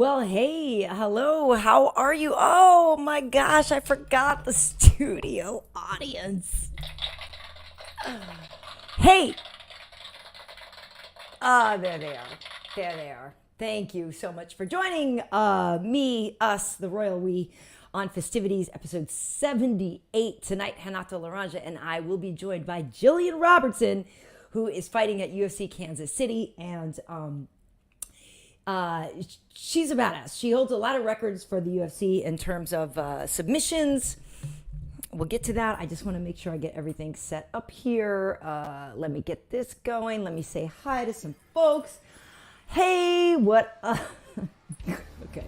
Well, hey, hello, how are you? Oh my gosh, I forgot the studio audience. Hey, there they are. There they are. Thank you so much for joining me, us, the Royal We on Fistivities, episode 78. Tonight, Renato Laranja and I will be joined by Gillian Robertson, who is fighting at UFC Kansas City, and she's a badass. She holds a lot of records for the UFC in terms of submissions. We'll get to that. I just want to make sure I get everything set up here. Let me get this going. Let me say hi to some folks. Hey, what? Okay,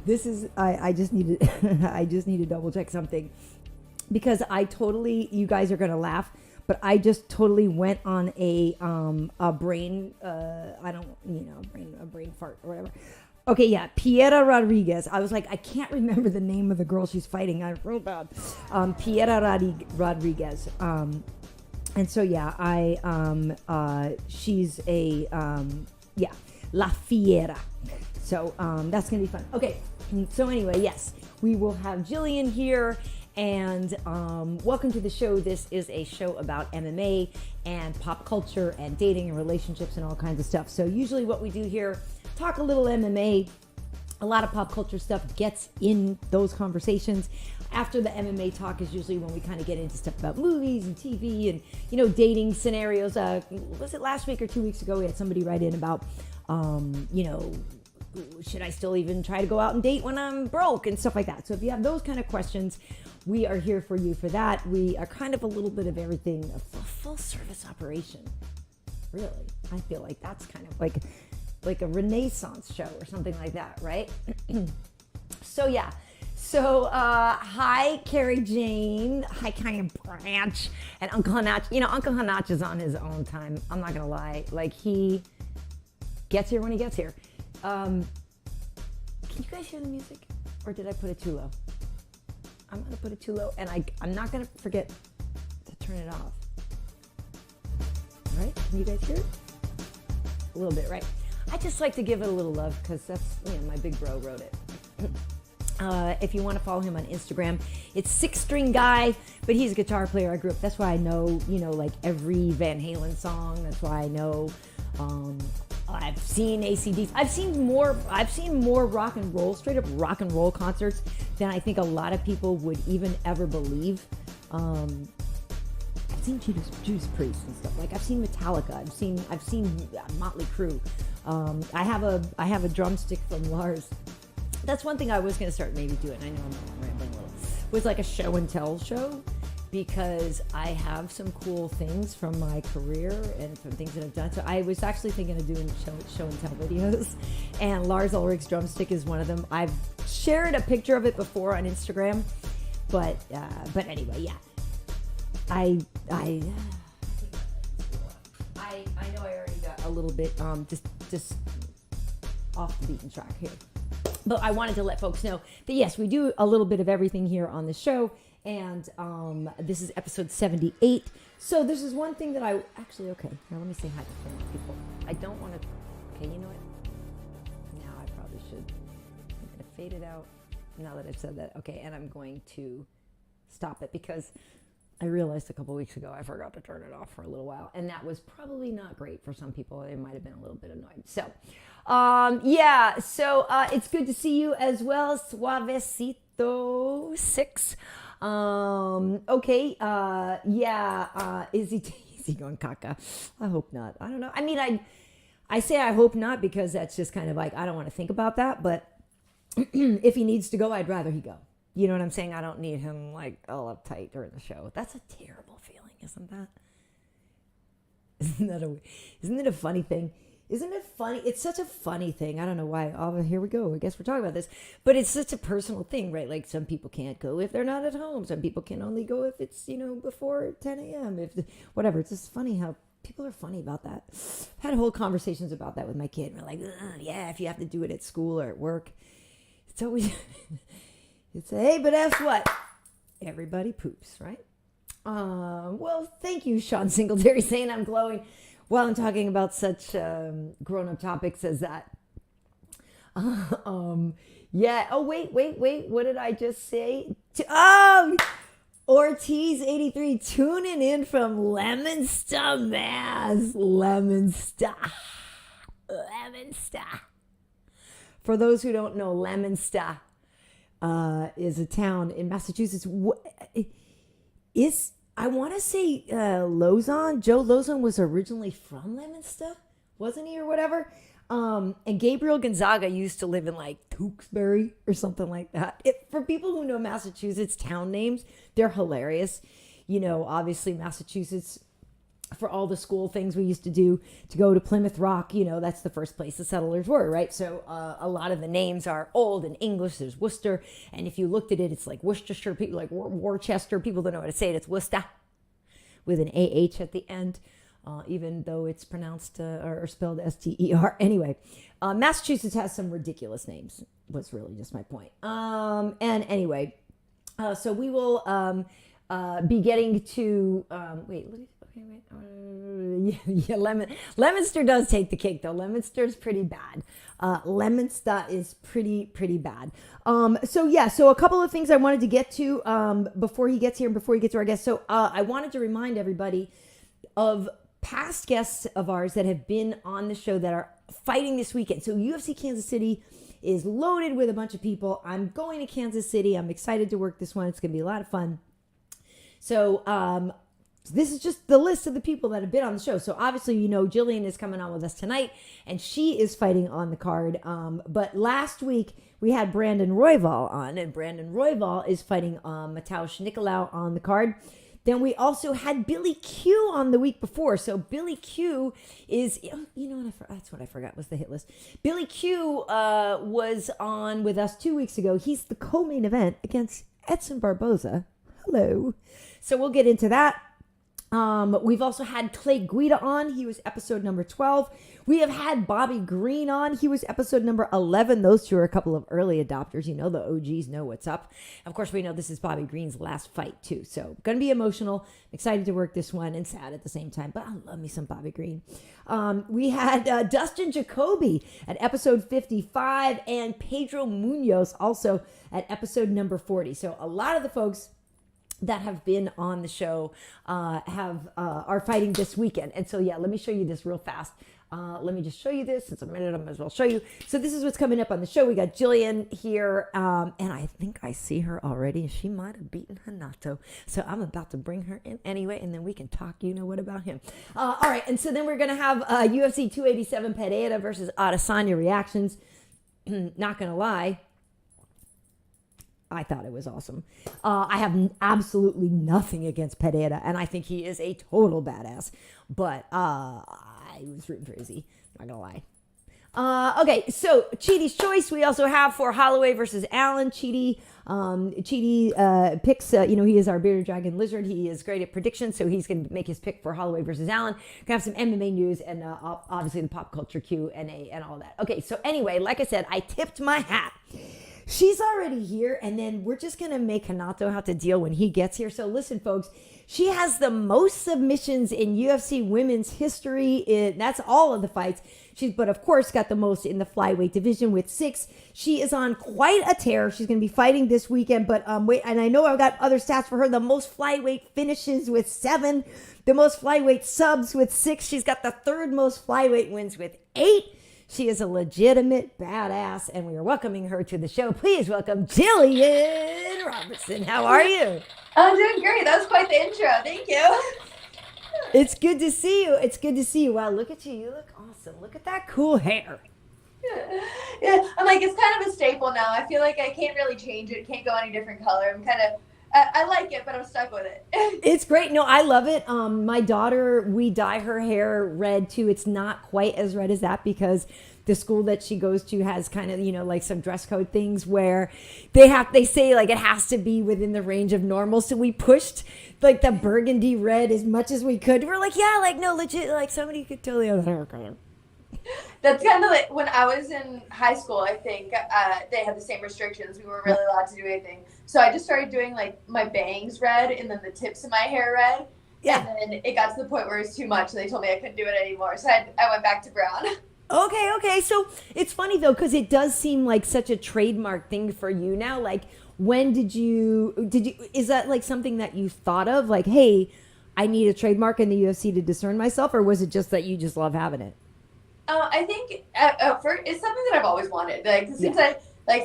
this is. I just need to. I just need to double check something because I totally. You guys are gonna laugh. But I just totally went on a brain, a brain fart or whatever. Okay, yeah, Piera Rodriguez. I was like, I can't remember the name of the girl she's fighting. I'm real bad. Piera Rodriguez. And so, yeah, she's a, La Fiera. So that's going to be fun. Okay, so anyway, yes, we will have Gillian here. And welcome to the show. This is a show about MMA and pop culture and dating and relationships and all kinds of stuff. So usually what we do here, talk a little MMA, a lot of pop culture stuff gets in those conversations. After the MMA talk is usually when we kind of get into stuff about movies and TV and, you know, dating scenarios. Was it last week or 2 weeks ago? We had somebody write in about, should I still even try to go out and date when I'm broke and stuff like that. So if you have those kind of questions, we are here for you for that. We are kind of a little bit of everything, a full service operation. Really, I feel like that's kind of like a Renaissance show or something like that, right? So yeah. So hi, Carrie Jane. Hi, Karyn Bryant and Uncle Hanach. You know, Uncle Hanach is on his own time. I'm not gonna lie. Like, he gets here when he gets here. Can you guys hear the music? Or did I put it too low? I'm going to put it too low, and I'm not going to forget to turn it off. All right? Can you guys hear it? A little bit, right? I just like to give it a little love because that's, you know, my big bro wrote it. If you want to follow him on Instagram, it's Six String Guy, but he's a guitar player. I grew up. That's why I know, you know, like every Van Halen song. That's why I know. I've seen ACDC. I've seen more rock and roll, straight up rock and roll concerts than I think a lot of people would even ever believe. I've seen Judas Priest and stuff. Like, I've seen Metallica. I've seen Motley Crue. I have a drumstick from Lars. That's one thing I was going to start maybe doing. I know I'm rambling a little. Was like a show and tell show. Because I have some cool things from my career and from things that I've done. So I was actually thinking of doing show and tell videos, and Lars Ulrich's drumstick is one of them. I've shared a picture of it before on Instagram, but anyway, yeah. I know I already got a little bit just off the beaten track here, but I wanted to let folks know that yes, we do a little bit of everything here on the show. And this is episode 78. So this is one thing that I actually, okay, now let me say hi to some more people. I don't want to, okay, you know what? Now I probably should. I'm going to fade it out now that I've said that. Okay, and I'm going to stop it because I realized a couple weeks ago I forgot to turn it off for a little while. And that was probably not great for some people. They might have been a little bit annoyed. So, it's good to see you as well. Suavecito 6. Is he going caca? I hope not. I don't know. I mean, I say I hope not because that's just kind of like, I don't want to think about that, but if he needs to go, I'd rather he go. You know what I'm saying? I don't need him like all uptight during the show. That's a terrible feeling, isn't that? Isn't it a funny thing? Isn't it funny? It's such a funny thing. I don't know why. Oh, here we go. I guess we're talking about this. But it's such a personal thing, right? Like, some people can't go if they're not at home. Some people can only go if it's, you know, before 10 a.m. Whatever. It's just funny how people are funny about that. I had whole conversations about that with my kid. We're like, yeah, if you have to do it at school or at work. It's always, hey, but guess what? Everybody poops, right? Well, thank you, Sean Singletary, saying I'm glowing. While I'm talking about such grown-up topics as that. Yeah. Oh, wait. What did I just say? Oh, Ortiz 83 tuning in from Leominster, Mass. Leominster. For those who don't know, Leominster is a town in Massachusetts. I want to say Joe Lozon was originally from Leominster, wasn't he, or whatever? And Gabriel Gonzaga used to live in like Tewksbury or something like that. For people who know Massachusetts town names, they're hilarious. You know, obviously Massachusetts, for all the school things we used to do to go to Plymouth Rock, you know, that's the first place the settlers were, right? So a lot of the names are old in English. There's Worcester. And if you looked at it, it's like Worcestershire, people like Worcester. People don't know how to say it. It's Worcester with an AH at the end. Even though it's pronounced or spelled Ster. Anyway, Massachusetts has some ridiculous names, was really just my point. And anyway, so we will be getting to, Leominster does take the cake, though. Leominster is pretty bad. Leominster is pretty bad. So a couple of things I wanted to get to before he gets here and before he gets to our guest. So I wanted to remind everybody of past guests of ours that have been on the show that are fighting this weekend. So UFC Kansas City is loaded with a bunch of people. I'm going to Kansas City. I'm excited to work this one. It's going to be a lot of fun. So this is just the list of the people that have been on the show. So obviously, you know, Gillian is coming on with us tonight, and she is fighting on the card. But last week, we had Brandon Royval on, and Brandon Royval is fighting Mateusz Nicolau on the card. Then we also had Billy Q on the week before. So Billy Q is, you know what, that's what I forgot was the hit list. Billy Q was on with us 2 weeks ago. He's the co-main event against Edson Barboza. Hello. So we'll get into that. We've also had Clay Guida on. He was episode number 12. We have had Bobby Green on. He was episode number 11. Those two are a couple of early adopters. You know, the OGs know what's up. Of course, we know this is Bobby Green's last fight, too. So, going to be emotional. Excited to work this one and sad at the same time. But I love me some Bobby Green. We had Dustin Jacoby at episode 55 and Pedro Munoz also at episode number 40. So, a lot of the folks that have been on the show are fighting this weekend. And so, yeah, let me show you this real fast. Let me just show you this. It's a minute. I might as well show you. So this is what's coming up on the show. We got Gillian here, and I think I see her already. She might have beaten Renato. So I'm about to bring her in anyway, and then we can talk, you know what, about him. All right, and so then we're going to have UFC 287 Pereira versus Adesanya reactions. Not going to lie, I thought it was awesome. I have absolutely nothing against Pereira, and I think he is a total badass. But I was rooting for Izzy, not gonna lie. Okay, so Cheaty's choice we also have for Holloway versus Allen. Cheaty picks, he is our bearded dragon lizard. He is great at predictions, so he's going to make his pick for Holloway versus Allen. Gonna have some MMA news and obviously the pop culture Q&A and all that. Okay, so anyway, like I said, I tipped my hat. She's already here, and then we're just going to make Renato have to deal when he gets here. So listen, folks, she has the most submissions in UFC women's history. That's all of the fights. But of course, got the most in the flyweight division with 6. She is on quite a tear. She's going to be fighting this weekend. But wait, and I know I've got other stats for her. The most flyweight finishes with 7. The most flyweight subs with 6. She's got the 3rd most flyweight wins with 8. She is a legitimate badass, and we are welcoming her to the show. Please welcome Gillian Robertson. How are you? I'm doing great. That was quite the intro. Thank you. It's good to see you. It's good to see you. Wow, look at you. You look awesome. Look at that cool hair. Yeah, I'm like, it's kind of a staple now. I feel like I can't really change it. Can't go any different color. I'm kind of, I like it, but I'm stuck with it. It's great. No, I love it. My daughter, we dye her hair red too. It's not quite as red as that because the school that she goes to has kind of, like some dress code things where they say like it has to be within the range of normal. So we pushed like the burgundy red as much as we could. We're like, yeah, like no, legit, like somebody could totally have hair color. That's kind of like when I was in high school, I think they had the same restrictions. We weren't really allowed to do anything. So I just started doing like my bangs red and then the tips of my hair red. Yeah. And then it got to the point where it was too much. And they told me I couldn't do it anymore. So I went back to brown. Okay. So it's funny though, because it does seem like such a trademark thing for you now. Like, when did you, is that like something that you thought of? Like, hey, I need a trademark in the UFC to discern myself, or was it just that you just love having it? I think first, it's something that I've always wanted. Like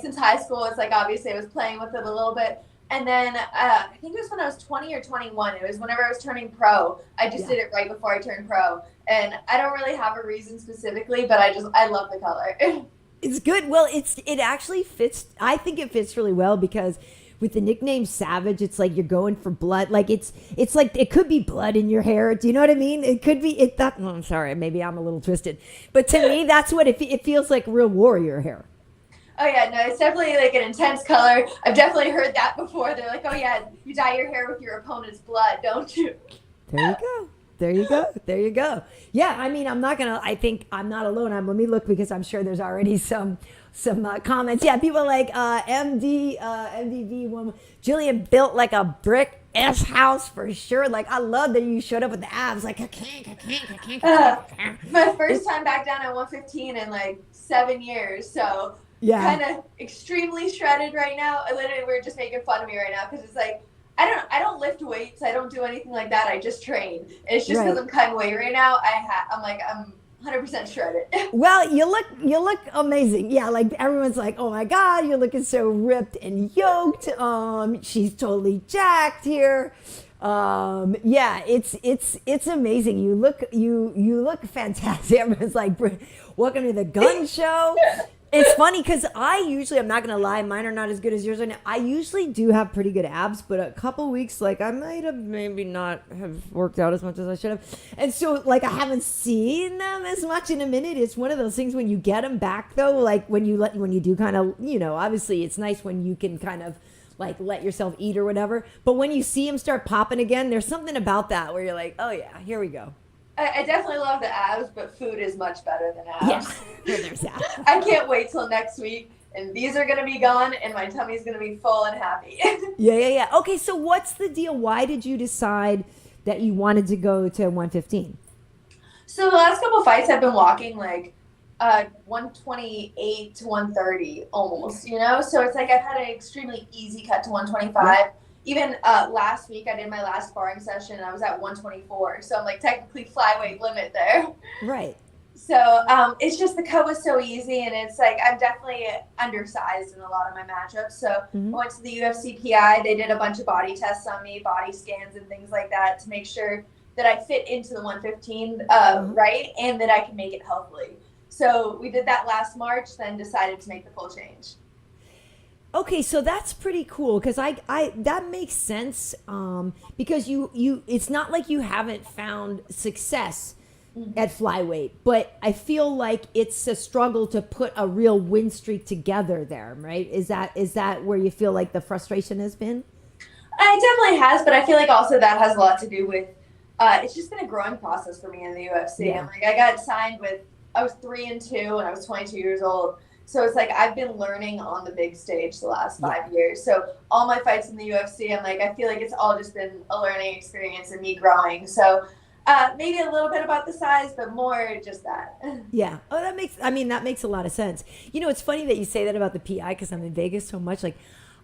since high school, it's like obviously I was playing with it a little bit, and then I think it was when I was 20 or 21. It was whenever I was turning pro. I just did it right before I turned pro, and I don't really have a reason specifically, but I love the color. It's good. Well, it actually fits. I think it fits really well because with the nickname Savage, it's like you're going for blood. Like it's like it could be blood in your hair. Do you know what I mean? It could be well, I'm sorry, maybe I'm a little twisted, but to me, that's what it feels like. Real warrior hair. Oh yeah, no, it's definitely like an intense color. I've definitely heard that before. They're like, oh yeah, you dye your hair with your opponent's blood, don't you? There you go. Yeah, I mean, I think I'm not alone. Let me look, because I'm sure there's already some comments. Yeah, people are like MDV woman. Gillian built like a brick S house for sure. Like, I love that you showed up with the abs. Like, I can't. My first time back down at 115 in like 7 years. So kind of extremely shredded right now. We're just making fun of me right now because it's like I don't lift weights. I don't do anything like that. I just train. It's just because I'm cutting weight right now. I'm 100% shredded. Well, you look amazing. Yeah, like everyone's like, oh my God, you're looking so ripped and yoked. She's totally jacked here. Yeah, it's amazing. You look fantastic. Everyone's like, welcome to the gun show. It's funny because I'm not going to lie, mine are not as good as yours right now. I usually do have pretty good abs, but a couple weeks, like I might have maybe not have worked out as much as I should have. And so like I haven't seen them as much in a minute. It's one of those things when you get them back though, like when you do kind of, obviously it's nice when you can kind of like let yourself eat or whatever. But when you see them start popping again, there's something about that where you're like, oh yeah, here we go. I definitely love the abs, but food is much better than abs. Yeah, there's that. I can't wait till next week, and these are going to be gone, and my tummy's going to be full and happy. Yeah. Okay, so what's the deal? Why did you decide that you wanted to go to 115? So the last couple fights I've been walking like 128 to 130 almost, So it's like I've had an extremely easy cut to 125. Yeah. Even last week, I did my last sparring session, and I was at 124. So I'm like technically flyweight limit there. Right. So it's just the cut was so easy, and it's like I'm definitely undersized in a lot of my matchups. So I went to the UFC PI. They did a bunch of body tests on me, body scans and things like that to make sure that I fit into the 115 right, and that I can make it healthily. So we did that last March, then decided to make the full change. Okay, so that's pretty cool because I that makes sense because you it's not like you haven't found success at flyweight, but I feel like it's a struggle to put a real win streak together there, right? Is that where you feel like the frustration has been? It definitely has, but I feel like also that has a lot to do with it's just been a growing process for me in the UFC. Yeah. And like I got signed I was 3-2 and I was 22 years old. So it's like I've been learning on the big stage the last 5 years. So all my fights in the UFC, I feel like it's all just been a learning experience and me growing. So maybe a little bit about the size, but more just that. Yeah. Oh, that makes a lot of sense. It's funny that you say that about the PI because I'm in Vegas so much. Like,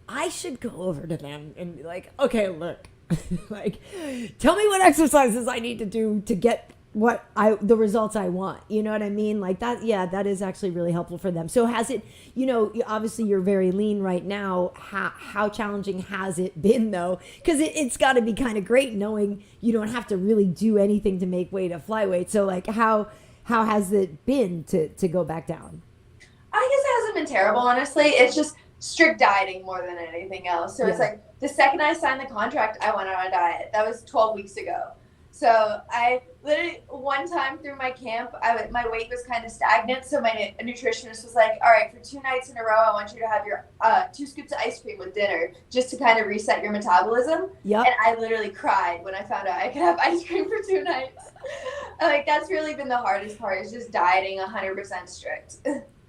I should go over to them and be like, okay, look, like, tell me what exercises I need to do to get the results I want. You know what I mean? Like that. Yeah, that is actually really helpful for them. So has it, obviously you're very lean right now. How challenging has it been though? Because it's got to be kind of great knowing you don't have to really do anything to make weight at flyweight. So like how has it been to go back down? I guess it hasn't been terrible, honestly. It's just strict dieting more than anything else. So it's like the second I signed the contract, I went on a diet. That was 12 weeks ago. So I literally one time through my camp, my weight was kind of stagnant. So my nutritionist was like, all right, for 2 nights in a row, I want you to have your 2 scoops of ice cream with dinner just to kind of reset your metabolism. Yep. And I literally cried when I found out I could have ice cream for 2 nights. Like that's really been the hardest part is just dieting 100% strict.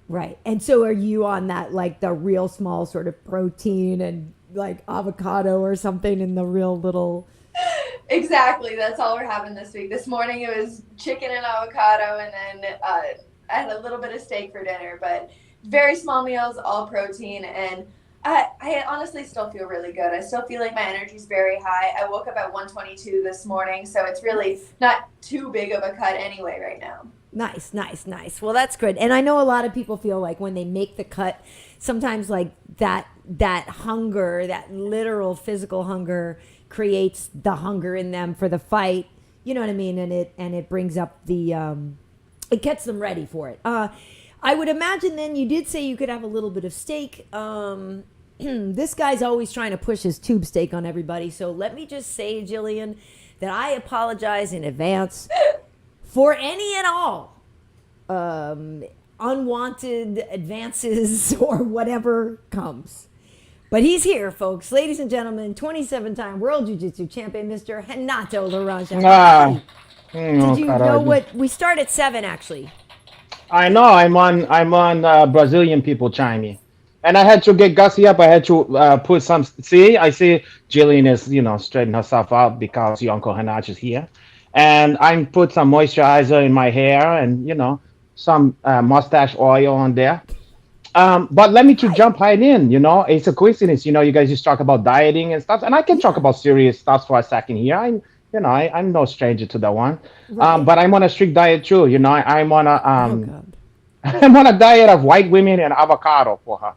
Right. And so are you on that, like the real small sort of protein and like avocado or something in the real little... Exactly. That's all we're having this week. This morning it was chicken and avocado, and then I had a little bit of steak for dinner, but very small meals, all protein, and I honestly still feel really good. I still feel like my energy's very high. I woke up at 122 this morning, so it's really not too big of a cut anyway right now. Nice. Well, that's good. And I know a lot of people feel like when they make the cut, sometimes like that hunger, that literal physical hunger creates the hunger in them for the fight. You know what I mean? And it brings up the it gets them ready for it. I would imagine then you did say you could have a little bit of steak. This guy's always trying to push his tube steak on everybody. So let me just say, Gillian, that I apologize in advance for any and all unwanted advances or whatever comes. But he's here, folks. Ladies and gentlemen, 27-time World Jiu-Jitsu champion, Mr. Renato Laranja. Did you know what? We start at 7, actually. I know. I'm on Brazilian people chiming. And I had to get gussy up. I had to put some. See, I see Gillian is, straightening herself out because your Uncle Hanach is here. And I put some moisturizer in my hair and, some mustache oil on there. But let me to jump right in, it's a coincidence. You guys just talk about dieting and stuff. And I can talk about serious stuff for a second here. I'm no stranger to that one. Right. But I'm on a strict diet too. I'm on a I'm on a diet of white women and avocado for her.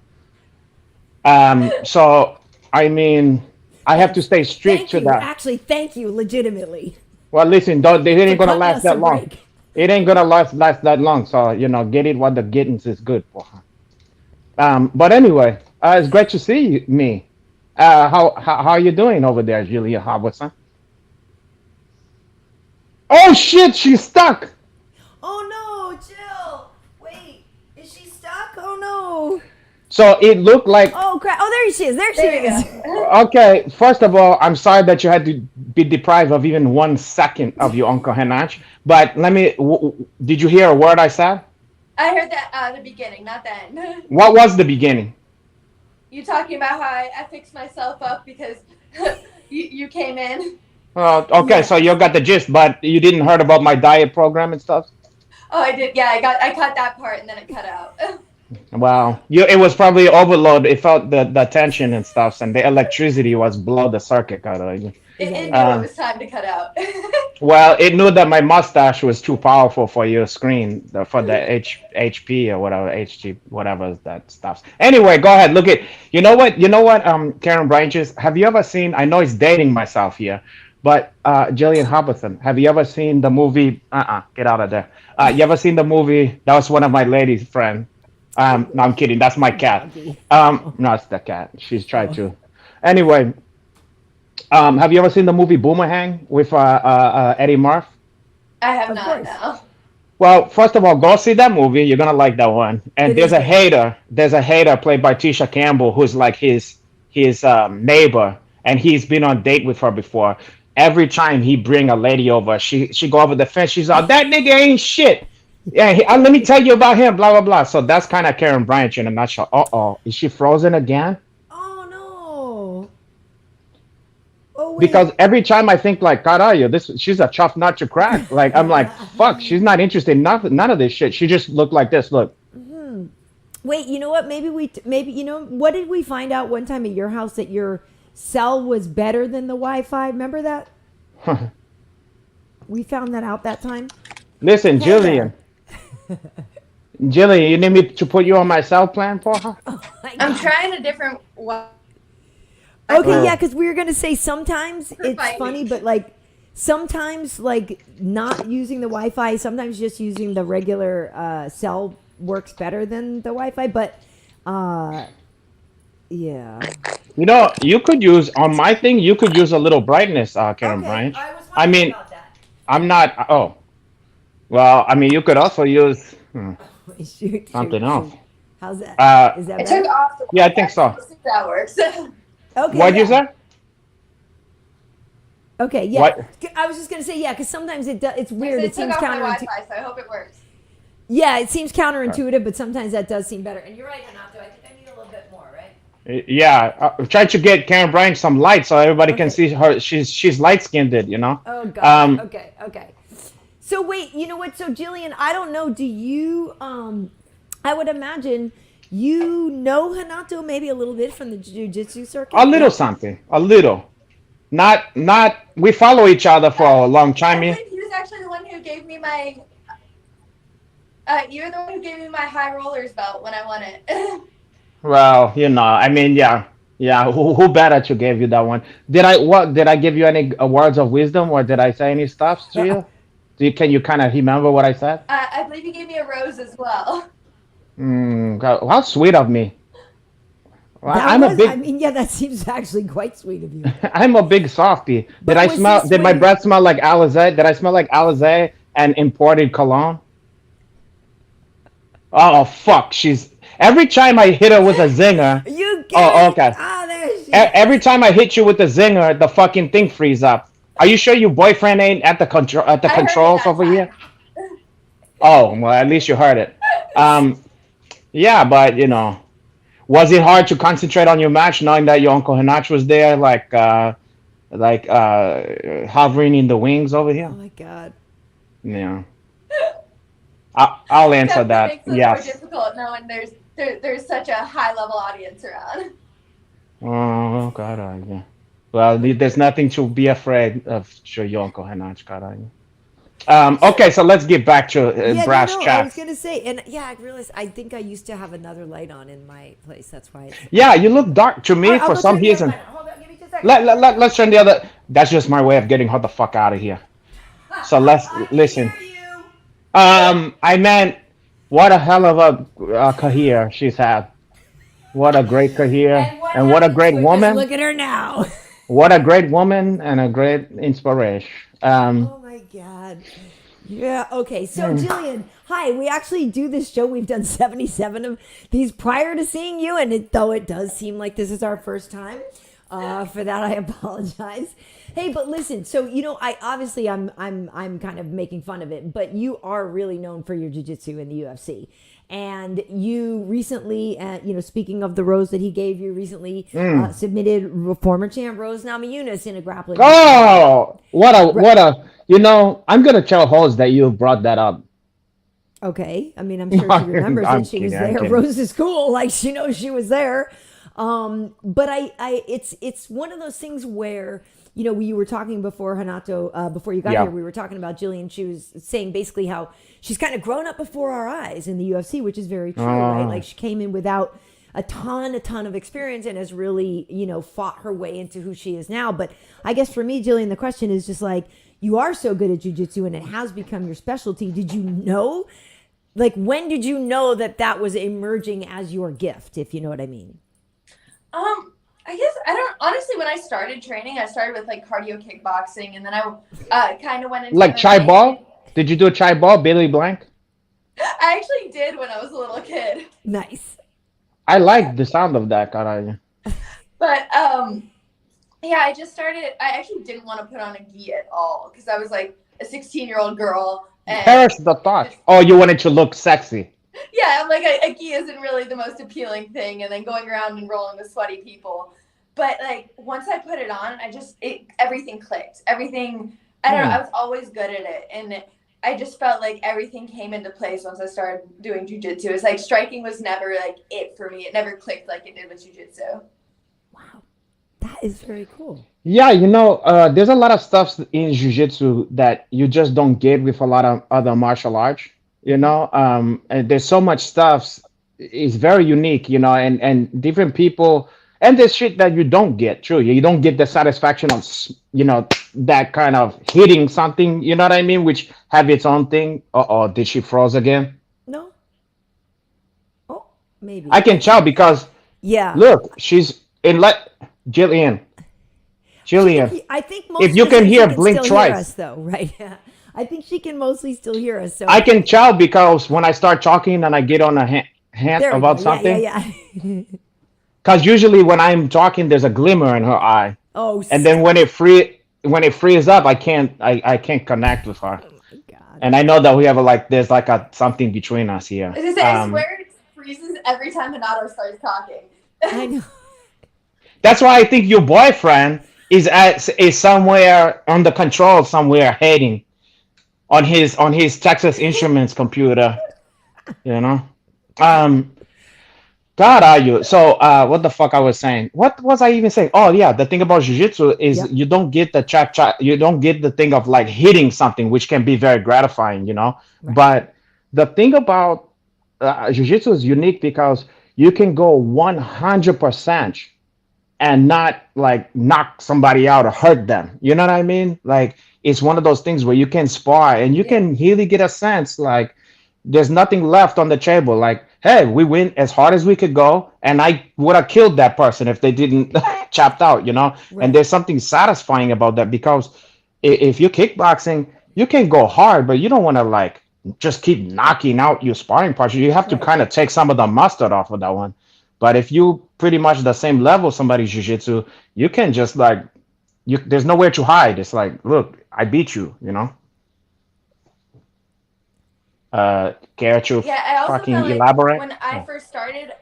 So I mean, I have to stay strict to that. Actually, thank you, legitimately. Well, listen, it ain't gonna last that long. It ain't gonna last that long. So get it what the gettings is good for her. But anyway, it's great to see me. How are you doing over there, Gillian Robertson? Oh shit, she's stuck. Oh no, Jill. Wait, is she stuck? Oh no. So it looked like. Oh crap! Oh, there she is. There she is. Okay, first of all, I'm sorry that you had to be deprived of even 1 second of your Uncle Hanach. But did you hear a word I said? I heard that the beginning, not the end. What was the beginning? You talking about how I fixed myself up because you came in. Okay, so you got the gist, but you didn't heard about my diet program and stuff? Oh, I did. Yeah, I cut that part and then it cut out. Wow, it was probably overload. It felt the tension and stuff, and the electricity was blow the circuit out of you. It knew it was time to cut out. Well, it knew that my mustache was too powerful for your screen, for the HP or whatever, HG, whatever that stuff. Anyway, go ahead. Look at, you know what, Karyn Bryant, have you ever seen, I know it's dating myself here, but Gillian Robertson, have you ever seen the movie, get out of there. You ever seen the movie, that was one of my ladies' friend. No, I'm kidding, that's my cat. No, it's the cat. She's tried to. Anyway, have you ever seen the movie Boomerang with Eddie Murphy? I have not, no. Well, first of all, go see that movie. You're gonna like that one. And there's a hater played by Tisha Campbell who's like his neighbor, and he's been on date with her before. Every time he bring a lady over, she go over the fence. She's like, that nigga ain't shit. Yeah, let me tell you about him. Blah blah blah. So that's kind of Karyn Bryant in a nutshell. Is she frozen again? Oh no. Oh, wait. Because every time I think like, God, she's a tough nut to crack. Like I'm like, fuck, she's not interested in none of this shit. She just looked like this. Look. Mm-hmm. Wait, you know what? Maybe what did we find out one time at your house that your cell was better than the Wi-Fi? Remember that? We found that out that time. Listen, Gillian. Gillian, you need me to put you on my cell plan for her? Oh, I'm trying a different one. Okay, yeah, because we were going to say sometimes it's funny, but like sometimes like not using the Wi-Fi, sometimes just using the regular cell works better than the Wi-Fi, but yeah. You could use, on my thing, you could use a little brightness, Karyn Bryant. I mean, about that. I'm not, well, I mean, you could also use something else. How's that? Is that better? I took off the I think so. That works. Okay. What'd you say? Okay, yeah. What? I was just going to say, yeah, because sometimes it's weird. It seems counterintuitive. Wi-Fi, so I hope it works. Yeah, it seems counterintuitive, but sometimes that does seem better. And you're right, Renato. I think I need a little bit more, right? Yeah, try to get Karyn Bryant some light so everybody can see her. She's light-skinned, Oh, God. Okay. So wait, you know what? So Gillian, I don't know. Do you? I would imagine you know Hanato maybe a little bit from the jiu-jitsu circuit. A little something, a little. Not. We follow each other for a long time. I think he was actually the one who gave me my. You're the one who gave me my high rollers belt when I won it. Well, I mean, yeah. Who better to give you that one? Did I give you any words of wisdom, or did I say any stuff to you? Can you kind of remember what I said? I believe you gave me a rose as well. God, how sweet of me. Well, I mean, yeah, that seems actually quite sweet of you. I'm a big softie. Did my breath smell like Alizé? Did I smell like Alizé and imported cologne? Oh fuck! Every time I hit her with a zinger. Okay. There she is. Every time I hit you with a zinger, the fucking thing frees up. Are you sure your boyfriend ain't at the controls over here? Oh well, at least you heard it. Yeah, but was it hard to concentrate on your match knowing that your Uncle Hinach was there, like hovering in the wings over here? Oh my god. Yeah. I'll answer that. Makes it yes. more difficult knowing there's such a high level audience around. Oh God, yeah. Well, there's nothing to be afraid of, your Uncle Hinach, God. Okay, so let's get back to brass I chat. was gonna say, and yeah, I realized I think I used to have another light on in my place. That's why. Yeah, you look dark to me for some reason. Hold on, give me just a second. Let's turn the other. That's just my way of getting her the fuck out of here. So let's listen. I meant, what a hell of a career she's had. What a great career, and what a great woman. Look at her now. What a great woman and a great inspiration. Oh my god. Yeah, okay. So Gillian, hi. We actually do this show. We've done 77 of these prior to seeing you, and though it does seem like this is our first time, for that I apologize. Hey, but listen, so I'm kind of making fun of it, but you are really known for your jiu-jitsu in the UFC. And you recently, speaking of the rose that he gave you recently, submitted former champ Rose Namajunas in a grappling. Oh, what a! I'm gonna tell Holz that you brought that up. Okay, I mean, I'm sure she remembers that she was there. Rose is cool, like she knows she was there. But it's one of those things where. You were talking before Hanato, before you got here, we were talking about Gillian. She was saying basically how she's kind of grown up before our eyes in the UFC, which is very true, right? Like she came in without a ton of experience and has really, fought her way into who she is now. But I guess for me, Gillian, the question is just like, you are so good at jiu-jitsu and it has become your specialty. Did you know, when did you know that was emerging as your gift, if you know what I mean? I guess I don't honestly. When I started training, I started with cardio kickboxing, and then I kind of went into chai ball. Did you do a chai ball, Billy Blank? I actually did when I was a little kid. Nice. I like the sound of that, caralho. But yeah, I just started. I actually didn't want to put on a gi at all because I was like a 16-year-old girl. And perish the thought. Oh, you wanted to look sexy. Yeah, I'm like, a gi isn't really the most appealing thing, and then going around and rolling with sweaty people. But once I put it on, everything clicked. Everything, I don't know, I was always good at it, and I just felt like everything came into place once I started doing jiu-jitsu. It's like striking was never it for me. It never clicked like it did with jiu-jitsu. Wow, that is very cool. Yeah, there's a lot of stuff in jiu-jitsu that you just don't get with a lot of other martial arts. And there's so much stuff. It's very unique, and different people, and there's shit that you don't get. True, you don't get the satisfaction of, that kind of hitting something. You know what I mean? Which have its own thing. Did she froze again? No. Oh, maybe. I can tell because. Yeah. Look, she's in Gillian. I think most if you can hear, blink twice. Hear us, though, right? Yeah. I think she can mostly still hear us. So I can tell because when I start talking and I get on a hint about something. Yeah. Because usually when I'm talking, there's a glimmer in her eye. Oh. And then when it frees up, I can't connect with her. Oh my God. And I know that we have there's something between us here. I swear it freezes every time Hanato starts talking. I know. That's why I think your boyfriend is somewhere on the control somewhere hating. on his Texas Instruments computer. You know. Um, God, are you? So, what the fuck I was saying? What was I even saying? Oh yeah, the thing about jujitsu is Yep. you don't get the chap. You don't get the thing of like hitting something, which can be very gratifying, you know. Right. But the thing about jujitsu is unique because you can go 100% and not like knock somebody out or hurt them. You know what I mean? Like it's one of those things where you can spar and you Yeah. can really get a sense like there's nothing left on the table. Like, hey, we went as hard as we could go, and I would have killed that person if they didn't chopped out, you know. And Right. there's something satisfying about that because if you're kickboxing, you can go hard, but you don't want to like just keep knocking out your sparring partner. You have to Right. kind of take some of the mustard off of that one. But if you pretty much the same level somebody's jiu-jitsu, you can just like you there's nowhere to hide. It's like, look, I beat you, you know. Care to Yeah, I also fucking felt like elaborate? when I Yeah. first started,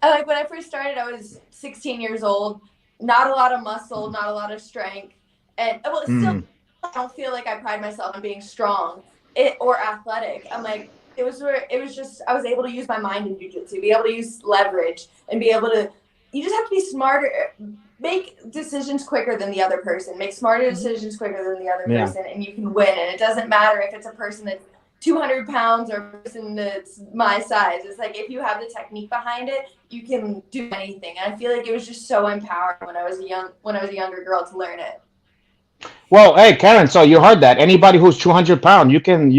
I like when I first started, I was 16 years old, not a lot of muscle, not a lot of strength, and well, still, Mm. I don't feel like I pride myself on being strong or athletic. I'm like, it was just I was able to use my mind in jujitsu, be able to use leverage, and be able to. You just have to be smarter, make decisions quicker than the other person, make smarter Mhm. decisions quicker than the other Yeah. person, and you can win. And it doesn't matter if it's a person that's 200 pounds or a person that's my size. It's like if you have the technique behind it, you can do anything. And I feel like it was just so empowering when I was a younger girl to learn it. Well, hey, Karen. So you heard that? Anybody who's 200 pounds, you can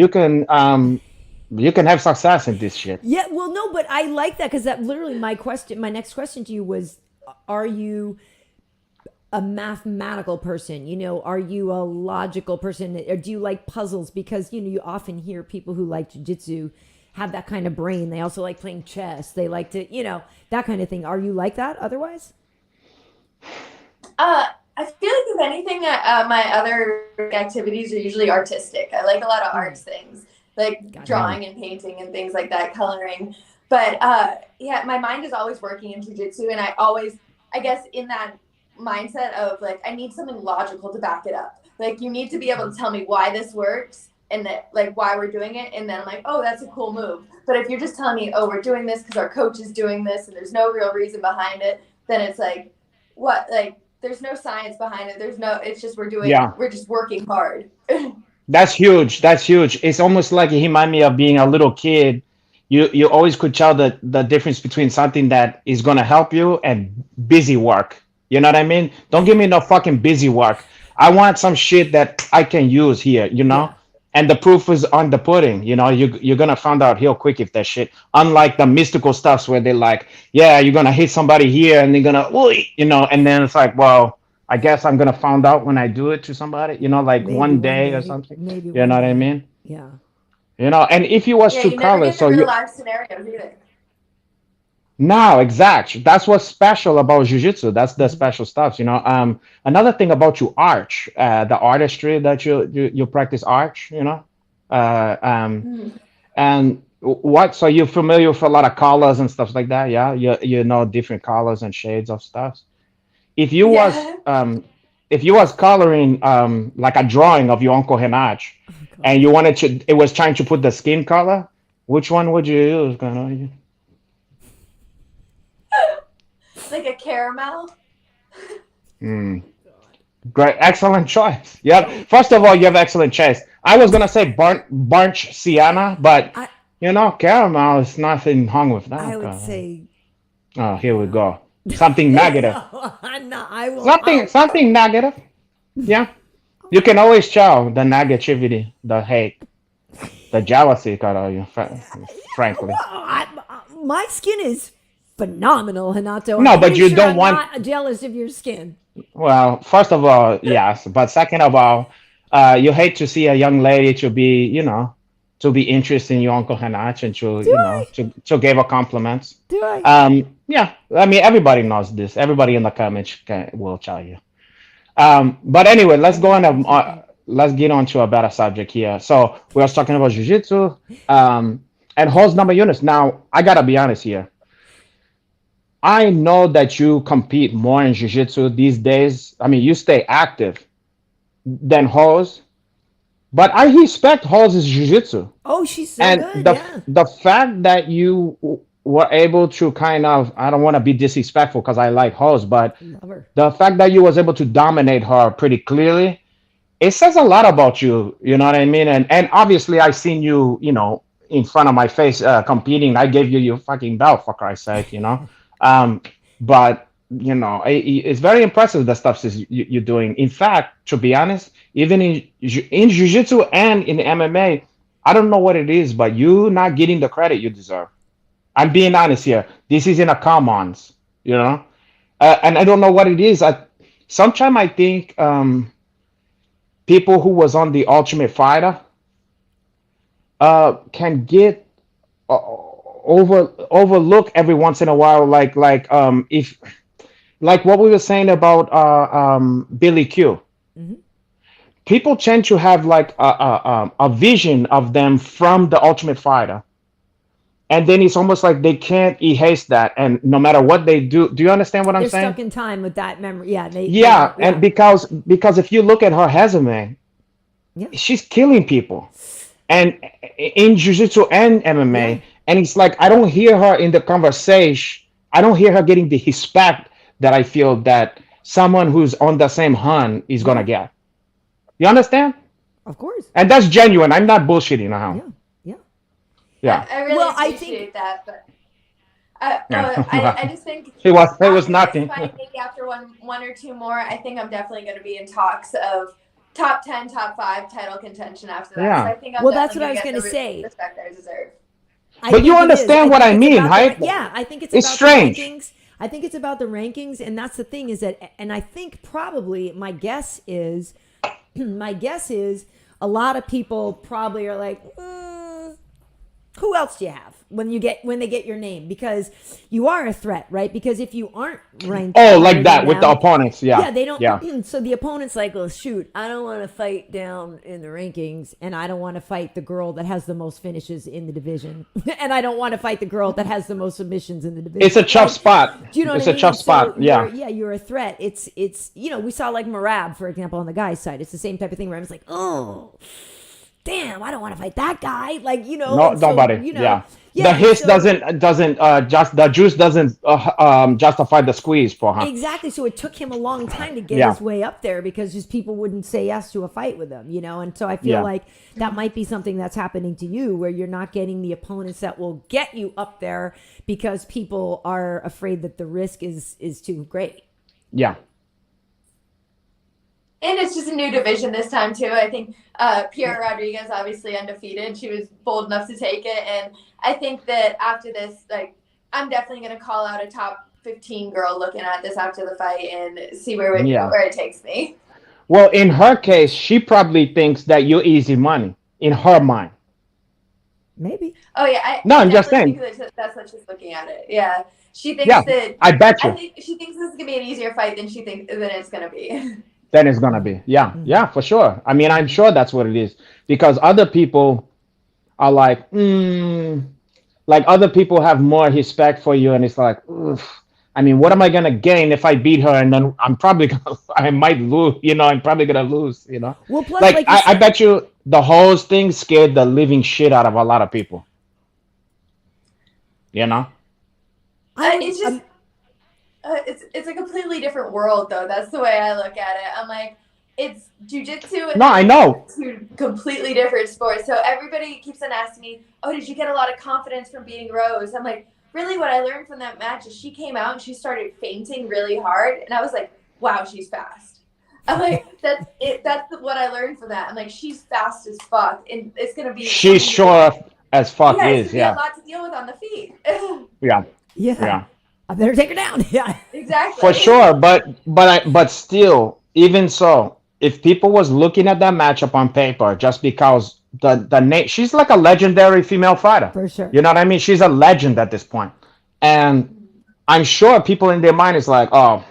have success in this shit. Yeah, well, no, but I like that because that literally my next question to you was, are you a mathematical person? You know, are you a logical person? Or do you like puzzles? Because, you know, you often hear people who like jujitsu have that kind of brain. They also like playing chess. They like to, you know, that kind of thing. Are you like that otherwise? I feel like if anything, my other activities are usually artistic. I like a lot of arts things, like Gotcha. drawing and painting and things like that, coloring. But yeah, my mind is always working in jujitsu, and I guess, in that mindset of like, I need something logical to back it up. Like, you need to be able to tell me why this works and that, like, why we're doing it, and then I'm like, oh, that's a cool move. But if you're just telling me, oh, we're doing this because our coach is doing this, and there's no real reason behind it, then it's like, what, like, there's no science behind it. It's just Yeah, we're just working hard. that's huge. That's huge. It's almost like it reminded me of being a little kid. You always could tell the difference between something that is gonna help you and busy work. You know what I mean? Don't give me no fucking busy work. I want some shit that I can use here, you know? Yeah. And the proof is on the pudding. You know, you're gonna find out real quick if that shit. Unlike the mystical stuffs where they're like, yeah, you're gonna hit somebody here and they're gonna, "Oy," you know, and then it's like, well, I guess I'm gonna find out when I do it to somebody, you know, like Maybe one one day or day. something. Maybe You know one what I day. mean? Yeah. You know, and if you was Yeah, to you never color, get the so real you life scenarios either. now exact. That's what's special about jujitsu. That's the Mhm. special stuff, you know. Another thing about you arch, the artistry that you practice arch, you know. Uh, um, Mhm. and what? So you're familiar with a lot of colors and stuff like that, yeah? You know different colors and shades of stuff. If you was Yeah. if you was coloring like a drawing of your uncle Henach, Oh and God. you wanted to, it was trying to put the skin color. Which one would you use? Kind of. Like a caramel. Mm, great, excellent choice. Yep. Oh, First of all, you have excellent choice. I was gonna say burnt sienna, but I you know, caramel is nothing hung with I that. would say Oh, here we yeah. go. Something negative. No, I'm not. I won't. Something negative. Yeah. You can always tell the negativity, the hate, the jealousy, kind of you, frankly. My skin is phenomenal, Hanato. I'm No, but pretty you sure don't I'm want. not jealous of your skin. Well, first of all, yes, but second of all, you hate to see a young lady to be, you know, to be interested in your uncle Hanach and to, Do you I? know, to give her compliments. Do I? Yeah, I mean, everybody knows this. Everybody in the comments will tell you. But anyway, let's go on. Let's get on to a better subject here. So we are talking about jujitsu, and host number units. Now, I gotta be honest here. I know that you compete more in jiu-jitsu these days. I mean, you stay active. than Hall's, but I respect Hall's jiu-jitsu. Oh, she's so And good. the Yeah. the fact that you were able to kind of, I don't want to be disrespectful because I like Hall's, but Love her. the fact that you was able to dominate her pretty clearly, it says a lot about you. You know what I mean? And obviously, I seen you, in front of my face competing. I gave you your fucking belt for Christ's sake, Um, but it's very impressive the stuff you're doing. In fact, to be honest, even in jiu-jitsu and in MMA, I don't know what it is, but you not getting the credit you deserve. I'm being honest here. This isn't a commons, and I don't know what it is. Sometimes I think people who was on the Ultimate Fighter can get overlook every once in a while, if like what we were saying about Billy Q. Hmm. People tend to have like a vision of them from the Ultimate Fighter, and then it's almost like they can't erase that. And no matter what they do you understand what I'm They're saying? stuck in time with that memory. Yeah. Yeah, and because if you look at her resume, Yeah. she's killing people, and in jiu-jitsu and MMA, Yeah. and it's like I don't hear her in the conversation. I don't hear her getting the respect that I feel that someone who's on the same hunt is gonna get. You understand? Of course. And that's genuine. I'm not bullshitting now. Yeah. Yeah. Yeah. I really Well, I appreciate think- that, but Yeah. I just think It was after nothing. this fight, maybe after one or two more, I think I'm definitely going to be in talks of top 10, top 5 title contention after that. Yeah. So I think I'm Well, that's definitely what I was gonna gonna get the say. respect I deserve. I But you think it is. understand what think I it's mean, about right? Yeah, I think it's It's about strange. the rankings. I think it's about the rankings, and that's the thing is that, and I think probably my guess is a lot of people probably are like, who else do you have when they get your name, because you are a threat, right? Because if you aren't ranked, Oh, higher like that than with the them, opponents. Yeah. yeah, they don't. Yeah. So the opponent's like, well, shoot, I don't want to fight down in the rankings, and I don't want to fight the girl that has the most finishes in the division, and I don't want to fight the girl that has the most submissions in the division. It's a tough spot. Do you know It's what I a mean? tough spot. Yeah. You're a threat. It's we saw like Marab, for example, on the guy's side. It's the same type of thing where I was like, oh, damn, I don't want to fight that guy. Like, No, and so, nobody. Yeah. The and hiss so- doesn't just the juice doesn't justify the squeeze for her. Exactly. So it took him a long time to get Yeah. his way up there because just people wouldn't say yes to a fight with him, And so I feel Yeah. like that might be something that's happening to you, where you're not getting the opponents that will get you up there because people are afraid that the risk is too great. Yeah. And it's just a new division this time too. I think Pierre Rodriguez, obviously undefeated, she was bold enough to take it, and I think that after this, like, I'm definitely going to call out a top 15 girl looking at this after the fight and see where it takes me. Well, in her case, she probably thinks that you're easy money in her mind. Maybe. Oh yeah, No, I'm just definitely saying. think that's what she's looking at it. Yeah, she thinks Yeah, that. I bet you. I think she thinks this is gonna be an easier fight than it's gonna be. Then it's gonna be. Yeah, yeah, for sure. I mean, I'm sure that's what it is, because other people are like, like other people have more respect for you, and it's like, oof. I mean, what am I gonna gain if I beat her, and then I might lose. I'm probably gonna lose. Well, plus, Like you I said- bet you the whole thing scared the living shit out of a lot of people. It's just. It's a completely different world, though. That's the way I look at it. I'm like, it's jiu-jitsu and No, I know. two completely different sports. So everybody keeps on asking me, oh, did you get a lot of confidence from beating Rose? I'm like, really, what I learned from that match is she came out and she started feinting really hard. And I was like, wow, she's fast. I'm like, that's it. That's what I learned from that. I'm like, she's fast as fuck. And it's going to be. She's sure as fuck Yeah, is. it's gonna be Yeah. a lot to deal with on the feet. Yeah. yeah. I better take her down. Yeah. Exactly. For sure, but still, even so, if people was looking at that matchup on paper just because the name, she's like a legendary female fighter. For sure. You know what I mean? She's a legend at this point. And I'm sure people in their mind is like, oh,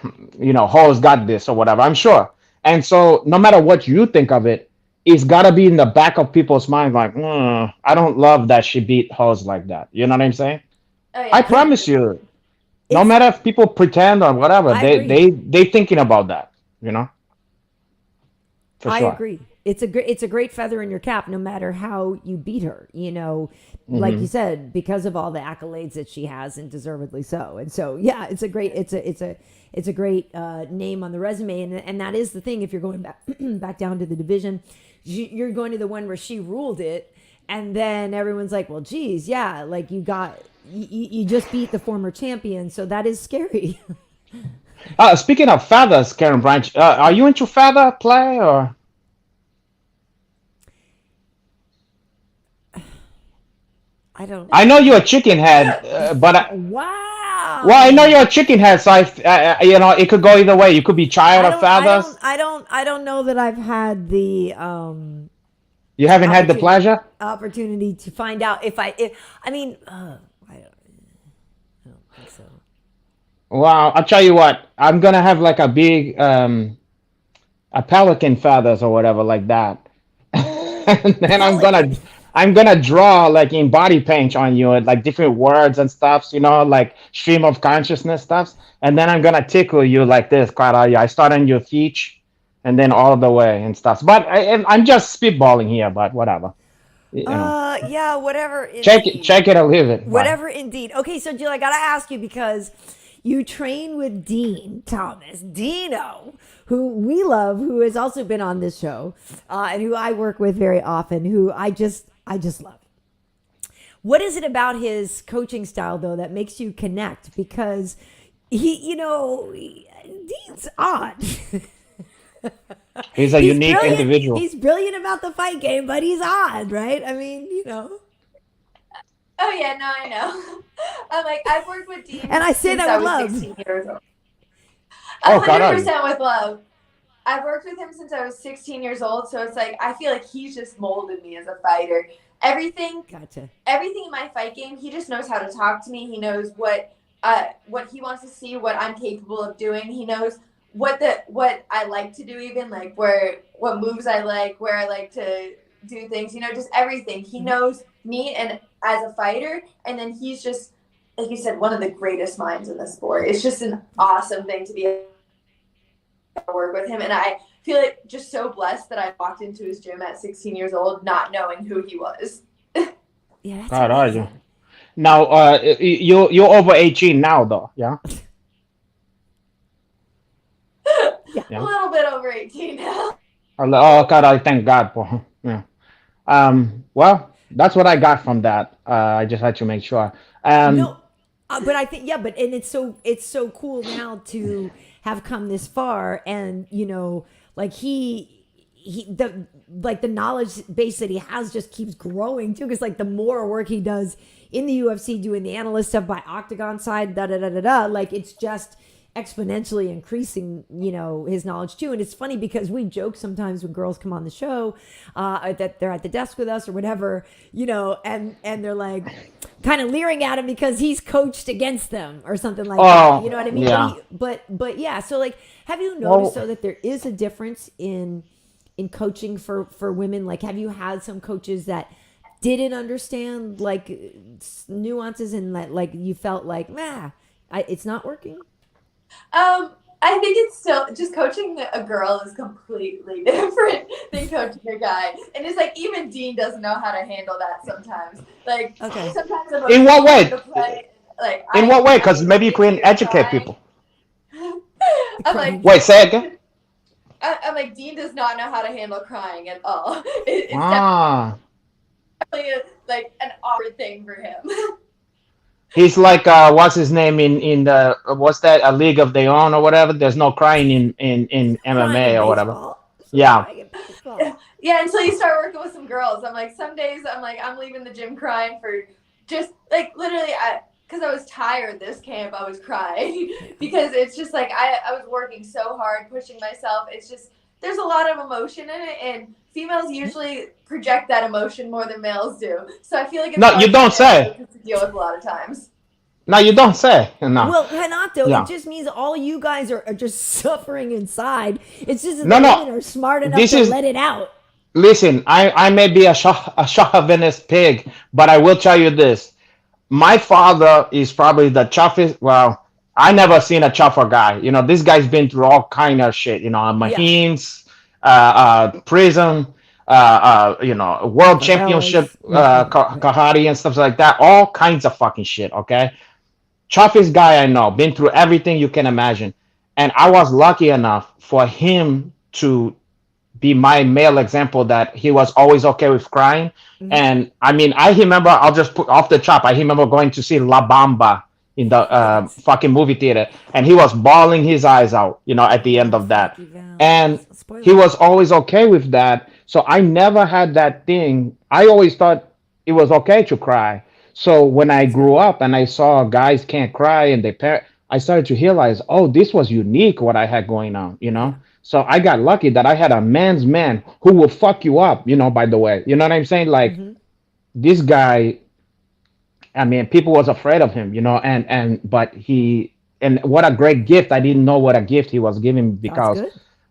Hall's got this or whatever. I'm sure. And so no matter what you think of it, it's got to be in the back of people's mind like, I don't love that she beat Halls like that. You know what I'm saying? Oh, yeah. I promise you. No It's- matter if people pretend or whatever, I agree. they thinking about that, For I sure. agree. It's a great feather in your cap, no matter how you beat her. Like you said, because of all the accolades that she has, and deservedly so. And so, yeah, it's a great name on the resume. And that is the thing. If you're going back down to the division, you're going to the one where she ruled it, and then everyone's like, well, geez, yeah, like you just beat the former champion, so that is scary. Speaking of feathers, Karyn Bryant, are you into feather play or? I know you're a chicken head, but wow. well, I know you're a chicken head, so it could go either way. You could be tired of feathers. I don't know that I've had the You haven't had the pleasure? Opportunity to find out I don't think so. Well, I'll tell you what. I'm gonna have like a big a pelican feathers or whatever like that, and then I'm gonna draw like in body paint on you, like different words and stuff. Like stream of consciousness stuff, and then I'm gonna tickle you like this. I start on your feet, and then all the way and stuff. But I'm just spitballing here, but whatever. Yeah, whatever. Check it or leave it. Whatever, indeed. Okay, so Jill, I gotta ask you, because you train with Dean Thomas, Dino, who we love, who has also been on this show, and who I work with very often, who I just love. What is it about his coaching style, though, that makes you connect? Because Dean's odd. He's a unique individual. He's brilliant about the fight game, but he's odd, right? I mean, Oh yeah, no, I know. I'm like, I've worked with Dean, and I say that with love. 16 years old. Oh, 100% with love. I've worked with him since I was 16 years old, so it's like I feel like he's just molded me as a fighter. Everything in my fight game, he just knows how to talk to me. He knows what he wants to see, what I'm capable of doing. He knows what I like to do, even like what moves I like, where I like to do things. Just everything. He knows me and as a fighter, and then he's just, like you said, one of the greatest minds in the sport. It's just an awesome thing to be able to work with him, and I feel like just so blessed that I walked into his gym at 16 years old not knowing who he was. Yeah, God, are you? Now, you're over 18 now, though, yeah? Yeah. A little bit over 18 now. Oh, God, I thank God for him. Yeah. Well, that's what I got from that. I just had to make sure. No, but I think, and it's so cool now to have come this far, and like the knowledge base that he has just keeps growing too, because like the more work he does in the UFC, doing the analyst stuff by Octagon side, like it's just exponentially increasing, his knowledge too. And it's funny because we joke sometimes when girls come on the show that they're at the desk with us or whatever, and they're like kind of leering at him because he's coached against them or something like that. You know what I mean? Yeah. But yeah. So like, have you noticed though that there is a difference in coaching for women? Like, have you had some coaches that didn't understand like nuances and that like you felt like, it's not working? I think it's still just coaching a girl is completely different than coaching a guy, and it's like even Dean doesn't know how to handle that sometimes. Like sometimes in what way? In what way? Because maybe you can educate people. I'm like, wait, say it again. I'm like, Dean does not know how to handle crying at all. It's definitely like an awkward thing for him. He's like, what's his name in the what's that, a league of their own or whatever? There's no crying in MMA or whatever. Yeah. Yeah, until you start working with some girls. I'm like, some days I'm leaving the gym crying for just like literally because I was tired this camp, I was crying because it's just like I was working so hard, pushing myself. It's just there's a lot of emotion in it, and females usually project that emotion more than males do. So I feel like it's you don't say to deal with a lot of times. No, you don't say. No. Well, Renato, it just means all you guys are just suffering inside. It's just that the women are smart enough to let it out. Listen, I may be a chauvinist pig, but I will tell you this. My father is probably the toughest. Well, I never seen a tougher guy. This guy's been through all kind of shit. Maheen's, prison, world championship, Kahari and stuff like that. All kinds of fucking shit. Okay, toughest guy I know, been through everything you can imagine, and I was lucky enough for him to be my male example that he was always okay with crying. And I mean, I remember, I'll just put off the top, I remember going to see La Bamba in the fucking movie theater, and he was bawling his eyes out, at the end of that. And he was always okay with that. So I never had that thing. I always thought it was okay to cry. So when I grew up and I saw guys can't cry and I started to realize, oh, this was unique what I had going on. So I got lucky that I had a man's man who will fuck you up, by the way. You know what I'm saying? Like this guy, I mean, people was afraid of him, but and what a great gift. I didn't know what a gift he was giving because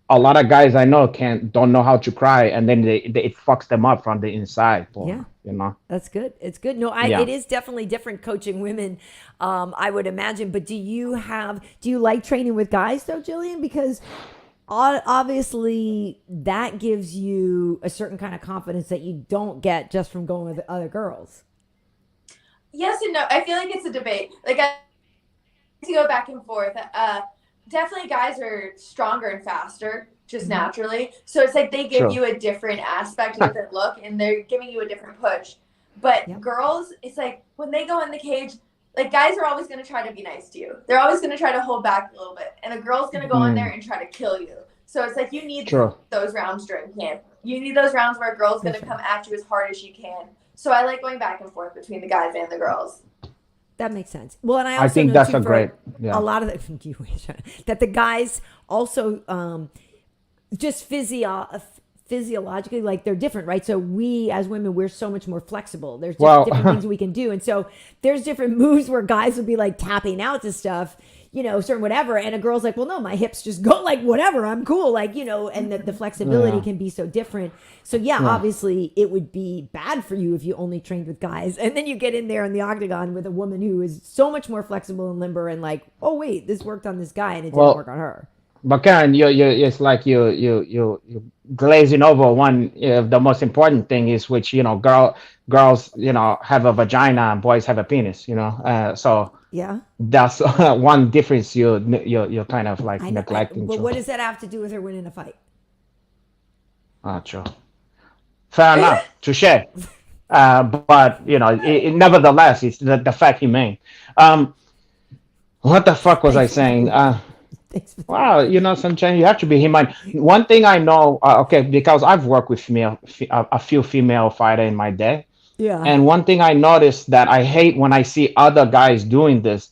a lot of guys I know don't know how to cry, and then it fucks them up from the inside. That's good. It's good. No, it is definitely different coaching women, I would imagine. But do you like training with guys though, Gillian? Because obviously that gives you a certain kind of confidence that you don't get just from going with other girls. Yes and no. I feel like it's a debate. Like I to go back and forth. Definitely guys are stronger and faster just naturally. So it's like they give you a different aspect of their look and they're giving you a different push. But girls, it's like when they go in the cage, like guys are always going to try to be nice to you. They're always going to try to hold back a little bit. And a girl's going to go in there and try to kill you. So it's like you need those rounds during camp. You need those rounds where a girl's going to come at you as hard as she can. So I like going back and forth between the guys and the girls. That makes sense. Well, and I think that's a great, a lot of that the guys also just physiologically, like they're different, right? So we as women, we're so much more flexible. There's just different things we can do. And so there's different moves where guys would be like tapping out to stuff, certain whatever. And a girl's like, well, no, my hips just go like whatever. I'm cool. Like, and the flexibility can be so different. So obviously it would be bad for you if you only trained with guys. And then you get in there in the octagon with a woman who is so much more flexible and limber and like, oh wait, this worked on this guy and it didn't work on her. But Karyn, it's like you glazing over one of the most important thing is which girls have a vagina and boys have a penis. So that's one difference you're kind of like neglecting. But what does that have to do with her winning a fight? True. Fair enough. Touche. But nevertheless, it's the fact remains. What the fuck was I saying? Wow, sometimes you have to be human. One thing I know, because I've worked with a few female fighters in my day. Yeah. And one thing I noticed that I hate when I see other guys doing this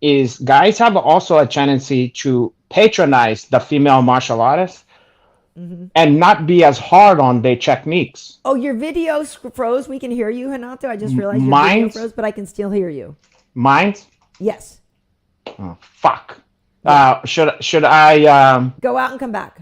is guys have also a tendency to patronize the female martial artists and not be as hard on their techniques. Oh, your video froze. We can hear you, Renato. I just realized your video froze, but I can still hear you. Mine? Yes. Oh, fuck. Should I go out and come back?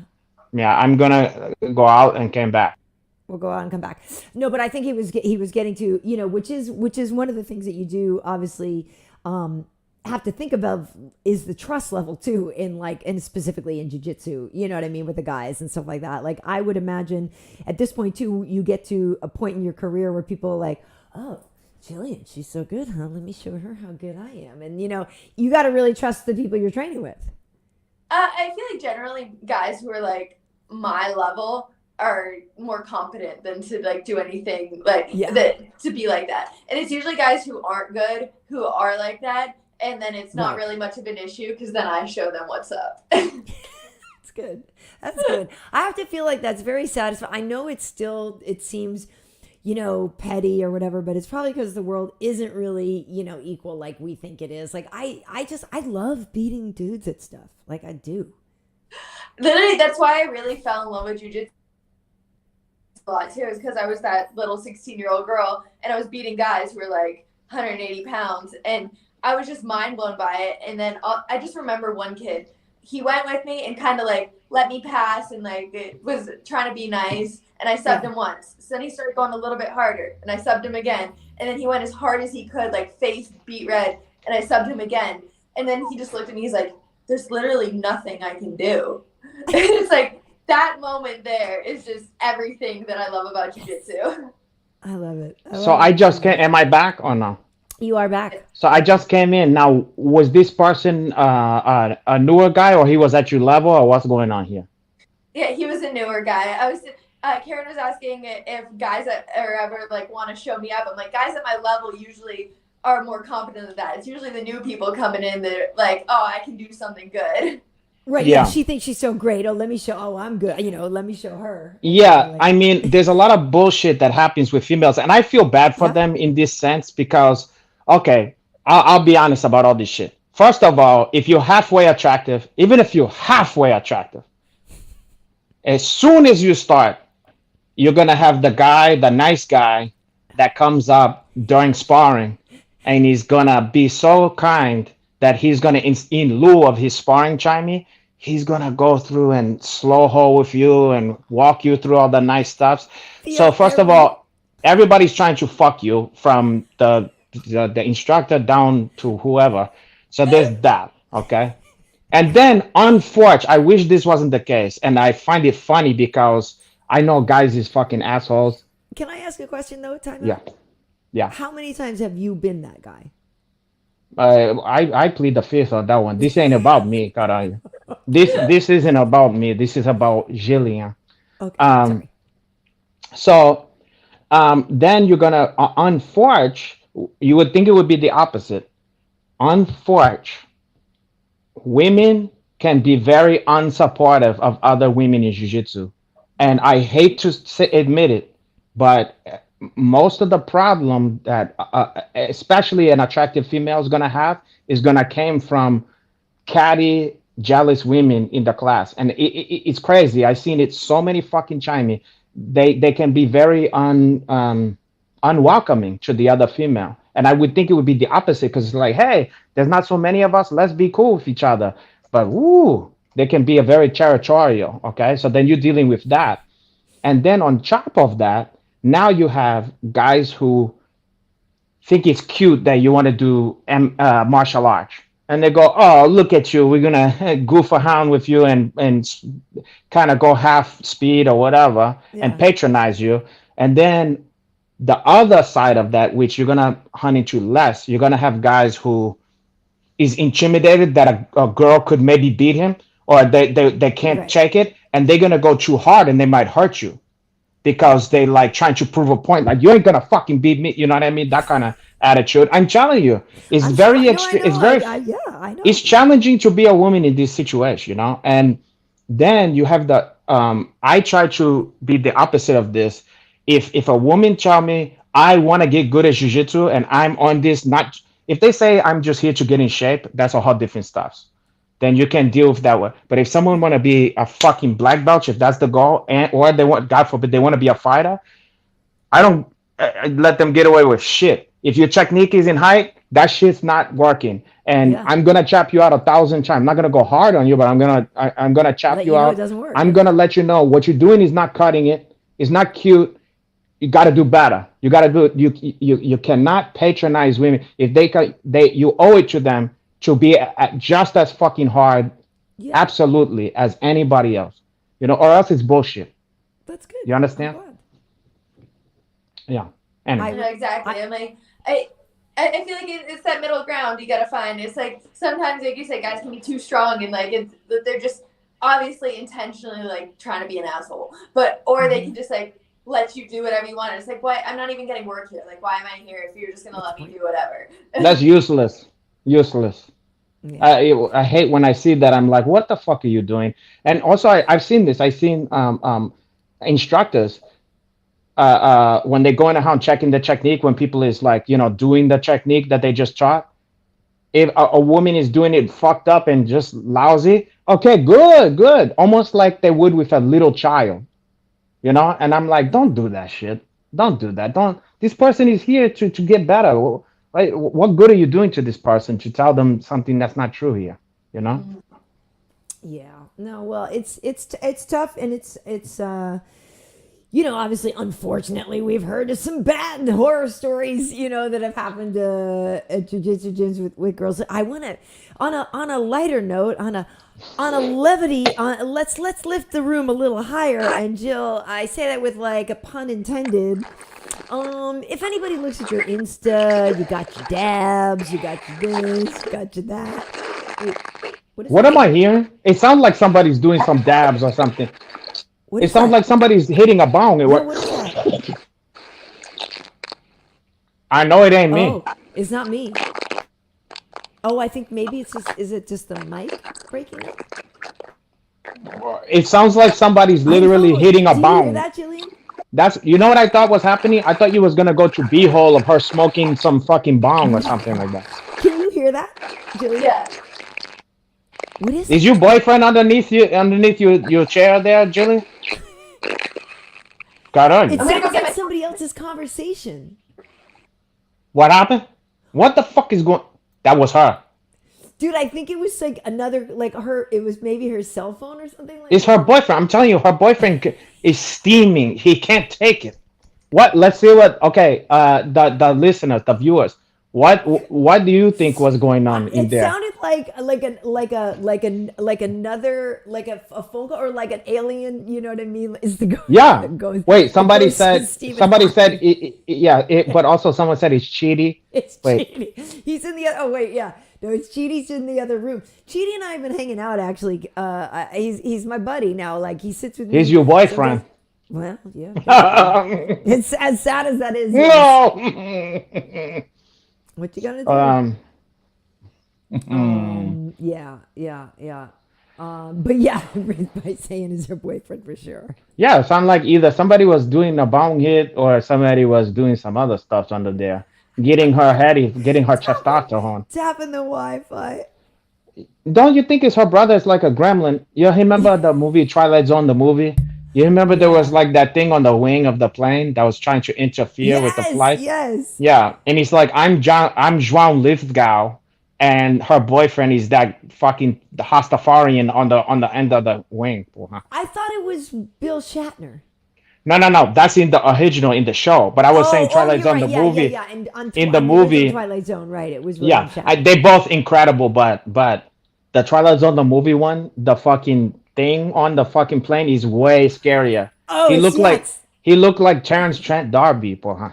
Yeah, I'm gonna go out and come back. We'll go out and come back. No, but I think he was getting to which is one of the things that you do obviously have to think about is the trust level too and specifically in jiu-jitsu. You know what I mean, with the guys and stuff like that. Like I would imagine at this point too, you get to a point in your career where people are like, oh, Gillian, she's so good, huh? Let me show her how good I am. And, you got to really trust the people you're training with. I feel like generally guys who are like my level are more competent than to like do anything to be like that. And it's usually guys who aren't good, who are like that. And then it's not really much of an issue because then I show them what's up. That's good. That's good. I have to feel like that's very satisfying. I know it seems petty or whatever, but it's probably because the world isn't really, equal like we think it is. Like I love beating dudes at stuff. Like I do. Literally, that's why I really fell in love with jiu-jitsu a lot too, is because I was that little 16-year-old girl and I was beating guys who were like 180 pounds and I was just mind blown by it. And then I just remember one kid, he went with me and kind of like let me pass and like it was trying to be nice. And I subbed him once. So then he started going a little bit harder. And I subbed him again. And then he went as hard as he could, like face beat red. And I subbed him again. And then he just looked at me. He's like, there's literally nothing I can do. And it's like, that moment there is just everything that I love about jiu-jitsu. I love it. So I just came. Am I back or no? You are back. So I just came in. Now, was this person a newer guy, or he was at your level, or what's going on here? Yeah, he was a newer guy. Karyn was asking if guys that are ever like want to show me up. I'm like, guys at my level usually are more competent than that. It's usually the new people coming in that are like, oh, I can do something good. Right. Yeah. Yeah. She thinks she's so great. Oh, let me show. Oh, I'm good. Let me show her. Yeah, Like, I mean, there's a lot of bullshit that happens with females, and I feel bad for Yeah. them in this sense because, okay, I'll be honest about all this shit. First of all, if you're halfway attractive, even if you're halfway attractive, as soon as you start, you're gonna have the guy, the nice guy, that comes up during sparring, and he's gonna be so kind that he's gonna, in lieu of his sparring chimey, he's gonna go through and slow hole with you and walk you through all the nice stuffs. So Yeah, first of all, everybody's trying to fuck you from the instructor down to whoever. So there's that, okay? And then, unfortunately, I wish this wasn't the case, and I find it funny because I know guys is fucking assholes. Can I ask a question though, Time? Yeah, yeah. How many times have you been that guy? I plead the fifth on that one. This ain't about me, caray. This isn't about me. This is about Gillian. Okay. Um, Sorry. so then you're gonna unforge. You would think it would be the opposite. Unforge. Women can be very unsupportive of other women in jiu-jitsu, and I hate to admit it, but most of the problem that especially an attractive female is gonna have is gonna came from catty, jealous women in the class, and it's crazy. I've seen it so many fucking chimey. They can be very unwelcoming to the other female, and I would think it would be the opposite because it's like, hey, there's not so many of us. Let's be cool with each other. But woo, they can be a very territorial. Okay, so then you're dealing with that, and then on top of that, now you have guys who think it's cute that you want to do martial arts, and they go, "Oh, look at you! We're gonna goof around with you and kind of go half speed or whatever, and Yeah. patronize you." And then the other side of that, which you're gonna hunt into less, you're gonna have guys who is intimidated that a girl could maybe beat him, or they can't Right. check it, and they're gonna go too hard, and they might hurt you because they like trying to prove a point, like you ain't gonna fucking beat me, you know what I mean? That kind of attitude. I'm telling you, it's I'm very I know. extreme. It's very, Yeah. I know. it's challenging to be a woman in this situation, you know. And then you have the I try to be the opposite of this. If a woman tell me I want to get good at jiu-jitsu and I'm on this, not if they say I'm just here to get in shape, that's a whole different stuff. Then you can deal with that way. But if someone want to be a fucking black belt, if that's the goal, and or they want, God forbid, they want to be a fighter, I don't let them get away with shit. If your technique is in height, that shit's not working, and Yeah. I'm gonna chop you out 1,000 times. I'm not gonna go hard on you, but I'm gonna chop Let you you know out. it doesn't work. I'm gonna let you know what you're doing is not cutting it. It's not cute. You got to do better. You got to do it. You cannot patronize women if they you owe it to them to be just as fucking hard, Yeah. absolutely, as anybody else. You know, or else it's bullshit. That's good. You understand? I'm glad. Yeah. Anyway. I know exactly. I'm like, I feel like it's that middle ground you gotta find. It's like sometimes, like you say, guys can be too strong and like they're just obviously intentionally like trying to be an asshole, but or they can just like let you do whatever you want. And it's like, why? I'm not even getting work here. Like, why am I here if you're just gonna let me do whatever? That's useless. Useless. Yeah. I hate when I see that. I'm like, what the fuck are you doing? And also, I've seen this. I've seen instructors when they go in around checking the technique when people is like, you know, doing the technique that they just taught. If a woman is doing it fucked up and just lousy, okay, good. Almost like they would with a little child, you know? And I'm like, don't do that shit. Don't do that. Don't. This person is here to get better. Like, what good are you doing to this person to tell them something that's not true here? You know? Yeah. No. Well, it's tough, and it's obviously, unfortunately, we've heard of some bad horror stories, that have happened at jiu-jitsu gyms with girls. I want to, on a lighter note, on a on a levity, let's lift the room a little higher. And Jill, I say that with like a pun intended. If anybody looks at your Insta, you got your dabs, you got your this, you got your that. What am I hearing? It sounds like somebody's doing some dabs or something. It sounds like somebody's hitting a bong. What is that? I know it ain't me. Oh, it's not me. Oh, I think maybe it's just, is it just the mic breaking up? It sounds like somebody's literally hitting a Do you bong. hear that, Gillian? You know what I thought was happening? I thought you was gonna go to B-hole of her smoking some fucking bong or something like that. Can you hear that, Gillian? Yeah. What is Is your boyfriend underneath your chair there, Jillian? Got on. It I'm gonna go sounds get like my- somebody else's conversation. What happened? What the fuck is going? That was her. Dude, I think it was like another, like her, it was maybe her cell phone or something like It's that. her boyfriend. I'm telling you, her boyfriend is steaming. He can't take it. What? Let's see what. Okay, the listeners, the viewers. What do you think was going on in It there? sounded like another a phone call or like an alien. You know what I mean? Is the Yeah. goes, Wait. Somebody goes to said. Stephen Somebody Hawking. said. Yeah. But also someone said it's cheaty. It's Wait. Cheaty. He's in the other. Oh wait, yeah. No, it's Cheaty's in the other room. Cheaty and I have been hanging out actually. He's my buddy now. Like he sits with me. He's your boyfriend. Well, yeah. It's as sad as that is. No. What you gonna do? Hmm. Yeah. But yeah, by saying is her boyfriend for sure. Yeah, it sounded like either somebody was doing a bong hit or somebody was doing some other stuff under there, getting her testosterone. Tapping the Wi-Fi. Don't you think it's her brother is like a gremlin? You remember the movie Twilight Zone, the movie? You remember there was like that thing on the wing of the plane that was trying to interfere with the flight? Yes. Yeah, and he's like, I'm João Lithgow, and her boyfriend is that fucking Rastafarian on the end of the wing. I thought it was Bill Shatner. No. That's in the original in the show. But I was saying Twilight you're Zone, right. the movie. Yeah. And In the original movie- Twilight Zone, right? It was William Yeah, Shatner. they both incredible, but the Twilight Zone, the movie one, the fucking thing on the fucking plane is way scarier. Oh, he it's looked like Terrence Trent D'Arby, huh?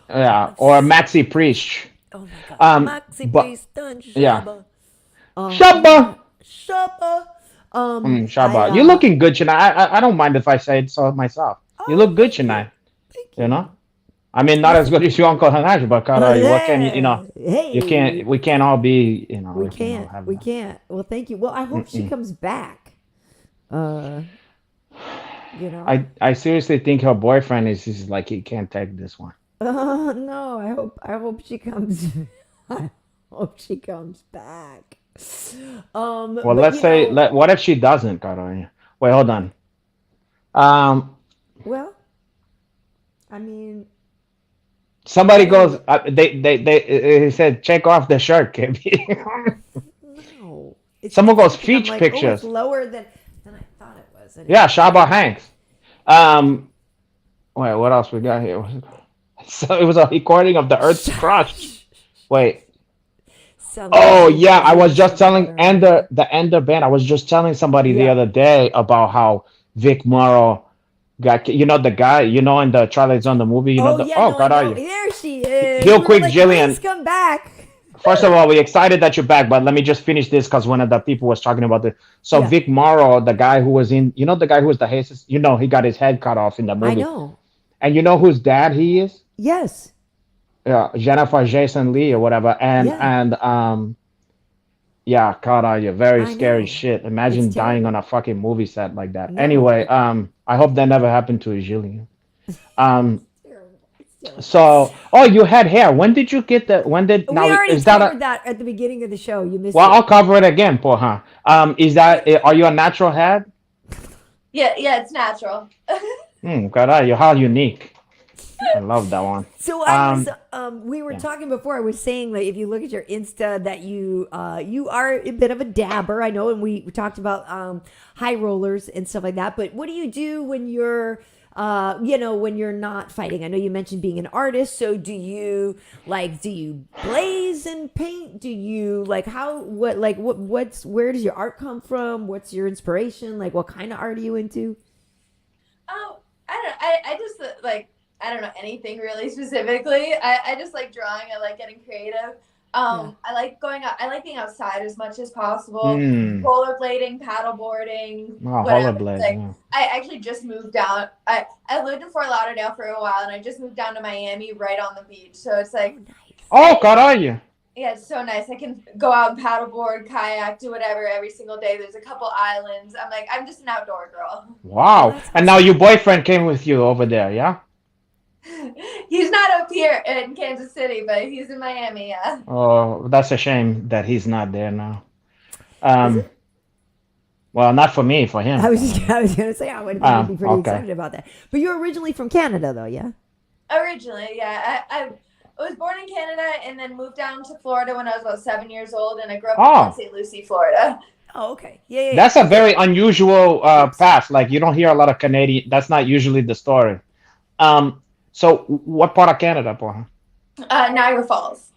Yeah, or Maxi Priest. Oh my God. Maxi but- Priest done yeah. Shabba. Shabba. Shabba. Shabba. You're looking good tonight. I don't mind if I say it so myself. You look good tonight. Thank You know? I mean, not as good as your Uncle Hanaj, but what can you know? Hey. You can't. We can't all be. You know. We can all have can't. We that. can't. Well, thank you. Well, I hope she comes back. You know. I seriously think her boyfriend is like he can't take this one. No, I hope she comes. I hope she comes back. Well, but let's you say. know- What if she doesn't, Karyn? Wait, hold on. Well, I mean, Somebody goes. They said check off the shirt, KB. no. It's Someone goes I'm feature like, pictures. Oh, it's lower than I thought it was. Yeah, Shaba Hanks. Wait, what else we got here? So it was a recording of the Earth's crust. Wait. Oh yeah, I was just telling the Ender band. I was just telling somebody the Yeah. other day about how Vic Morrow got, the guy, in the Twilight Zone, the movie, God, are you? There she is. Real We were quick, like, Gillian. Please come back. First of all, we're excited that you're back, but let me just finish this because one of the people was talking about it. So Yeah. Vic Morrow, the guy who was in, the guy who was the Jesus, he got his head cut off in the movie. I know. And you know whose dad he is? Yes. Yeah, Jennifer Jason Lee or whatever. Yeah, God, are you very I scary know. shit. Imagine It's dying terrible. on a fucking movie set like that. No. Anyway, I hope that never happened to Gillian. Terrible. So, you had hair. When did you get that? When did We now already is that covered that at the beginning of the show. You missed well, it. I'll cover it again, huh? Are you a natural head? Yeah, it's natural. God, are you how unique? I love that one. So I was, we were talking before. I was saying that if you look at your Insta, that you are a bit of a dabber. I know, and we talked about high rollers and stuff like that. But what do you do when you're, when you're not fighting? I know you mentioned being an artist. So do you blaze and paint? Do you where does your art come from? What's your inspiration? Like, what kind of art are you into? I just I don't know anything really specifically. I just like drawing. I like getting creative. I like going out. I like being outside as much as possible. Rollerblading, paddleboarding. Rollerblading. I actually just moved down. I lived in Fort Lauderdale for a while, and I just moved down to Miami right on the beach. So it's like, oh, caralho. Yeah, it's so nice. I can go out and paddleboard, kayak, do whatever every single day. There's a couple islands. I'm just an outdoor girl. Wow. And now your boyfriend came with you over there, yeah? He's not up here in Kansas City, but he's in Miami, yeah. Oh, that's a shame that he's not there now. Well, not for me, for him. I was gonna say I would be pretty excited about that. But you're originally from Canada, though, yeah? Originally, yeah. I was born in Canada and then moved down to Florida when I was about 7 years old, and I grew up in Port St. Lucie, Florida. Oh, okay. Yeah. That's a very unusual path. Like, you don't hear a lot of Canadian. That's not usually the story. So what part of Canada, boy? Niagara Falls.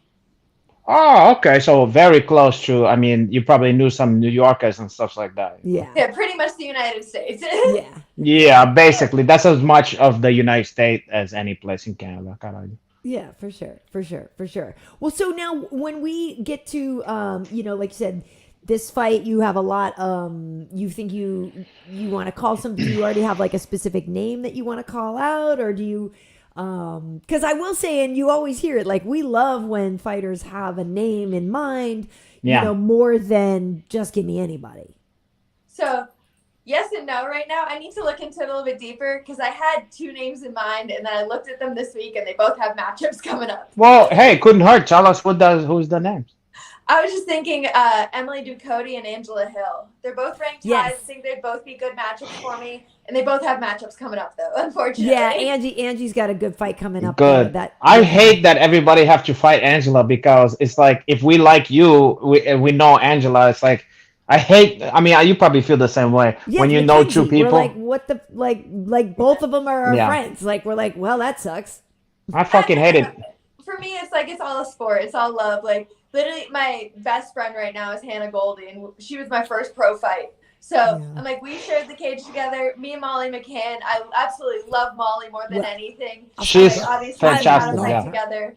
Oh, okay. So very close to, I mean, you probably knew some New Yorkers and stuff like that. Yeah. Yeah, pretty much the United States. Yeah. Yeah, basically. That's as much of the United States as any place in Canada. Yeah, for sure. Well, so now when we get to, like you said, this fight, you have a lot, you think you want to call something, do you already have like a specific name that you want to call out, or do you, because I will say, and you always hear it, like, we love when fighters have a name in mind, more than just give me anybody. So, yes and no right now. I need to look into it a little bit deeper because I had two names in mind, and then I looked at them this week, and they both have matchups coming up. Well, hey, couldn't hurt. Tell us who's the names. I was just thinking Emily Ducote and Angela Hill. They're both ranked high. I think they'd both be good matchups for me. And they both have matchups coming up, though, unfortunately. Yeah, Angie's got a good fight coming up. Good. I hate that everybody have to fight Angela, because it's like, if we like you, we know Angela. It's like, you probably feel the same way when you know two people. We're like, what the, like both of them are our friends. Like, we're like, well, that sucks. I fucking hate it. For me, it's like, it's all a sport. It's all love. Like, literally, my best friend right now is Hannah Goldie, and she was my first pro fight. So I'm like, we shared the cage together. Me and Molly McCann. I absolutely love Molly more than anything. She's fantastic. Together.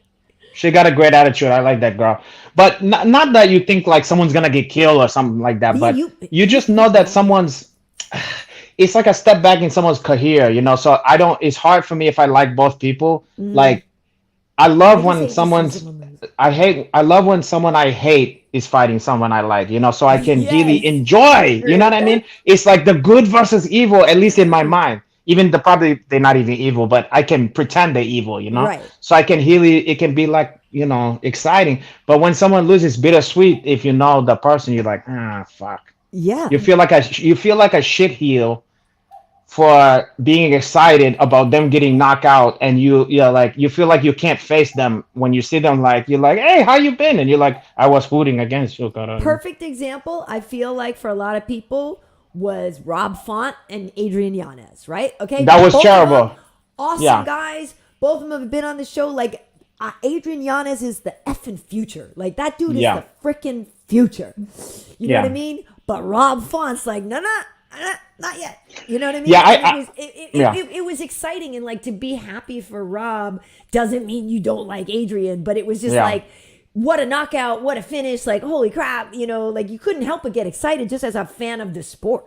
She got a great attitude. I like that girl. But not that you think like someone's gonna get killed or something like that. But you just know that someone's. It's like a step back in someone's career, So I don't. It's hard for me if I like both people. Like, I love when someone's. I love when someone I hate is fighting someone I like, so I can really enjoy, you know what I mean? It's like the good versus evil, at least in my mind. Even they're not even evil, but I can pretend they're evil, Right. So I can it can be like, exciting. But when someone loses, bittersweet. If you know the person, you're like, fuck. Yeah. You feel like a shit heel for being excited about them getting knocked out, and you feel like you can't face them when you see them. Like, you're like, hey, how you been? And you're like, I was rooting against you. Perfect example, I feel like, for a lot of people was Rob Font and Adrian Yanez, right? Okay, that was terrible. Awesome guys. Both of them have been on the show. Like, Adrian Yanez is the effing future. Like, that dude is the freaking future. You know what I mean? But Rob Font's like, no. Not yet. You know what I mean? Yeah, it was exciting, and like, to be happy for Rob doesn't mean you don't like Adrian, but it was just like, what a knockout, what a finish, like, holy crap, like, you couldn't help but get excited just as a fan of the sport.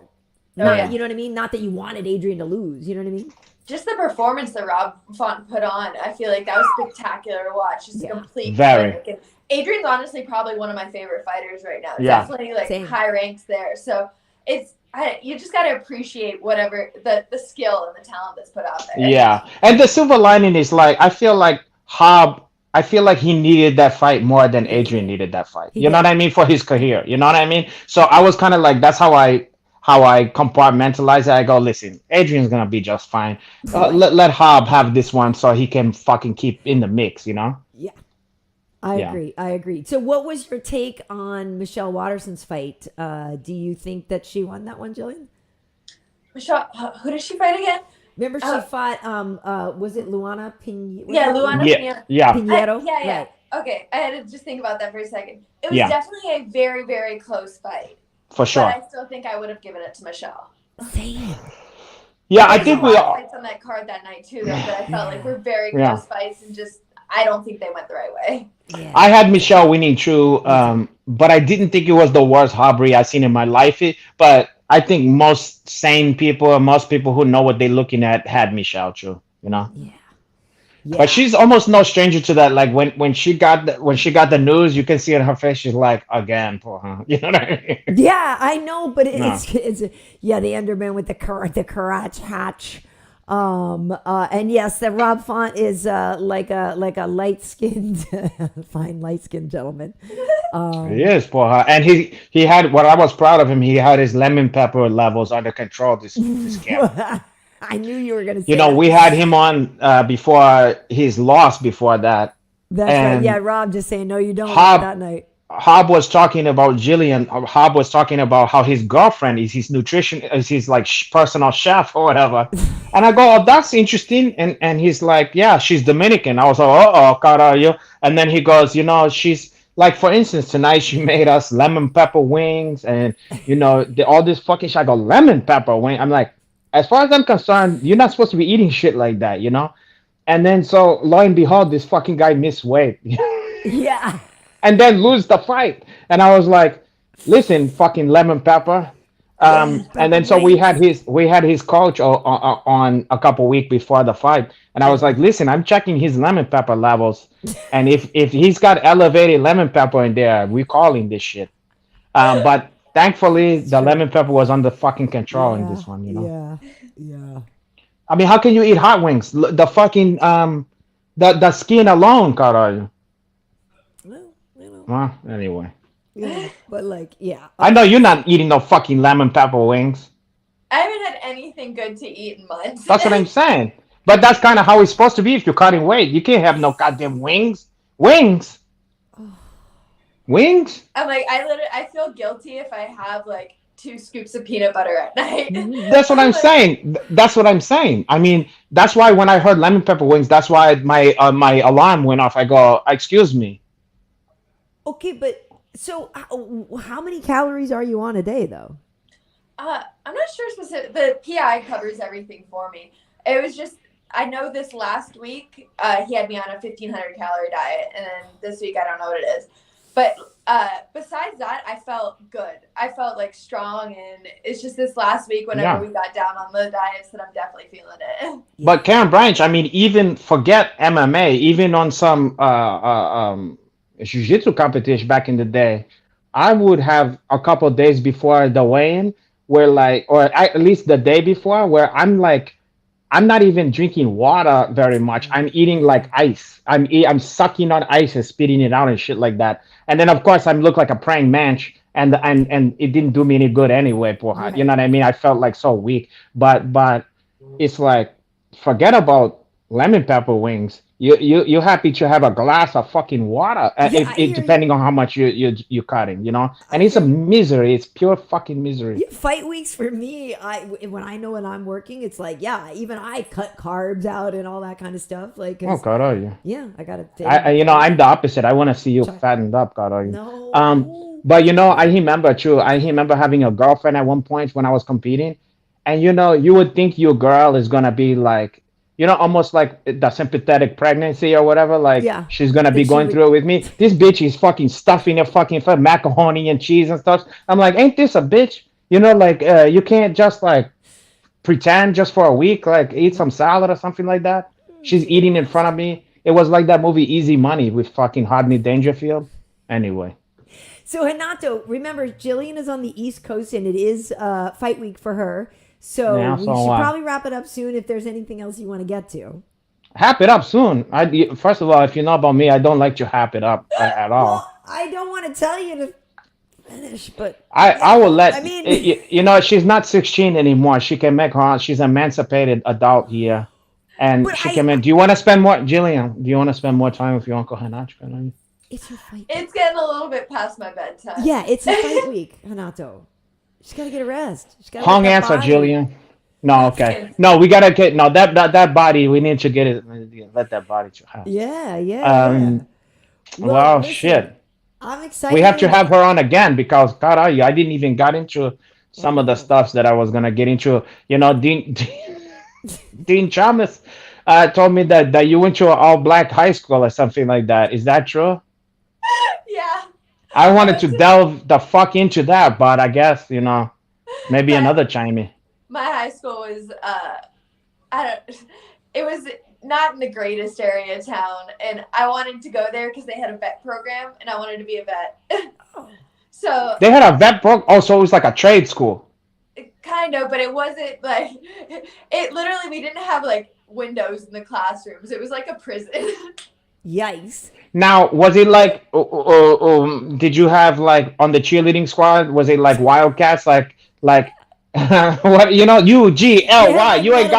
You know what I mean? Not that you wanted Adrian to lose, you know what I mean? Just the performance that Rob Font put on, I feel like that was spectacular to watch. Just a complete very. And Adrian's honestly probably one of my favorite fighters right now. Yeah. Definitely high ranks there. So you just got to appreciate whatever the skill and the talent that's put out there. Yeah. And the silver lining is, like, I feel like he needed that fight more than Adrian needed that fight. You know what I mean? For his career. You know what I mean? So I was kind of like, that's how how I compartmentalize it. I go, listen, Adrian's gonna be just fine. Let Hob have this one so he can fucking keep in the mix, you know? Yeah. I agree. So what was your take on Michelle Watterson's fight? Do you think that she won that one, Jillian? Michelle, who did she fight again? Remember she fought, was it Luana Pinheiro? Yeah, Luana Pinheiro. Yeah. Pinheiro? Yeah. Right. Okay, I had to just think about that for a second. It was Yeah. definitely a very, very close fight. For sure. But I still think I would have given it to Michelle. Same. Yeah, I There's think a we lot of all. fights on that card that night too, though, that I felt like were very Yeah. close fights and just I don't think they went the right way. Yeah. I had Michelle winning true, but I didn't think it was the worst robbery I've seen in my life. But I think most sane people, most people who know what they're looking at, had Michelle true. You know. Yeah. But she's almost no stranger to that. Like when she got the news, you can see in her face, she's like, again, poor her. You know what I mean? Yeah, I know, but it's the Enderman with the Karach hatch. And yes, the Rob Font is like a light skinned, fine light skinned gentleman. He is, poor her. And he had what I was proud of him. He had his lemon pepper levels under control. This camp. I knew you were going to say You know, that. we had him on before his loss before that. That's and right. Yeah, Rob just saying, no, you don't that night. Hob was talking about Gillian. Hob was talking about how his girlfriend is his nutrition, is his like personal chef or whatever. And I go, oh, that's interesting. And he's like, yeah, she's Dominican. I was like, oh, Caralho. And then he goes, you know, she's like, for instance, tonight she made us lemon pepper wings and, you know, all this fucking shit. I go, lemon pepper wing. I'm like, as far as I'm concerned, you're not supposed to be eating shit like that, you know? And then so lo and behold, this fucking guy missed weight. Yeah. And then lose the fight. And I was like, listen, fucking lemon pepper. And then so we had his coach on a couple weeks before the fight. And I was like, listen, I'm checking his lemon pepper levels. And if he's got elevated lemon pepper in there, we're calling this shit. But thankfully, the lemon pepper was under fucking control in this one, you know? Yeah. I mean, how can you eat hot wings? The fucking, the skin alone, Carol. Well, you know. Well, anyway. Yeah, but like, yeah. I know you're not eating no fucking lemon pepper wings. I haven't had anything good to eat in months. That's what I'm saying. But that's kind of how it's supposed to be if you're cutting weight. You can't have no goddamn wings. Wings? Wings? I'm like, I feel guilty if I have like 2 scoops of peanut butter at night. That's what I'm saying. That's what I'm saying. I mean, that's why when I heard lemon pepper wings, that's why my alarm went off. I go, excuse me. Okay, but so how many calories are you on a day, though? I'm not sure specific. The PI covers everything for me. It was just, I know this last week, he had me on a 1,500 calorie diet, and then this week I don't know what it is. But besides that, I felt good. I felt like strong, and it's just this last week whenever we got down on the diets that I'm definitely feeling it. But Karyn Bryant, I mean, even forget MMA, even on some jiu-jitsu competition back in the day, I would have a couple of days before the weigh-in where like, or at least the day before, where I'm like, I'm not even drinking water very much. I'm eating like ice. I'm sucking on ice and spitting it out and shit like that. And then of course I look like a praying manch, and it didn't do me any good anyway. Porra. You know what I mean? I felt like so weak. But it's like, forget about lemon pepper wings. You're happy to have a glass of fucking water, depending on how much you're cutting, you know. And it's a misery. It's pure fucking misery. Fight weeks for me, when I'm working, it's like, yeah, even I cut carbs out and all that kind of stuff. Like, oh God, are you? Yeah, I gotta. I'm the opposite. I want to see you fattened up, God, are you? No. But you know, I remember having a girlfriend at one point when I was competing, and you know, you would think your girl is gonna be like, you know, almost like the sympathetic pregnancy or whatever. Like, she's going to be going through it with me. This bitch is fucking stuffing her fucking macaroni and cheese and stuff. I'm like, ain't this a bitch? You know, like, you can't just like pretend just for a week, like eat some salad or something like that. She's eating in front of me. It was like that movie Easy Money with fucking Rodney Dangerfield. Anyway. So Renato, remember, Gillian is on the East Coast and it is fight week for her. So we should probably wrap it up soon if there's anything else you want to get to. Hap it up soon. First of all, if you know about me, I don't like to hap it up at all. Well, I don't want to tell you to finish, but I will let I mean, you know she's not 16 anymore. She can make her own. She's emancipated adult here, and but she can. Do you want to spend more, Jillian? Do you want to spend more time with your uncle Hanacho? it's her fight. It's getting a little bit past my bedtime. Yeah, it's a fight week, Hanato. She's got to get a rest. She's got to Wrong answer, Jillian. No, okay. No, we gotta get that body. We need to get it. Let that body to have. Yeah. Well, listen, shit. I'm excited. We have to have her on again because God, I didn't even got into some of the stuffs that I was gonna get into. You know, Dean Chalmers told me that you went to an all-black high school or something like that. Is that true? Yeah. I wanted to delve the fuck into that, but I guess maybe another chimey. My high school was it was not in the greatest area of town, and I wanted to go there because they had a vet program, and I wanted to be a vet. So they had a vet program. Oh, so it was like a trade school. Kind of, but it wasn't like it. Literally, we didn't have like windows in the classrooms. It was like a prison. Yikes. Now, was it like? Did you have like on the cheerleading squad? Was it like Wildcats? Like what UGLY? You ain't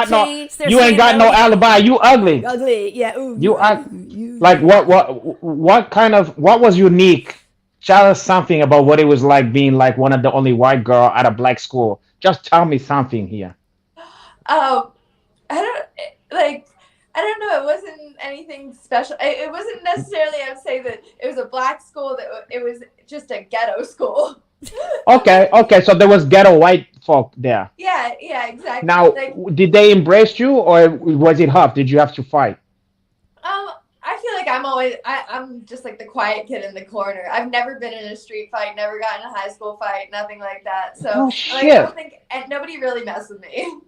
got no alibi. You ugly. Ugly. Yeah. Ooh, like what was unique? Tell us something about what it was like being like one of the only white girl at a black school. Just tell me something here. I don't know. It wasn't anything special. It wasn't necessarily. I would say that it was a black school. It was just a ghetto school. Okay. So there was ghetto white folk there. Yeah, exactly. Now, did they embrace you, or was it tough? Did you have to fight? I feel like I'm just like the quiet kid in the corner. I've never been in a street fight, never gotten in a high school fight, nothing like that. So I don't think nobody really messed with me.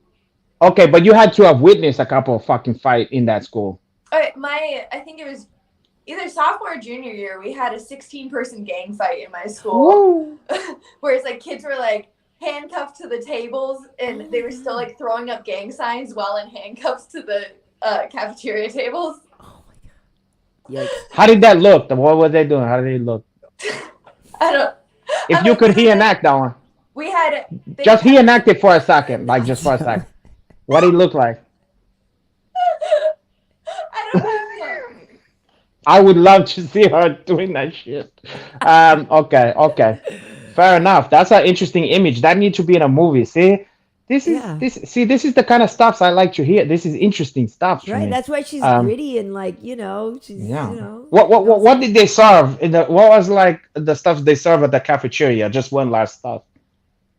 Okay, but you had to have witnessed a couple of fucking fight in that school. I think it was either sophomore or junior year. We had a 16-person gang fight in my school, where it's like kids were like handcuffed to the tables, and they were still like throwing up gang signs while in handcuffs to the cafeteria tables. Yikes. How did that look? What were they doing? How did they look? I don't. If you could reenact that one. We had just reenact it for a second, like just for a second. What did he look like? I don't know. I would love to see her doing that shit. Okay. Fair enough. That's an interesting image. That needs to be in a movie. See? This is the kind of stuff I like to hear. This is interesting stuff. Right. That's why she's gritty and like, she's What did they serve? What was like the stuff they serve at the cafeteria? Just one last stuff.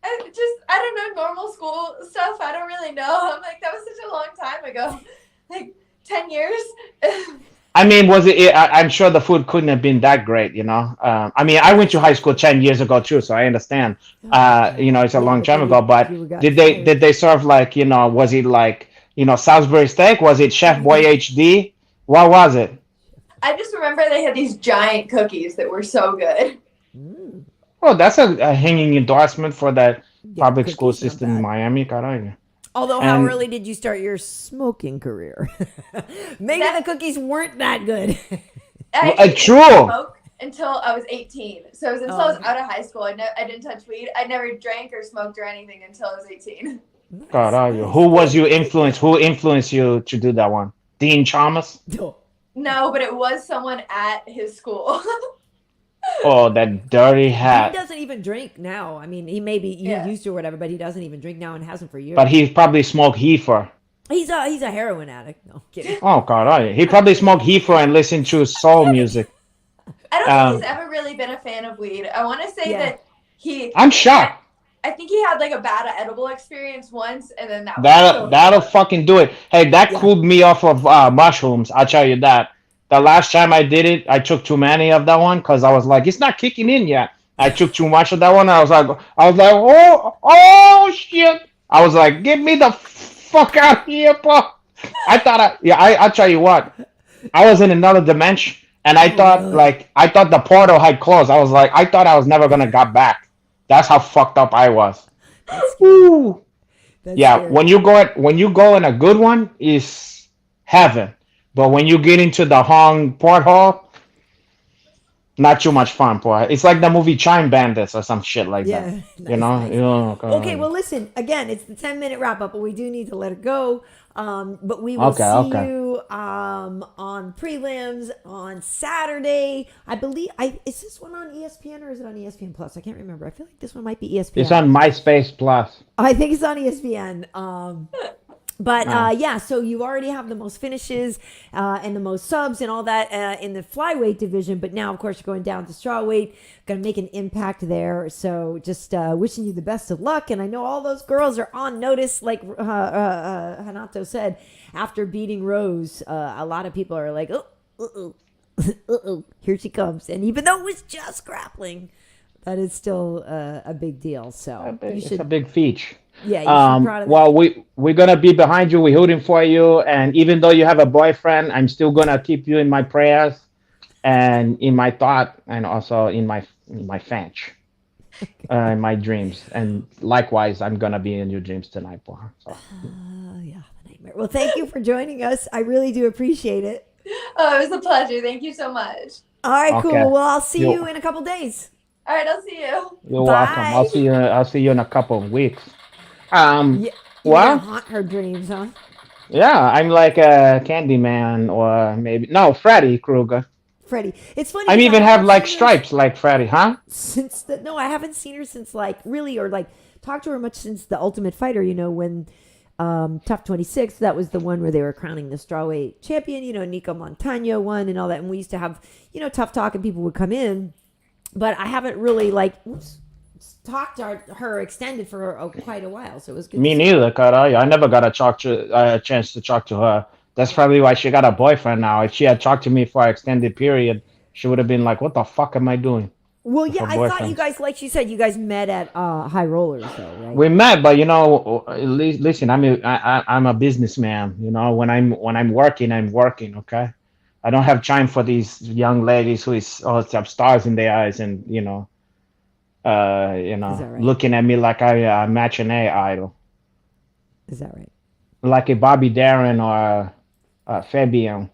I don't know, normal school stuff. I don't really know. I'm like, that was such a long time ago. Like 10 years. I mean, was it? I'm sure the food couldn't have been that great, I mean, I went to high school 10 years ago too, so I understand. It's a long time ago. But did they serve like, was it like, Salisbury steak? Was it Chef Boy HD? What was it? I just remember they had these giant cookies that were so good. Well, that's a hanging endorsement for that public school system in Miami, caralho. Although, how early did you start your smoking career? Maybe the cookies weren't that good. True. Smoked until I was 18. So it was until I was out of high school. I didn't touch weed. I never drank or smoked or anything until I was 18. Caralho. Who was your influence? Who influenced you to do that one? Dean Chalmers? No, but it was someone at his school. Oh, that dirty hat. He doesn't even drink now. I mean, he may be used to or whatever, but he doesn't even drink now and hasn't for years. But he probably smoked heifer. He's a heroin addict. No, kidding. Oh, God. He probably smoked heifer and listened to soul music. I don't think he's ever really been a fan of weed. I want to say that I'm shocked. I think he had like a bad edible experience once, and then that'll fucking do it. Hey, that cooled me off of mushrooms. I'll tell you that. The last time I did it, I took too many of that one because I was like, it's not kicking in yet. I took too much of that one. I was like, oh shit. I was like, get me the fuck out of here, bro. I'll tell you what. I was in another dimension, and I thought the portal had closed. I was like, I thought I was never gonna get back. That's how fucked up I was. Ooh. Scary. When you go in a good one, is heaven. But when you get into the Hong porthole, Not too much fun, boy. It's like the movie Chime Bandits or some shit like that. Yeah, You nice, know? nice. Oh, Okay, God. well, listen, again, it's the 10-minute wrap up, but we do need to let it go. But we will Okay, see okay. you on prelims on Saturday. I believe, is this one on ESPN or is it on ESPN Plus? I can't remember. I feel like this one might be It's ESPN. on MySpace Plus. I think it's on ESPN. But Uh, yeah, so you already have the most finishes and the most subs and all that in the flyweight division. But now, of course, you're going down to strawweight, going to make an impact there. So just wishing you the best of luck. And I know all those girls are on notice, like Hanato said, after beating Rose. A lot of people are like, oh, here she comes. And even though it was just grappling, that is still a big deal. So you it's should, a big feat. yeah, you should be proud of that. Well, we're gonna be behind you. We're rooting for you. And even though you have a boyfriend, I'm still gonna keep you in my prayers and in my thought, and also in my fanch, in my dreams. And likewise, I'm gonna be in your dreams tonight, boy. So, Yeah, the nightmare. Well, thank you for joining us. I really do appreciate it. Oh, it was a pleasure. Thank you so much. All right, okay. cool. Well, I'll see You- you in a couple days. All right, I'll see you. You're welcome. Bye. I'll see you. I'll see you in a couple of weeks. Yeah, you're Well, gonna haunt her dreams, huh? yeah, I'm like a Candyman or maybe no Freddy Krueger. Freddie. It's funny. I 'cause even have haven't like seen her stripes like Freddy, huh? since the no, I haven't seen her since like really or like talked to her much since the Ultimate Fighter. You know when Tough 26. That was the one where they were crowning the strawweight champion. You know Nico Montano won and all that, and we used to have tough talk and people would come in, but I haven't really talked to her extended for quite a while. So it was good. Me to see. neither, Kara. I never got a chance to talk to her. That's probably why she got a boyfriend now. If she had talked to me for an extended period, she would have been like, "What the fuck am I doing?" Well, with yeah, her I thought you boyfriend? guys, like she said, you guys met at High Rollers, though, right? We met, but listen, I'm a businessman. You know, when I'm working, I'm working. Okay, I don't have time for these young ladies who have stars in their eyes and Is that right? looking at me like I'm a matinee idol, Is that right? like a Bobby Darin or Fabian.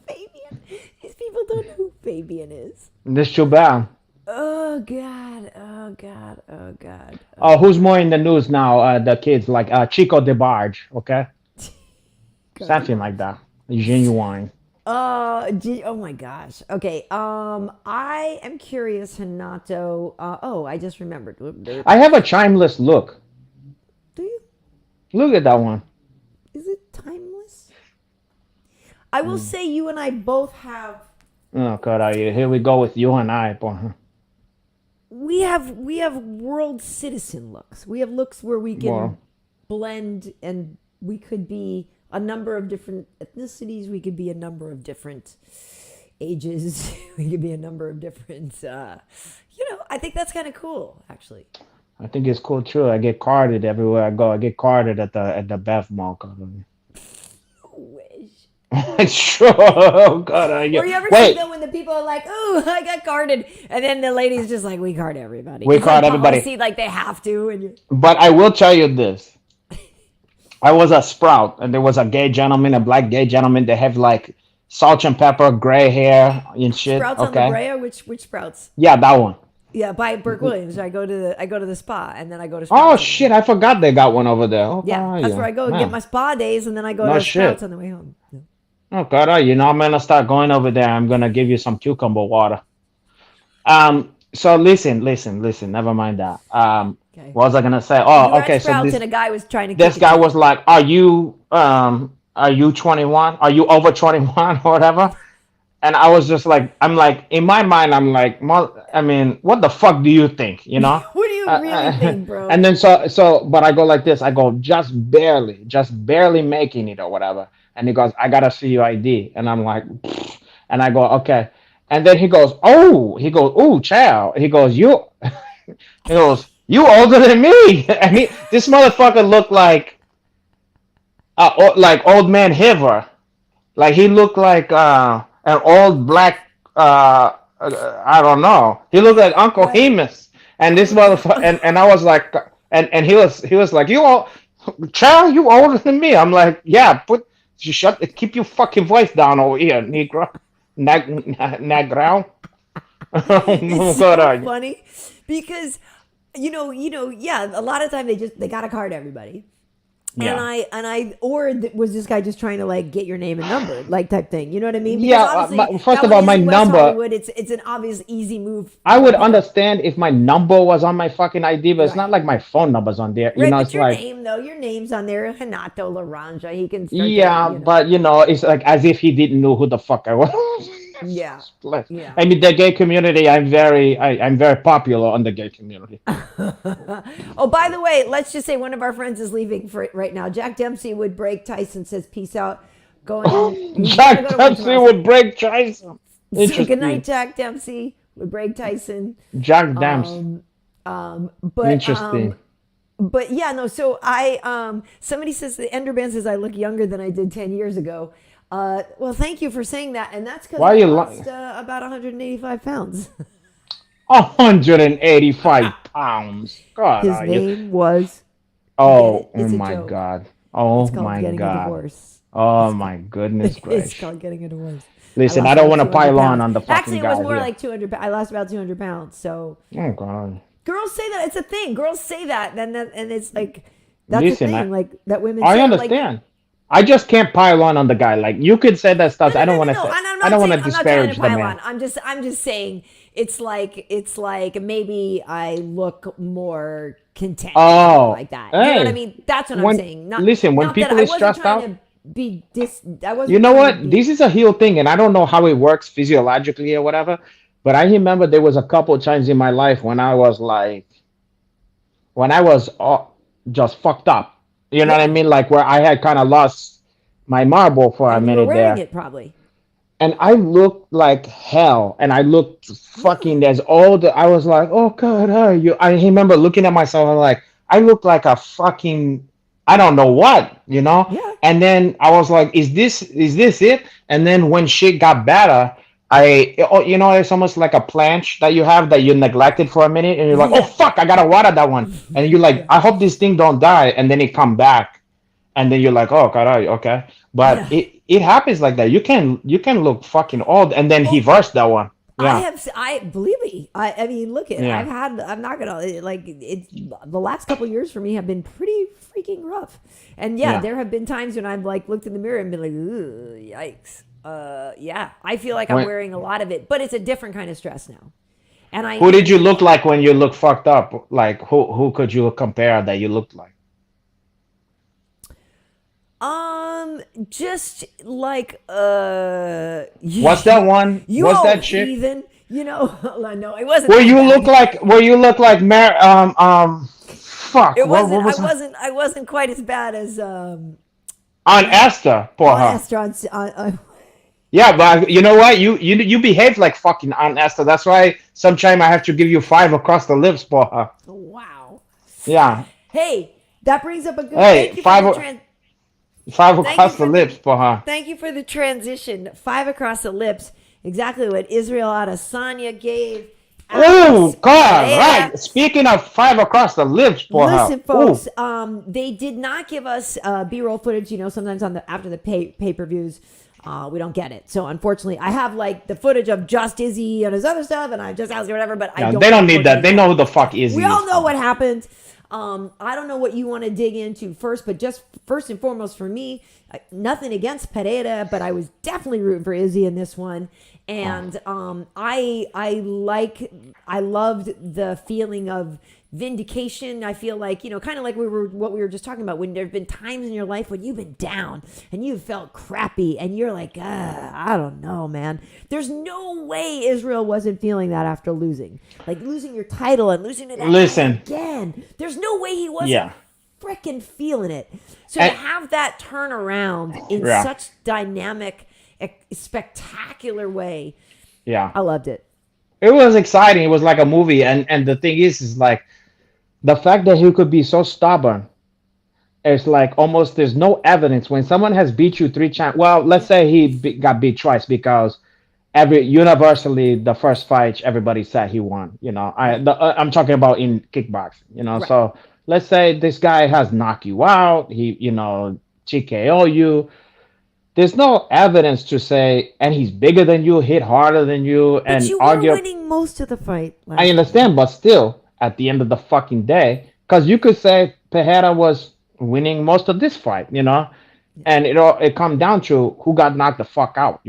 Fabian? These people don't know who Fabian is. This too bad. Oh, God. Oh, God. Oh, God. Oh, who's more in the news now? The kids like Chico DeBarge, okay, something like that. Genuine. Oh my gosh. Okay. I am curious, Hanato. I just remembered. Do I have a timeless look. you? Look at that one. Is it timeless? I will say you and I both have. Oh God, here we go with you and I. Boy. We have world citizen looks. We have looks where we can Wow. blend, and we could be a number of different ethnicities. We could be a number of different ages. We could be a number of different. I think that's kind of cool, actually. I think it's cool too. I get carded everywhere I go. I get carded at the Bev Mall. Wish. It's true. Oh God, Or you ever see wait. that when the people are like, "Oh, I got carded," and then the lady's just like, "We card everybody." We It's card like everybody. policy, like they have to, and you're. But I will tell you this. I was a Sprout, and there was a gay gentleman, a black gay gentleman. They have like salt and pepper, gray hair, and shit. Sprouts on Okay. La Brea? Which Sprouts? Yeah, that one. Yeah, by Burke Williams. I go to the spa, and then I go to. Oh Sprouts. shit! I forgot they got one over there. Oh, Yeah, that's where I go and man. get my spa days, and then I go No to shit. Sprouts on the way home. Yeah. Oh God, I'm gonna start going over there. I'm gonna give you some cucumber water. So listen. Never mind that. Okay. What was I gonna say? You Oh, were okay. at So Sprouts, this and a guy was trying to. this kick guy it. was like, are you 21? Are you over 21 or whatever? And I was just like, I'm like, in my mind, I'm like, I mean, what the fuck do you think? You know? What do you really think, bro? And then but I go like this. I go just barely making it or whatever. And he goes, I gotta see your ID. And I'm like, "Pfft." And I go, okay. And then he goes, ooh, child. He goes, you older than me. And this motherfucker looked like old man Hiver. Like he looked like an old black I don't know. He looked like Uncle Hemus. And this motherfucker and I was like and he was like, child, you older than me. I'm like, yeah, keep your fucking voice down over here, Negro. Nagrao. It's so Correct. funny because yeah, a lot of time they got to card everybody. Yeah. Was this guy just trying to like get your name and number, like type thing? You know what I mean? Because Yeah. obviously, First that of one all, my is West number. Hollywood. It's an obvious easy move I for would people. understand if my number was on my fucking ID, but it's not Right. like my phone number's on there. Right, but It's your like, name though, your name's on there, Renato Laranja. He can start to, yeah, but it's like as if he didn't know who the fuck I was. yeah, Like, yeah. I mean, the gay community, I'm very popular on the gay community. Oh, by the way, let's just say one of our friends is leaving for it right now. Jack Dempsey would break. Tyson says, "Peace out." Going. He's gotta Jack go to work Dempsey tomorrow. would break Chase. So good night, Interesting. Jack Dempsey with Greg Tyson. Jack Dempsey. But Interesting. but yeah, no. So somebody says the Enderband says I look younger than I did 10 years ago. Well, thank you for saying that, and that's because Why I you lost about 185 pounds. 185 pounds. God, His are you? name was. Get Oh, it? oh It's a my joke. God. Oh It's called my getting a God. divorce. Oh my goodness It's gracious. called getting a divorce. Listen, lost I don't about want to 200 pile on pounds. the Actually, fucking it was guy more here. like 200. I lost about 200 pounds. So Oh God. girls say that it's a thing. Girls say that, and it's like that's Listen, a thing. Like that women I say. Like, understand. I just can't pile on the guy. Like you could say that stuff. I don't want to no. say. And I'm I not don't want saying to I'm not trying to disparage the pile man. on. I'm just saying it's like maybe I look more content or something Oh, like that. You know what I hey. mean? That's what I'm When saying. Not listen, when not that people I is wasn't stressed trying out, to be dis. I you wasn't know trying to what? be. This is a heal thing, and I don't know how it works physiologically or whatever. But I remember there was a couple of times in my life when I was just fucked up. You know what I Yeah, mean? Like where I had kind of lost my marble for a and you were minute wearing there. it probably. And I looked like hell, and I looked fucking as old. I was like, "Oh God, are you?" I remember looking at myself and like, I looked like a fucking, I don't know what. Yeah. And then I was like, "Is this it?" And then when shit got better, it's almost like a planche that you have that you neglected for a minute, and you're like, "Oh Yeah. fuck, I gotta water that one," and you're like, Yeah. "I hope this thing don't die," and then it come back, and then you're like, "Oh God, okay." But Yeah. it happens like that. You can look fucking old, and then he Oh, versed that one. Yeah, I believe me. I mean, look at yeah, I'm not gonna like it's the last couple of years for me have been pretty freaking rough, and yeah, yeah. there have been times when I've like looked in the mirror and been like, ooh, yikes. Yeah, I feel like I'm When, wearing a lot of it, but it's a different kind of stress now, and I who did and you look like when you look fucked up? Like who could you compare that you looked like? just like What's that one? you What's old that chick? heathen, no, it wasn't Where that you look bad. like? Where you look like? Fuck. It What wasn't. was that? I wasn't quite as bad as Aunt Esther, poor on her. Esther Yeah, but you know what? You behave like fucking Aunt Esther. That's why sometimes I have to give you five across the lips for her. wow. Yeah. Hey, that brings up a good. Hey, five Thank you across the for the. lips for her. Thank you for the transition. Five across the lips. Exactly what Israel Adesanya gave. Oh Alex God! Pereira. Right. Speaking of five across the lips for her. Listen, Ooh. folks. They did not give us B-roll footage. You know, sometimes after the pay-per-views, we don't get it. So unfortunately, I have like the footage of just Izzy and his other stuff, and I just asked or whatever. But I Yeah, don't. they don't need that. unfortunately They have. know who the fuck Izzy We is. all know what happened. I don't know what you want to dig into first, but just first and foremost for me, nothing against Pereira, but I was definitely rooting for Izzy in this one. And I loved the feeling of vindication. I feel like, kind of like what we were just talking about, when there have been times in your life when you've been down and you felt crappy and you're like, I don't know, man. There's no way Israel wasn't feeling that after losing. Like losing your title and losing to that guy Listen. again. There's no way he wasn't Yeah. freaking feeling it. So to And, have that turnaround in yeah. such dynamic, spectacular way, Yeah. I loved it. It was exciting. It was like a movie. And the thing is like the fact that he could be so stubborn. It's like almost there's no evidence when someone has beat you three times. Well, let's say got beat twice because every universally the first fight everybody said he won. Right. I'm talking about in kickboxing. Right. So let's say this guy has knocked you out. He TKO you. there's no evidence to say, and he's bigger than you, hit harder than you, But and you were argue. winning most of the fight. I understand, but still, at the end of the fucking day, because you could say Pereira was winning most of this fight, and it come down to who got knocked the fuck out,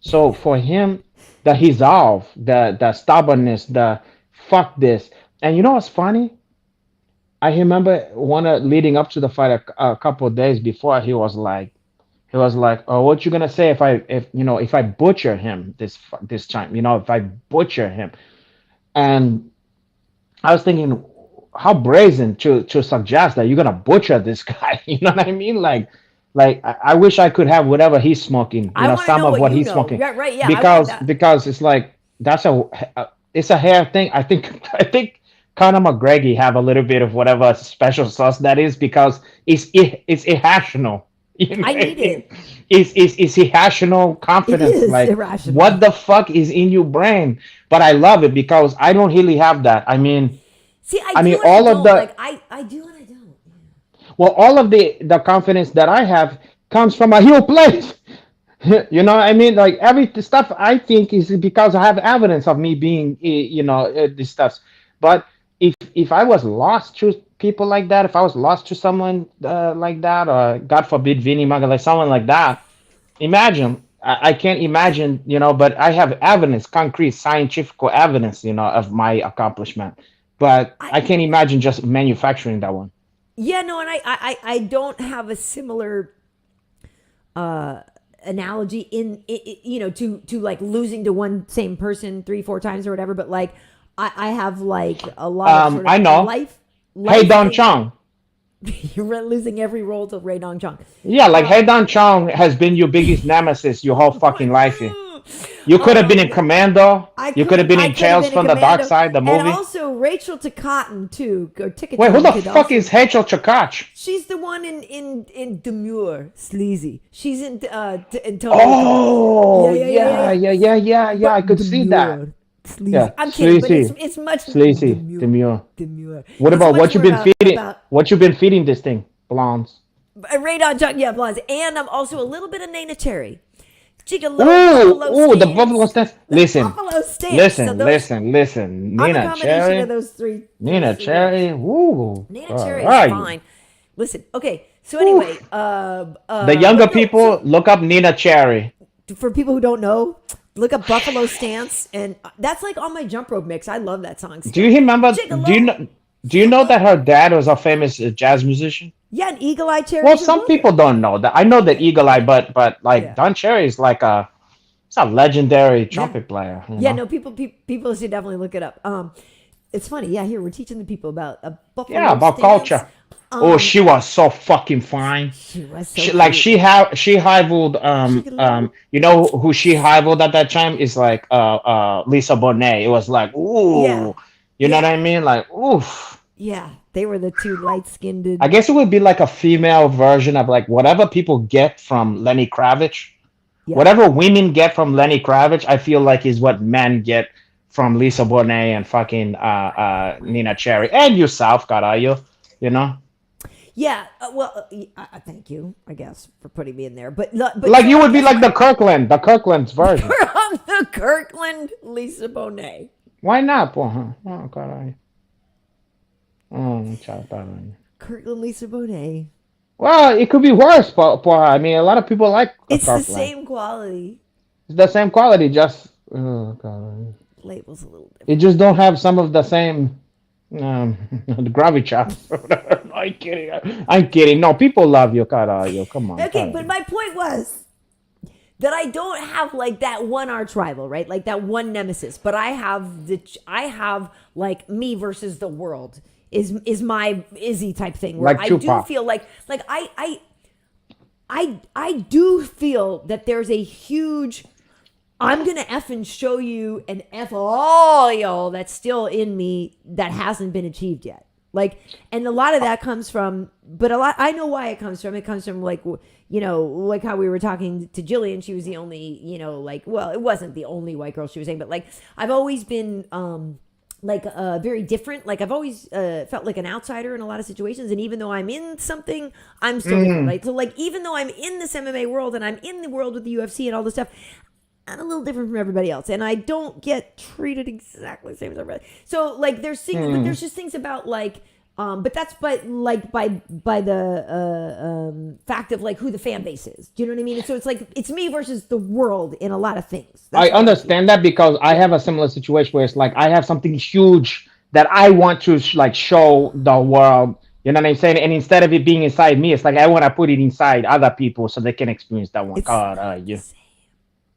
So for him, the resolve, the stubbornness, the fuck this, and you know what's funny? I remember leading up to the fight a couple of days before he was like, "Oh, what you gonna say if I butcher him this time? If I butcher him?" And I was thinking, how brazen to suggest that you're gonna butcher this guy. You know what I mean? Like I wish I could have whatever he's smoking. I want to Some know of what what you he's know. smoking. Right, yeah, I want Because that. because it's like it's a hair thing. I think Conor McGregor have a little bit of whatever special sauce that is because it's irrational. You know I what I need mean? it. It's irrational It confidence. is Like irrational. what the fuck is in your brain? But I love it because I don't really have that. I mean. See, I I do mean, and I all of don't. the Like, I do and I don't. well, all of the confidence that I have comes from a heel place. You know what I mean? Like every stuff I think is because I have evidence of me being, this stuff. But if I was lost to people like that, if I was lost to someone like that, or God forbid, Vinny Maga, like someone like that, imagine. I can't imagine, but I have evidence, concrete, scientific evidence, of my accomplishment. But I I can't imagine just manufacturing that one. Yeah, no, and I don't have a similar analogy to like losing to one same person 3-4 times or whatever, but like I have like a lot of sort I of know. Hey life Don thing. Chong. You're losing every role to Ray Dong Chong. Yeah, like Hey Don Chong has been your biggest nemesis your whole fucking life here. You could have been in Commando. You could have been I in could have Tales been in from the Dark Commando, Side, the and movie. also Rachel Takatin too, or Wait, who Ticketon the could fuck also. is Rachel Chakach? She's the one in Demure, Sleazy. She's in Total Recall. Oh, Yeah. yeah. I But could see that. Demure, Sleazy. Yeah, I'm kidding, but sleazy, it's much sleazy, Demure. demure. Demure. What It's about much what you more been feeding? about What you been feeding this thing, blondes? Radon Chuck, yeah, blondes, and I'm also a little bit of Nana Cherry. Gigolo, Ooh, buffalo the stance. buffalo stance. The Listen, buffalo stance. So listen, those, listen, listen. I'm a Nina combination of Cherry, those three. Nina Cherry. Woo. Nana All Cherry is right. fine. Listen, okay. So Woo. anyway, The younger but no. people look up Nina Cherry. So for people who don't know, look up Buffalo Stance, and that's like on my jump rope mix. I love that song. Do you remember? Gigolo. Do you know that her dad was a famous jazz musician? Yeah, an Eagle Eye Cherry. Well, some people don't know that. I know that Eagle Eye, but like Yeah. Don Cherry is like it's a legendary Yeah. trumpet player. Yeah, no, people should definitely look it up. It's funny. Yeah, here we're teaching the people about a Buffalo. Yeah, about Stance. culture. Oh, she was so fucking fine. She was so She rivaled you know who she rivaled at that time is like Lisa Bonet. It was like ooh, Yeah. you know what I mean? Like oof. Yeah, they were the two light-skinned. I guess it would be like a female version of like whatever people get from Lenny Kravitz. Yeah. Whatever women get from Lenny Kravitz, I feel like is what men get from Lisa Bonet and fucking Nina Cherry and yourself, Carayo. You know. Yeah, thank you, I guess, for putting me in there. But Like you would be like the Kirkland's version. I'm the Kirkland Lisa Bonet. Why not, porra? Oh, caralho. Tchau, caralho. Kirkland Lisa Bonet. Well, it could be worse, porra. I mean, a lot of people like It's the Kirkland. same quality. It's the same quality, just caralho. Labels a little different. It just don't have some of the same the gravity chops. I'm kidding. I'm kidding. No, people love you, caralho. Come on. Okay, caralho. but my point was that I don't have like that one arch rival, right? Like that one nemesis, but I have like me versus the world is my Izzy type thing where Like I do Tupac. feel like I do feel that there's a huge I'm gonna effing show you and F all y'all that's still in me that hasn't been achieved yet. Like, and a lot of that comes from, but a lot, I know why it comes from. It comes from like, like how we were talking to Gillian. She was the only, well, it wasn't the only white girl she was saying, but like, I've always been, like very different. Like I've always felt like an outsider in a lot of situations, and even though I'm in something, I'm still different, right? So like even though I'm in this MMA world and I'm in the world with the UFC and all this stuff, I'm a little different from everybody else, and I don't get treated exactly the same as everybody. So like there's things, but there's just things about like. But that's by the fact of like who the fan base is. Do you know what I mean? And so it's like it's me versus the world in a lot of things. I understand that because I have a similar situation where it's like I have something huge that I want to like show the world. You know what I'm saying? And instead of it being inside me, it's like I want to put it inside other people so they can experience that one.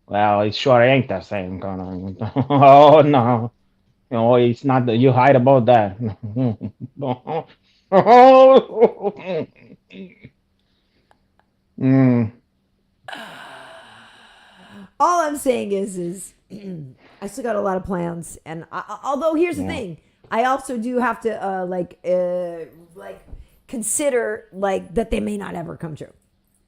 Well, it sure ain't the same. Oh no. No, it's not that you hide about that. All I'm saying is I still got a lot of plans, and although here's the thing, I also do have to like consider like that they may not ever come true.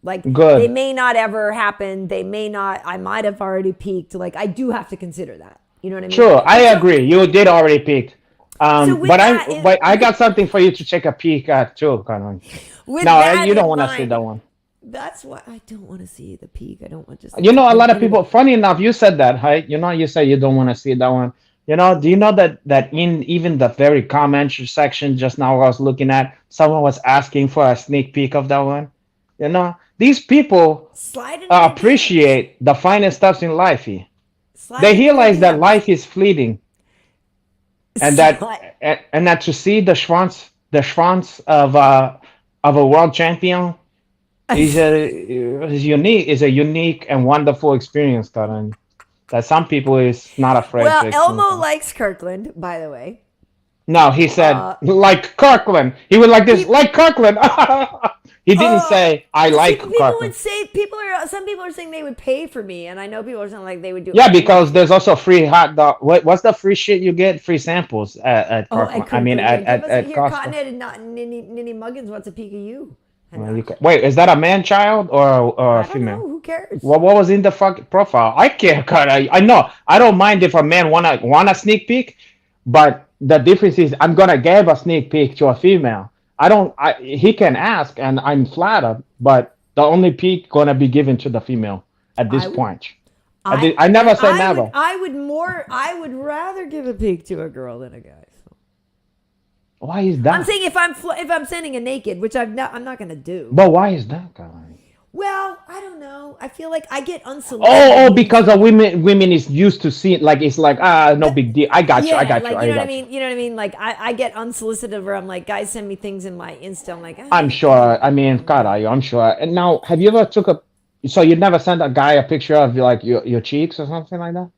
Like they may not ever happen. They may not. I might have already peaked. Like I do have to consider that. You know what I mean? Sure, I agree. You did already peak. But I got something for you to take a peek at too, Karyn. No, you don't want to see that one. That's why I don't want to see the peak. I don't want to. You know, a lot of people. Funny enough, you said that, right? You know, you said you don't want to see that one. You know, do you know that in even the very comment section just now I was looking at, someone was asking for a sneak peek of that one. You know, these people appreciate the finest stuff in life. They realize that life is fleeting, and that to see the schwanz of a world champion is a unique and wonderful experience, Karyn. That some people is not afraid. Well, Elmo likes Kirkland, by the way. No, he said like Kirkland. He was like this, like Kirkland. He didn't say I like people Kirkland. Would say some people are saying they would pay for me, and I know people are saying like they would do. Yeah, because there's also free hot dog. What's the free shit you get? Free samples at Kirkland. I mean at Costco. Cottonhead and not Ninny Muggins wants a peek of you. Well, wait, is that a man child or a female? Know, who cares? What was in the fucking profile? I care, I know. I don't mind if a man want a sneak peek, but the difference is I'm gonna give a sneak peek to a female. He can ask, and I'm flattered, but the only peek gonna be given to the female at this point. I never said never. I would rather give a peek to a girl than a guy. So. Why is that? I'm saying if I'm sending a naked, which I'm not gonna do. But why is that, guy? Well, I don't know. I feel like I get unsolicited. Oh, because of women is used to seeing like it's like no big deal. I got you. You know what I mean? You know what I mean? Like I get unsolicited where I'm like, guys send me things in my Insta. I'm like, I'm sure. I mean, God, I'm sure. And now, have you ever so you never sent a guy a picture of like your cheeks or something like that?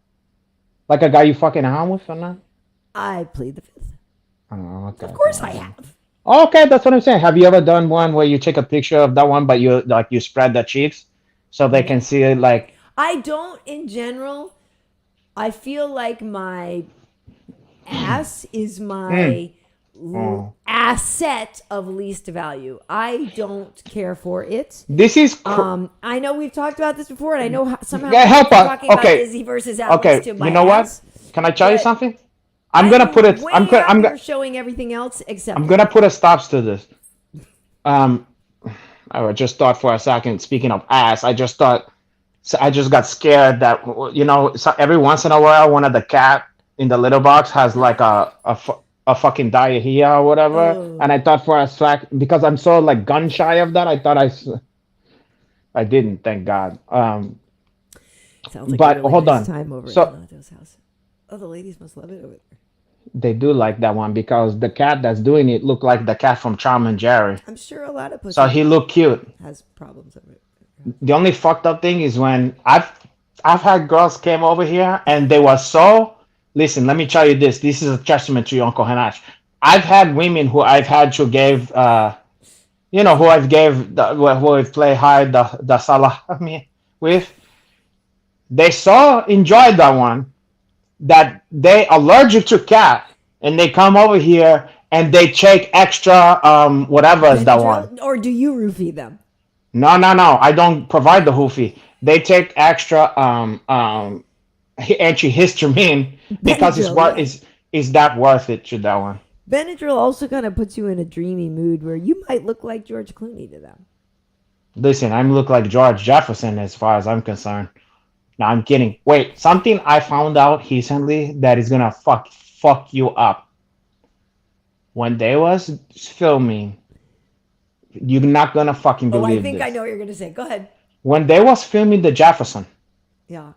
Like a guy you fucking around with or not? I plead the fifth. Oh, okay. Of course I have. Okay, that's what I'm saying. Have you ever done one where you take a picture of that one, but you spread the cheeks so they can see it? Like I don't in general. I feel like my ass is my asset of least value. I don't care for it. This is I know we've talked about this before, and I know somehow help us. Talking about Izzy versus Alex. Okay, to my you know ass, what? Can I tell you something? I'm gonna put it. I'm showing everything else except. I'm gonna put a stops to this. I just thought for a second. Speaking of ass, I just got scared that every once in a while one of the cat in the litter box has like a fucking diarrhea or whatever, and I thought for a sec because I'm so like gun shy of that. I thought I didn't. Thank God. Sounds like but a really hold nice on. Time over So. at Donato's house. Oh, the ladies must love it over there. They do like that one because the cat that's doing it looked like the cat from Tom and Jerry. I'm sure a lot of pussy so he looked cute. Has problems over it. The only fucked up thing is when I've had girls came over here and they were so. Listen, let me tell you this. This is a testament to your Uncle Hanach. I've had women who I've had to give, who I've played hard the salami with. They so enjoyed that one that they allergic to cat and they come over here and they take extra whatever is that one. Or do you roofie them? No. I don't provide the hoofy. They take extra antihistamine because is that worth it to that one? Benadryl also kind of puts you in a dreamy mood where you might look like George Clooney to them. Listen, I look like George Jefferson as far as I'm concerned. No, I'm kidding. Wait, something I found out recently that is gonna fuck you up. When they was filming, you're not gonna fucking Oh, believe I think this. I know what you're going to say. Go ahead. When they was filming the Jefferson, Yeah.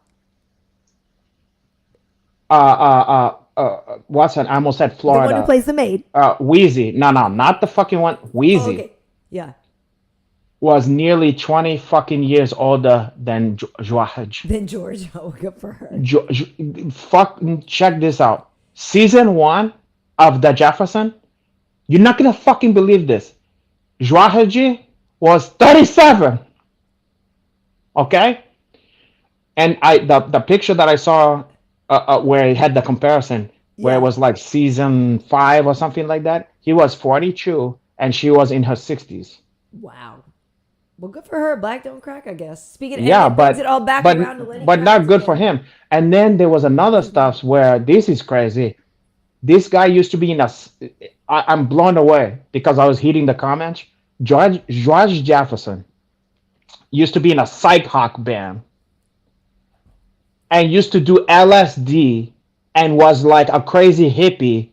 what's that? I almost said The Florida. one who plays the maid. Wheezy. No, not the fucking one. Wheezy Oh, okay. Yeah. was nearly 20 fucking years older than George. Then George. Oh, good for her. Fuck, check this out. Season 1 of the Jefferson, you're not gonna fucking believe this. George was 37. Okay? And the picture that I saw where it had the comparison, where it was like season 5 or something like that, he was 42 and she was in her 60s. Wow. Well, good for her. Black don't crack, I guess. Speaking of, Yeah, it brings it all back around to Lenny but not Kravitz good for again. him. And then there was another stuff where this is crazy. This guy used to be in a. I'm blown away because I was hitting the comments. George Jefferson used to be in a psych hawk band and used to do LSD and was like a crazy hippie.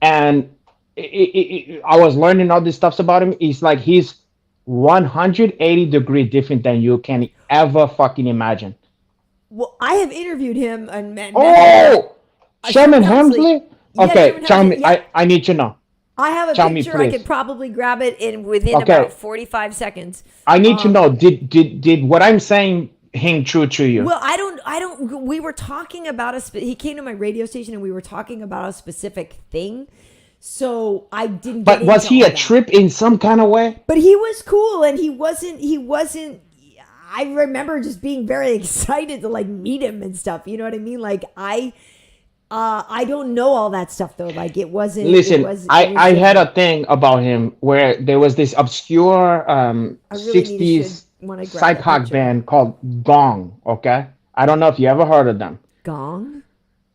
And I was learning all these stuffs about him. He's 180 degree different than you can ever fucking imagine. Well, I have interviewed him and met him. Oh, Sherman Hemsley. Yeah, Okay, Sherman tell me. Hemsley, yeah. I need to know. I have a Tell me, picture. I please. could probably grab it within Okay. about 45 seconds. I need to know. Did what I'm saying hang true to you? Well, I don't. We were talking about he came to my radio station and we were talking about a specific thing. So I didn't. But get was into he all a that. trip in some kind of way? But he was cool, and he wasn't. I remember just being very excited to like meet him and stuff. You know what I mean? Like I don't know all that stuff though. Like it wasn't. Listen, it was I had a thing about him where there was this obscure I really 60s want to grab psych that hawk picture. band called Gong. Okay, I don't know if you ever heard of them. Gong.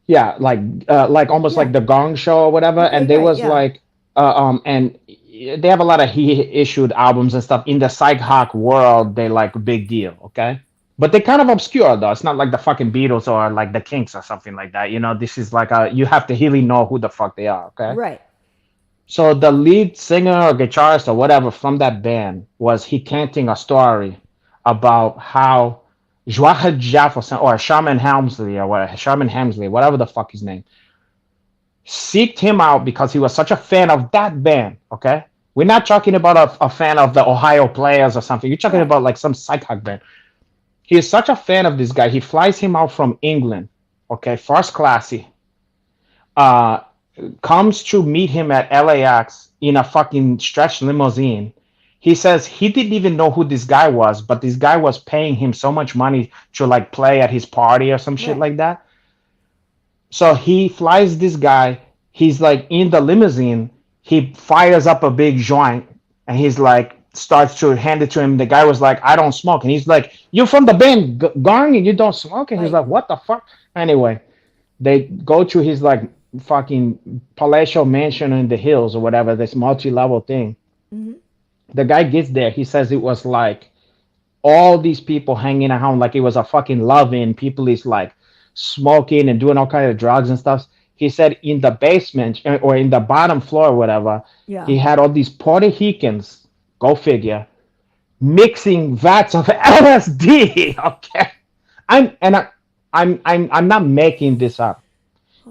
Yeah, like almost like the Gong Show or whatever. Okay, And they right, was yeah. like and they have a lot of he issued albums and stuff in the psych hawk world. They like a big deal, okay? But they kind of obscure though. It's not like the fucking Beatles or like the Kinks or something like that. You know, this is like you have to really know who the fuck they are, okay? Right. So the lead singer or guitarist or whatever from that band was he canting a story about how Jorge Jefferson or Sherman Hemsley or whatever, Sherman Hemsley, whatever the fuck his name, seeked him out because he was such a fan of that band. Okay, we're not talking about a fan of the Ohio Players or something. You're talking about like some psych hawk band. He is such a fan of this guy. He flies him out from England. Okay, first classy. Comes to meet him at LAX in a fucking stretch limousine. He says he didn't even know who this guy was, but this guy was paying him so much money to like play at his party or some shit like that. So he flies this guy. He's like in the limousine. He fires up a big joint and he's like, starts to hand it to him. The guy was like, I don't smoke. And he's like, you're from the band Gong and you don't smoke? And he's like, what the fuck? Anyway, they go to his like fucking palatial mansion in the hills or whatever, this multi-level thing. Mm-hmm. The guy gets there. He says it was like all these people hanging around like it was a fucking love-in. People is like smoking and doing all kinds of drugs and stuff. He said in the basement or in the bottom floor or whatever, he had all these Puerto Ricans, go figure, mixing vats of LSD. Okay, I'm not making this up.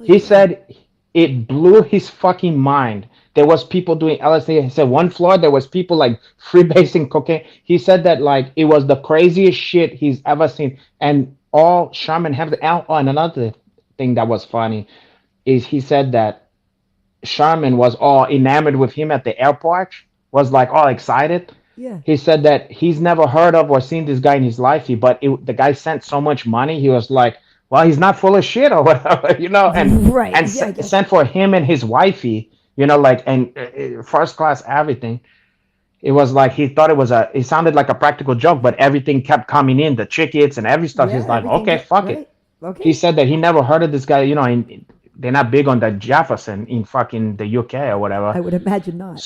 He said it blew his fucking mind. There was people doing LSD. He said one floor there was people like freebasing cocaine. He said that like it was the craziest shit he's ever seen. And all Sherman Hemsley. And another thing that was funny is he said that Sherman was all enamored with him at the airport. Was like all excited. Yeah. He said that he's never heard of or seen this guy in his life. The guy sent so much money. He was like, well, he's not full of shit or whatever, you know, and sent for him and his wifey, you know, like, and first class everything. It was like he thought it sounded like a practical joke, but everything kept coming in, the tickets and every stuff. He's like, okay, fuck it. Okay. He said that he never heard of this guy, you know, and they're not big on the Jefferson in fucking the UK or whatever. I would imagine not.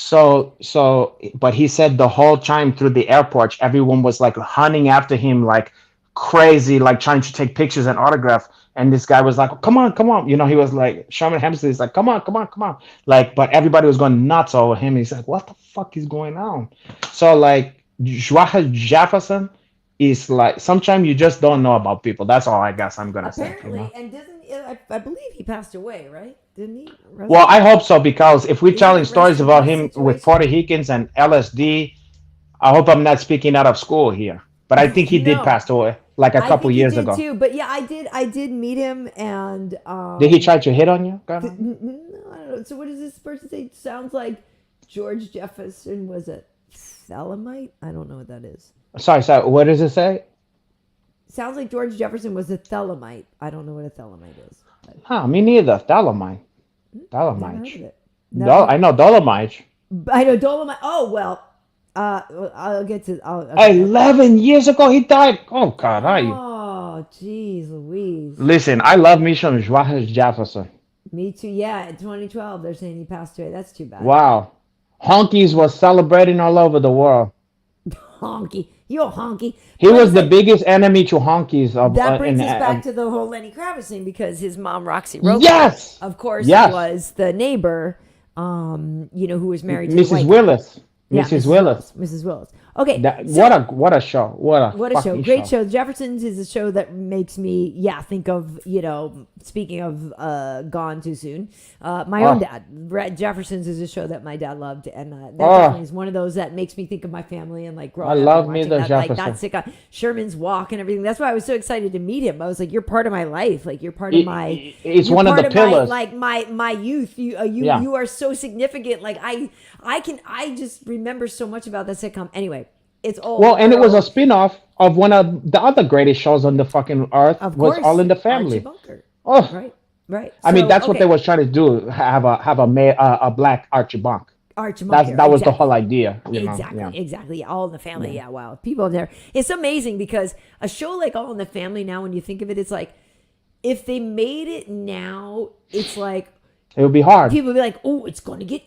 But he said the whole time through the airport, everyone was like hunting after him like crazy, like trying to take pictures and autograph. And this guy was like, come on, come on. You know, he was like, Sherman Hemsley is like, come on, come on, come on. Like, but everybody was going nuts over him. He's like, what the fuck is going on? So like, Jorge Jefferson is like, sometimes you just don't know about people. That's all I guess I'm going to say. Apparently, You know? and I believe he passed away, right? Didn't he? Well, I hope so, because if we're Yeah, telling stories about him situation. with Puerto Ricans and LSD, I hope I'm not speaking out of school here. But I think he did No. pass away like a couple years ago. Too. But yeah, I did meet him, and Did he try to hit on you? no, I don't know. So what does this person say? Sounds like George Jefferson was a Thelamite. I don't know what that is. Sorry. What does it say? Sounds like George Jefferson was a Thelamite. I don't know what a Thelamite is. Huh, me neither. Dolomite. Never heard of Dolomite. it. I know Dolomite. I know Dolomite. Oh well. I'll get to. Okay. 11 years ago he died. Oh God, are you? Oh, jeez, Louise. Listen, I love me some Jorge Jefferson. Me too. Yeah, in 2012, they're saying he passed away. That's too bad. Wow, honkies was celebrating all over the world. Honky, you're honky. He But was it's the like- biggest enemy to honkies. That brings us back to the whole Lenny Kravitz thing, because his mom, Roxy Roper, Yes, of course, Yes. was the neighbor, who was married to the Mrs. white guy. Willis. Yeah, Mrs. Willis. Mrs. Willis. Okay. What a show. What a show. fucking Great show. Jeffersons is a show that makes me, think of, speaking of Gone Too Soon, my own dad. Jeffersons is a show that my dad loved. And that definitely is one of those that makes me think of my family and like growing I up. love and me watching the that, like, Jefferson. that sick Sherman's Walk and everything. That's why I was so excited to meet him. I was like, you're part of my life. Like, you're part of my... It's you're one of part the pillars. My youth. You are so significant. Like, I just remember so much about that sitcom. Anyway, it's all Well, and it was a spin-off of one of the other greatest shows on the fucking earth. Of was course, All in the Family. Archie Bunker. Oh, Right. I mean, So, that's what okay. they was trying to do. Have a black Archie Bunker. Archie Bunker. That was the exactly. whole idea. You know? Exactly, Yeah. exactly. All in the Family. Yeah, wow. People in there. It's amazing because a show like All in the Family now, when you think of it, it's like, if they made it now, it's like, It would be hard. people would be like, oh, it's going to get,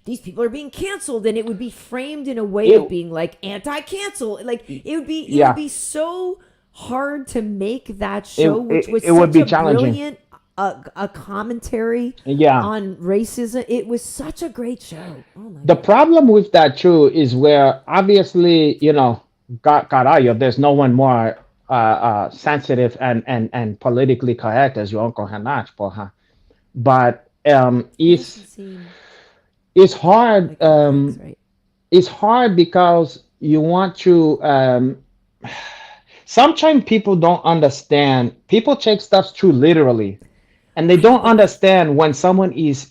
these people are being canceled. And it would be framed in a way of being like anti-cancel. Like, it would be so hard to make that show, which was it would be such a challenging. brilliant a commentary Yeah. on racism. It was such a great show. Oh my The God. problem with that too is where obviously, Carayo, there's no one more sensitive and politically correct as your Uncle Hanach, porra. But it's hard. Right. It's hard because you want to. Sometimes people don't understand. People take stuff too literally, and they don't understand when someone is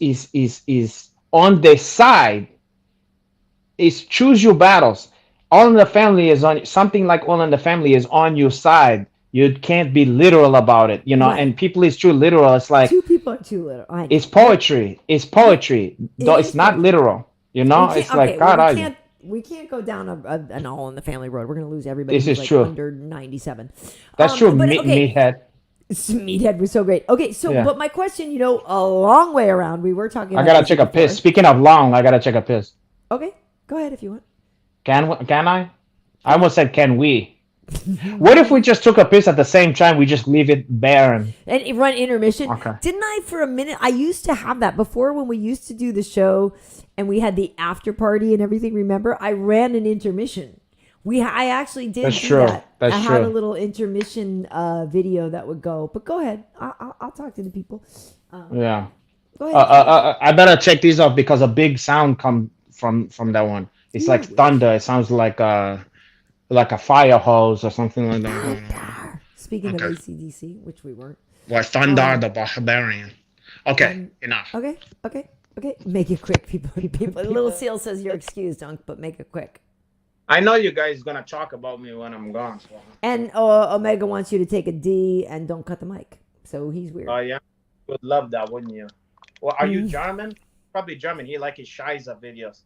on their side. Is choose your battles. All in the Family is on something like All in the Family is on your side. You can't be literal about it, Right. And people is too literal. It's like Two people are too little. I know. it's poetry. It's poetry. Though is it's not literal. We can't- It's like okay, God. well, I we can't go down an All in the Family road. We're going to lose everybody This who's is like true. under 97. That's true. But okay, Meathead. Meathead was so great. Okay, so Yeah. but my question, a long way around. We were talking. I about gotta this check a before. piss. Speaking of long, I gotta check a piss. Okay, go ahead if you want. Can I? I almost said can we? What if we just took a piss at the same time? We just leave it barren. And run intermission. Okay. Didn't I for a minute? I used to have that before when we used to do the show and we had the after party and everything. Remember, I ran an intermission. I actually did That's do true. that. That's I had a true. little intermission video that would go. But go ahead. I'll talk to the people. Yeah. Go ahead. I better check these off because a big sound come from that one. It's like thunder. It sounds like a fire hose or something like that. Speaking Okay. of AC/DC, which we weren't. Or Thunder the Barbarian. Okay, enough. Okay. Make it quick, people. Little Seal says you're excused, Dunk, but make it quick. I know you guys gonna talk about me when I'm gone. So. And Omega wants you to take a D and don't cut the mic. So he's weird. Oh yeah, would love that, wouldn't you? Well, are you German? Probably German. He like his Shiza videos.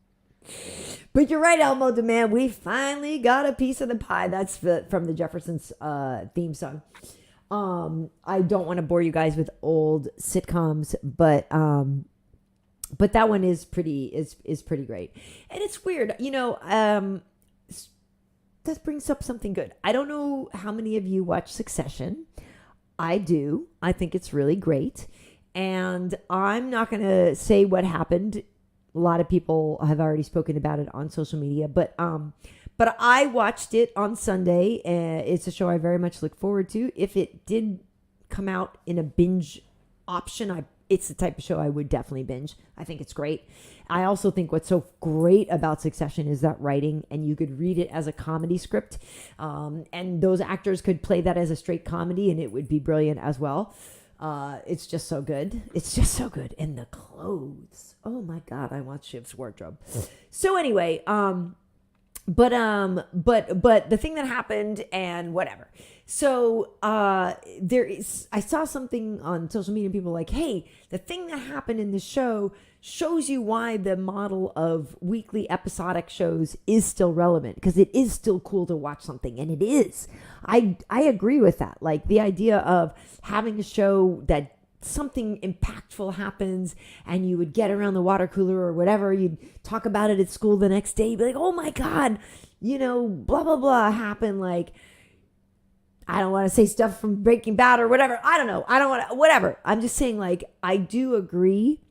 But you're right, Elmo the Man. We finally got a piece of the pie. That's from the Jeffersons theme song. I don't want to bore you guys with old sitcoms, but that one is pretty great. And it's weird, that brings up something good. I don't know how many of you watch Succession. I do. I think it's really great. And I'm not going to say what happened. A lot of people have already spoken about it on social media, but I watched it on Sunday. It's a show I very much look forward to. If it did come out in a binge option, it's the type of show I would definitely binge. I think it's great. I also think what's so great about Succession is that writing, and you could read it as a comedy script, and those actors could play that as a straight comedy, and it would be brilliant as well. It's just so good. It's just so good. And the clothes. Oh my God, I want Shiv's wardrobe. So anyway, but the thing that happened and whatever. So I saw something on social media, people were like, hey, the thing that happened in the show shows you why the model of weekly episodic shows is still relevant, because it is still cool to watch something, and it is. I agree with that. Like the idea of having a show that something impactful happens and you would get around the water cooler or whatever, you'd talk about it at school the next day, you'd be like, oh my God, blah, blah, blah happened. Like, I don't want to say stuff from Breaking Bad or whatever. I don't know. I don't want to, whatever. I'm just saying, like, I do agree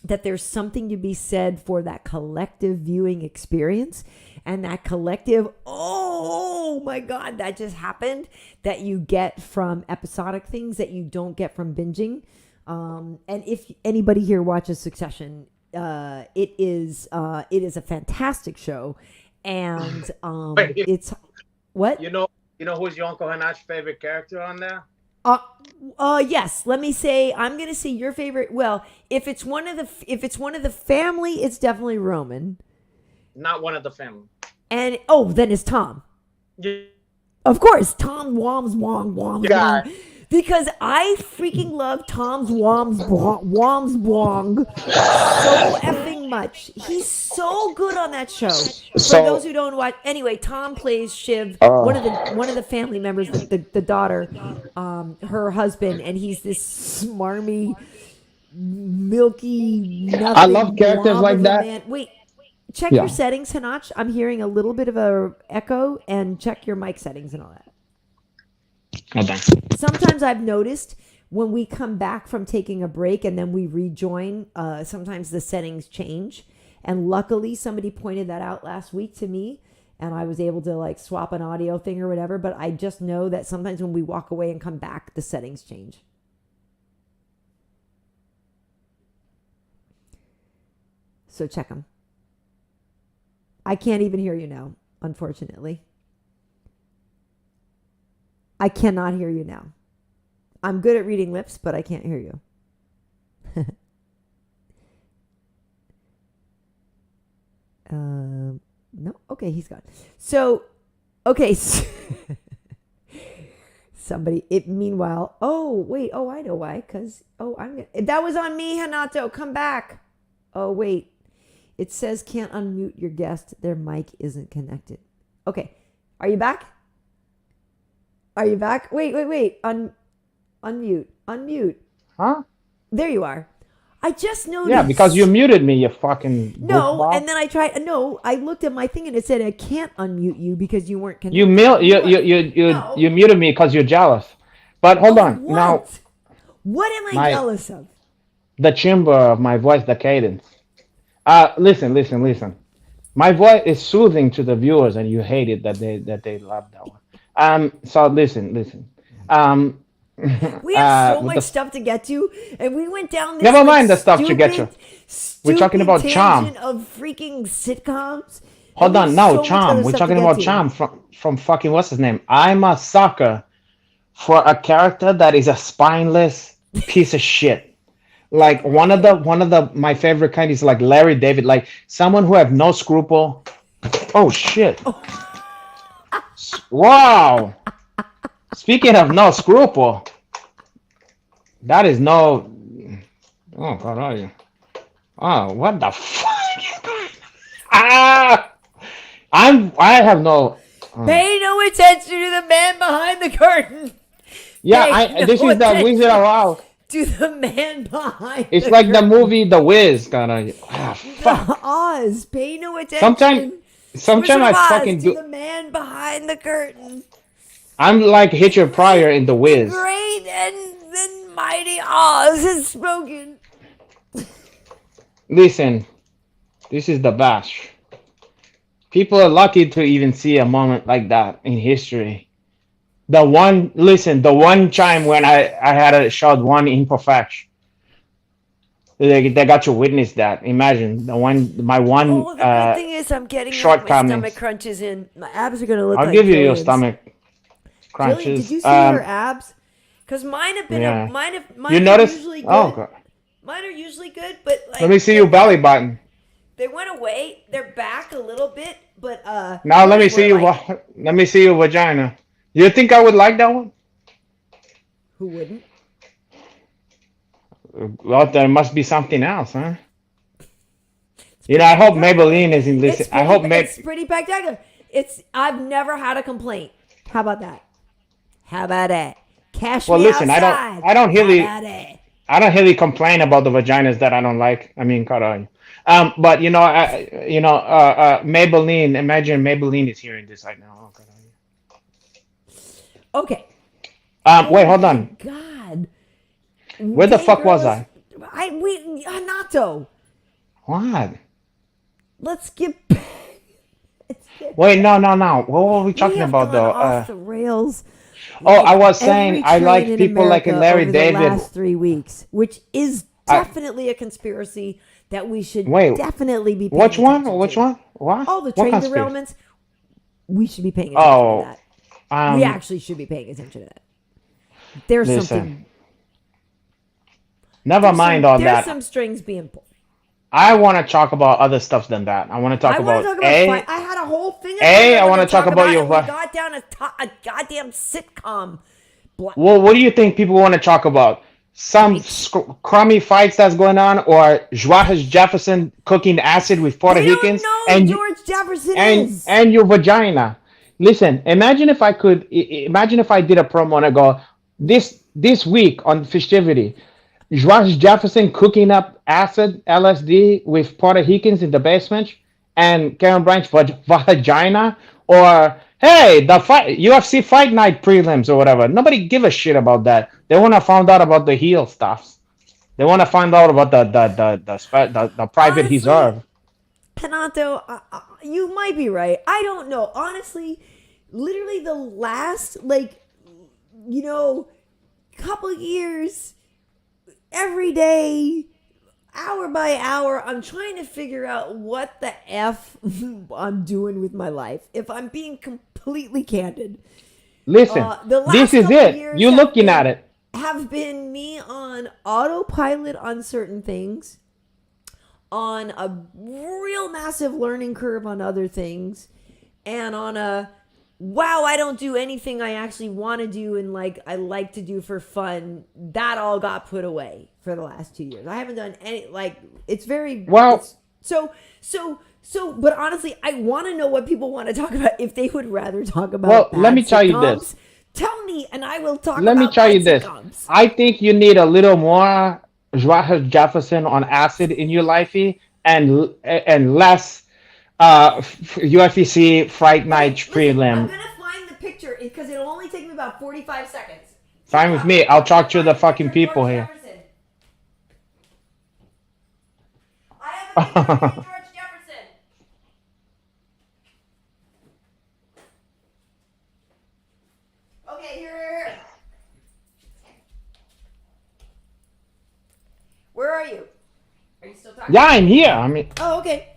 that there's something to be said for that collective viewing experience and that collective, oh my God, that just happened, that you get from episodic things that you don't get from binging. And if anybody here watches Succession, it is a fantastic show. And it's what? You know who's your Uncle Hanach's favorite character on there? Yes. Let me say, I'm gonna say your favorite. Well, if it's one of the family, it's definitely Roman. Not one of the family. And then it's Tom. Yeah. Of course, Tom Wom's Wong. Yeah. Because I freaking love Tom's Wom's Wong so effing much. He's so good on that show. For those who don't watch, anyway, Tom plays Shiv, one of the family members, the daughter, her husband, and he's this smarmy, milky. I love characters like that. Man. Wait, check your settings, Hanach. I'm hearing a little bit of a echo, and check your mic settings and all that. Hold on. Sometimes I've noticed when we come back from taking a break and then we rejoin, sometimes the settings change. And luckily somebody pointed that out last week to me, and I was able to like swap an audio thing or whatever. But I just know that sometimes when we walk away and come back, the settings change. So check them. I can't even hear you now, unfortunately. I cannot hear you now. I'm good at reading lips, but I can't hear you. No? Okay, he's gone. So, okay. Meanwhile, I know why. That was on me, Hanato. Come back. Oh, wait. It says can't unmute your guest. Their mic isn't connected. Okay. Are you back? Wait. Unmute. Huh? There you are. I just noticed. Yeah, because you muted me, you fucking No, goofball. and then I tried. No, I looked at my thing and it said I can't unmute you because you weren't connected. You muted me because you're jealous. But hold on. What? Now, what am I jealous of? The timbre of my voice, the cadence. Listen. My voice is soothing to the viewers, and you hate it that they love that one. So listen. We have so much stuff to get to, and we went down this. Never mind the stuff to get to. We're talking about charm of freaking sitcoms. Hold on, no, charm. We're talking about charm from fucking what's his name? I'm a sucker for a character that is a spineless piece of shit. Like one of the my favorite kind is like Larry David, like someone who have no scruple. Oh shit! Wow. Speaking of no scruple, that is no. Oh, what are you? Oh, what the fuck? I have no. Pay no attention to the man behind the curtain. Yeah, Pay this no is the Wizard attention of Oz. to the man behind It's the like the curtain. movie The Wiz, kind of. Fuck. The Oz. Pay no attention. Sometimes Wizard I of Oz fucking to do. the man behind the curtain. I'm like Richard Pryor in The Wiz. Great and mighty Oz has spoken. Listen, this is the bash. People are lucky to even see a moment like that in history. The one time when I had a shot one imperfection. They got to witness that. Imagine my one Oh, the good thing is I'm getting my shortcomings. stomach crunches in. My abs are going to look I'll like give you your Gillian's. stomach Gillian, crunches. did you see her abs? Because mine have been, Yeah. mine You are notice? usually good. Oh, God. Mine are usually good, but like Let me see your belly button. They went away. They're back a little bit, but Now let me see were your like- let me see your vagina. You think I would like that one? Who wouldn't? Well, there must be something else, huh? You know, I hope Maybelline isn't listening. I hope it's pretty spectacular. I've never had a complaint. How about that? How about that? Cash Well, me listen, outside. I don't really How about that? I don't really complain about the vaginas that I don't like. I mean, caray. But Maybelline. Imagine Maybelline is hearing this right now. Oh, caray. Okay. Wait, hold on. God. Where the fuck was I? Hanato. What? Let's get. Wait, no. What were we talking We have about gone though? off the rails. Oh, I was Every saying I train like in people like America Larry over David. The last 3 weeks, which is definitely a conspiracy that we should definitely be paying Which one? attention Which to. one? What? All the What train conspiracy? derailments. We should be paying attention to that. We actually should be paying attention to that. There's listen. something. Never mind all There's that. some strings being pulled. I want to talk about other stuff than that. I want to talk about fight. I had a whole thing. I want to talk about your. We got down a goddamn sitcom. Well, what do you think people want to talk about? Some crummy fights that's going on, or Jorge Jefferson cooking acid with Puerto Ricans, and George Jefferson and your vagina. Listen, imagine if I did a promo and I go this week on Fistivity, Jorge Jefferson cooking up acid LSD with Puerto Ricans in the basement, and Karyn Bryant's vagina, or hey, the UFC Fight Night prelims or whatever. Nobody give a shit about that. They want to find out about the heel stuff. They want to find out about the private reserve. Renato, you might be right. I don't know. Honestly, literally the last couple years, every day, hour by hour, I'm trying to figure out what the F I'm doing with my life. If I'm being completely candid. Listen, this is it. You're looking at it. Have been me on autopilot on certain things, on a real massive learning curve on other things, and on a wow, I don't do anything I actually want to do and I like to do for fun. That all got put away for the last 2 years. I haven't done any, it's very well. But honestly, I want to know what people want to talk about. If they would rather talk about, well, let me tell you this. Tell me, and I will talk. Let me tell you this. I think you need a little more Jorge Jefferson on acid in your lifey, and less UFC Fight Night prelim. I'm gonna find the picture because it'll only take me about 45 seconds. Fine with me. I'll talk to the fucking people here. I have a picture of George Jefferson. Okay, here. Where are you? Are you still talking? Yeah, I'm here. I mean. Oh, okay.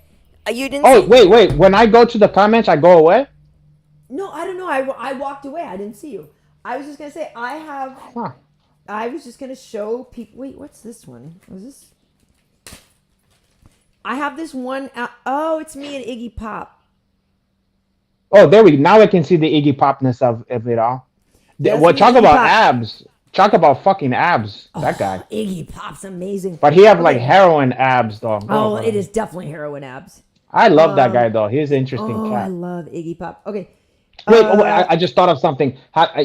You didn't. Oh, wait. When I go to the comments, I go away? No, I don't know. I walked away. I didn't see you. I was just gonna say I have. Huh. I was just gonna show people. Wait, what's this one? Was this? I have this one. Oh, it's me and Iggy Pop. Oh, there we go. Now I can see the Iggy Popness of it all. Well, talk about abs. Talk about fucking abs. That guy. Iggy Pop's amazing. But he have heroin abs though. Oh, it is definitely heroin abs. I love that guy though. He's an interesting cat. I love Iggy Pop. Okay. Wait, I just thought of something.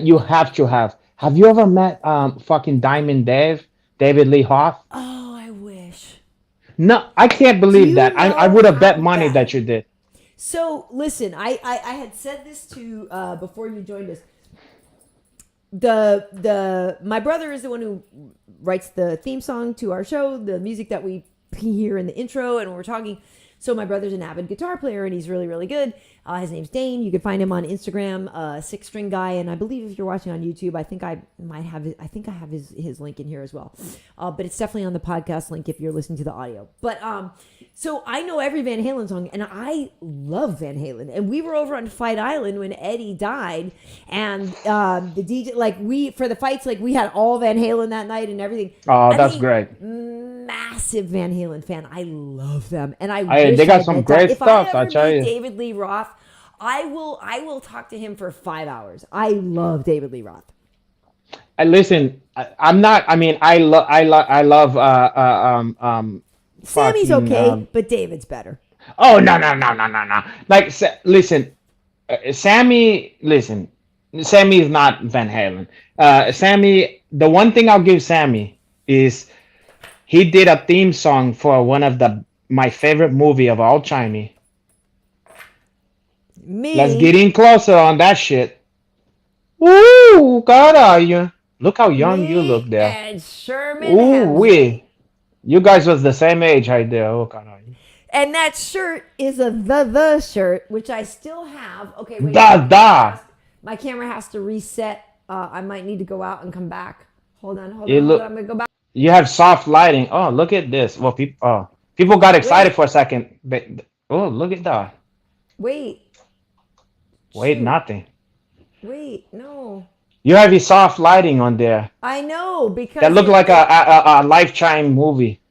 You have to have Have you ever met fucking Diamond David Lee Hoff? Oh, I wish. No, I can't Do believe you that. I know would have how bet money bad? that you did. So listen, I had said this to before you joined us. The my brother is the one who writes the theme song to our show, the music that we hear in the intro, and we're talking. So my brother's an avid guitar player, and he's really, really good. His name's Dane. You can find him on Instagram, Six String Guy. And I believe if you're watching on YouTube, I think I have his link in here as well. But it's definitely on the podcast link if you're listening to the audio. But so I know every Van Halen song, and I love Van Halen. And we were over on Fight Island when Eddie died, and the DJ, like for the fights, like we had all Van Halen that night and everything. Oh, that's great. Massive Van Halen fan. I love them, and They got some great stuff. If I I ever tell meet you. David Lee Roth, I will talk to him for 5 hours. I love David Lee Roth. Listen, I'm not. I mean, I love Sammy's fucking, okay, but David's better. Oh no. Like, listen, Sammy. Listen, Sammy is not Van Halen. Sammy. The one thing I'll give Sammy is he did a theme song for one of my favorite movie of all time. Me. Let's get in closer on that shit. Woo, God, are you? Look how young you look there. And Sherman Ooh, Hemsley. wee. You guys was the same age right there. Oh, God, are you? And that shirt is a the shirt, which I still have. Okay, wait. Da. My camera has to reset. I might need to go out and come back. Hold on. I'm gonna go back. You have soft lighting. Oh, look at this. Well, people got excited for a second. But, oh, look at that. Wait. Wait, Shoot. nothing. Wait, no. You have your soft lighting on there. I know because That looked like a Lifetime movie.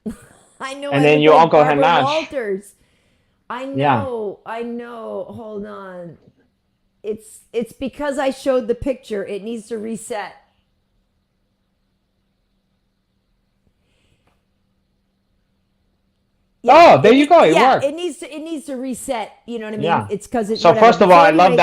I know. And then your Uncle Barbara Hanach. Walters. I know. Yeah. I know. Hold on. It's because I showed the picture. It needs to reset. Yeah, there you go. It worked. It needs to reset. You know what I mean? Yeah. It's because it's. So whatever. first of all, I anyway,